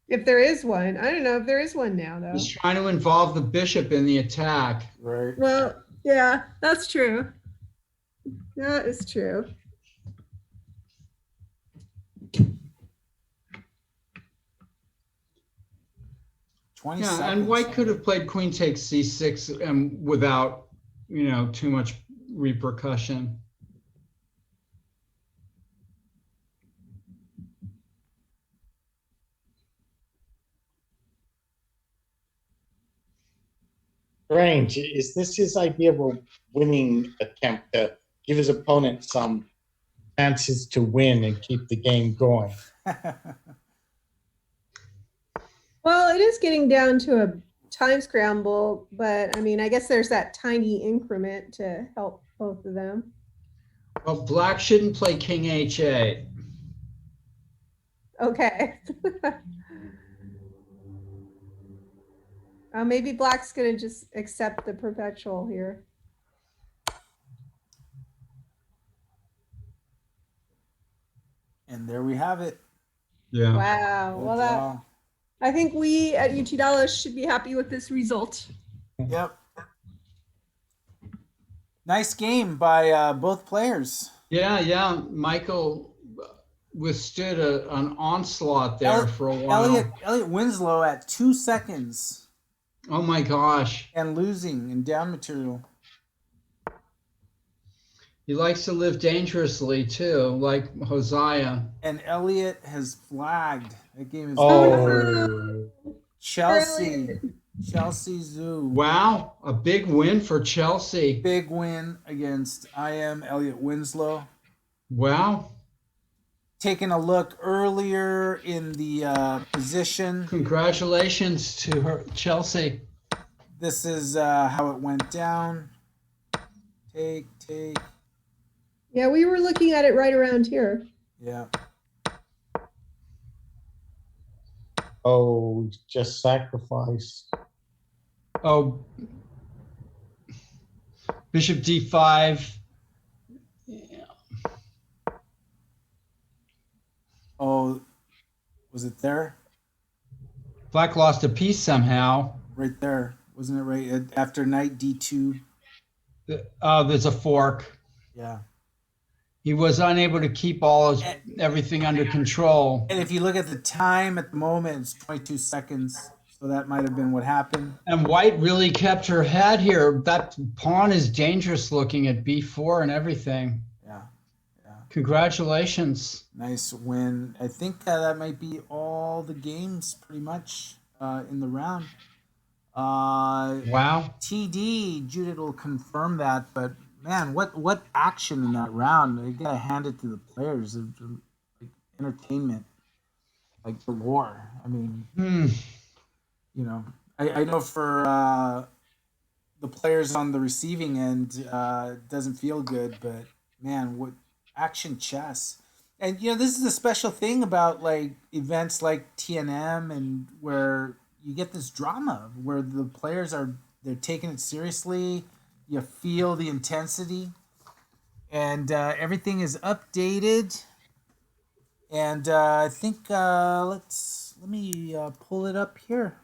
If there is one. I don't know if there is one now, though. He's trying to involve the bishop in the attack. Right. Well, yeah, that's true. That is true. Yeah, and white could have played queen takes c6 and without, too much repercussion. Strange. Is this his idea of a winning attempt to give his opponent some chances to win and keep the game going? Well, it is getting down to a time scramble, but I mean, I guess there's that tiny increment to help both of them. Well, black shouldn't play king h8. Okay. Maybe black's going to just accept the perpetual here. And there we have it. Yeah. Wow. Well, I think we at UT Dallas should be happy with this result. Yep. Nice game by both players. Yeah. Michael withstood an onslaught there for a while. Elliot Winslow at 2 seconds Oh my gosh. and losing in down material. He likes to live dangerously too, like Hosea. And Elliot has flagged. That game is Oh, Chelsea Zoo. Wow, a big win for Chelsea. Big win against Elliot Winslow. Wow. Taking a look earlier in the position. Congratulations to her, Chelsea. This is how it went down. Take. Yeah, we were looking at it right around here. Yeah. oh, just sacrifice. Oh, Bishop D5. Oh, was it there? Black lost a piece somehow. Right there. Wasn't it right after knight D2? There's a fork. Yeah. He was unable to keep everything under control. And if you look at the time at the moment, it's 22 seconds. So that might have been what happened. And White really kept her head here. That pawn is dangerous looking at B4 and everything. Yeah. Congratulations. Nice win. I think that might be all the games pretty much in the round. Wow. TD, Judith will confirm that, but man, what action in that round. You gotta hand it to the players. Like entertainment, like galore. I mean, you know, I know for the players on the receiving end, it doesn't feel good, but man, what action chess. And you know, this is a special thing about like events like TNM and where you get this drama where the players they're taking it seriously. You feel the intensity, and everything is updated. And I think let me pull it up here.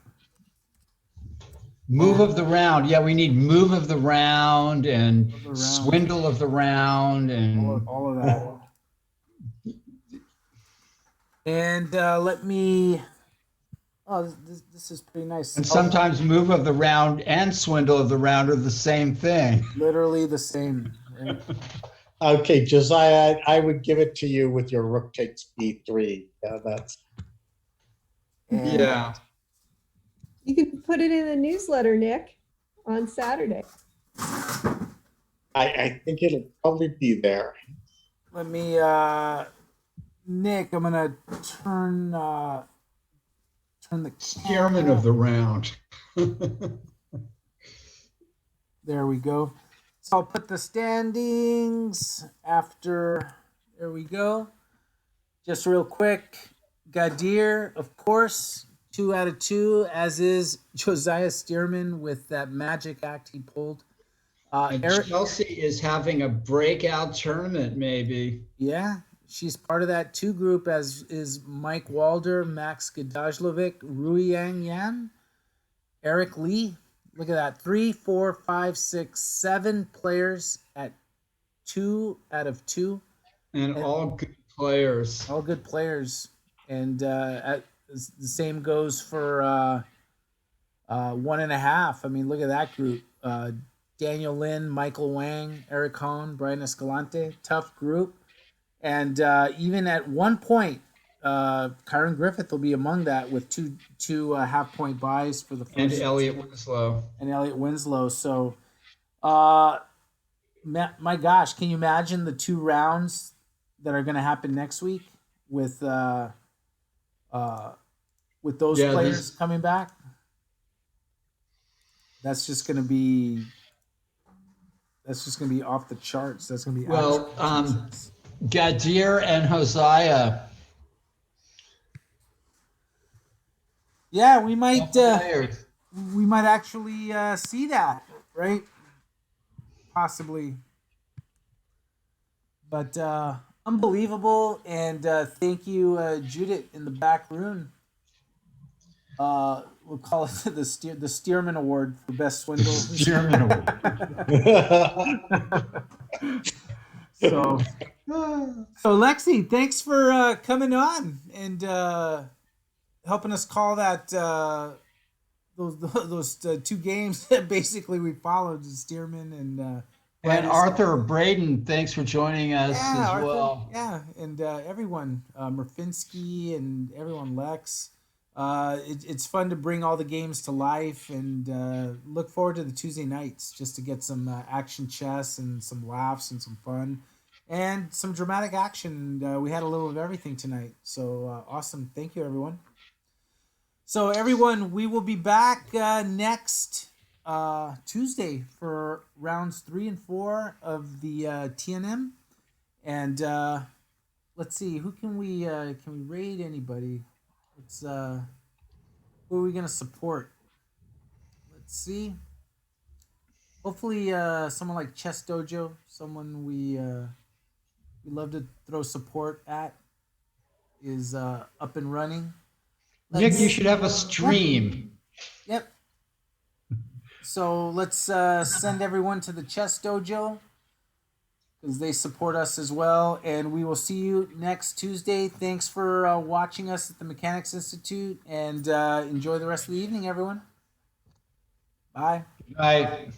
Move of the round. Yeah, we need move of the round and swindle of the round and All of that. And let me. Oh, this is pretty nice. and sometimes move of the round and swindle of the round are the same thing. Literally the same. Right? Okay, Josiah, I would give it to you with your rook takes b3. Yeah, that's And Yeah. You can put it in the newsletter, Nick, on Saturday. I think it'll probably be there. Let me, Nick. I'm gonna turn the Chairman of the round. There we go. So I'll put the standings after. There we go. Just real quick. Gadir, of course, 2 out of 2, as is Josiah Stearman with that magic act he pulled. And Eric, Chelsea is having a breakout tournament, maybe. yeah, she's part of that 2 group, as is Mike Walder, Max Gadajlovic, Ruyang Yan, Eric Lee. Look at that. 3, 4, 5, 6, 7 players at 2 out of 2. And all good players. All good players. And the same goes for 1.5. I mean, look at that group. Daniel Lin, Michael Wang, Eric Hahn, Brian Escalante. Tough group. And even at one point, Kyron Griffith will be among that with two half-point buys for the first. And Elliot Winslow. And Elliot Winslow. So, my gosh, can you imagine the 2 rounds that are going to happen next week with those players coming back? That's just going to be off the charts. That's going to be Gadir and Hosea. Yeah, we might Players. actually see that, right? Possibly. But unbelievable, and thank you, Judith, in the back room. we'll call it the Stearman Award for best swindle. German award. So, Lexi, thanks for coming on and helping us call that those two games that basically we followed, Stearman and And Arthur Braden, thanks for joining us as Arthur, well. yeah, and everyone, Murfinski and everyone, Lex. It's fun to bring all the games to life, and look forward to the Tuesday nights just to get some action chess and some laughs and some fun and some dramatic action. We had a little of everything tonight, so awesome! Thank you, everyone. So, everyone, we will be back next Tuesday for rounds 3 and 4 of the TNM, and let's see, who can we raid anybody? Let's who are we gonna support? Let's see. Hopefully, someone like Chess Dojo, someone we love to throw support at, is up and running. Nick, you should have a stream. Yep. So let's send everyone to the Chess Dojo because they support us as well. And we will see you next Tuesday. Thanks for watching us at the Mechanics Institute, and enjoy the rest of the evening, everyone. Bye. Right.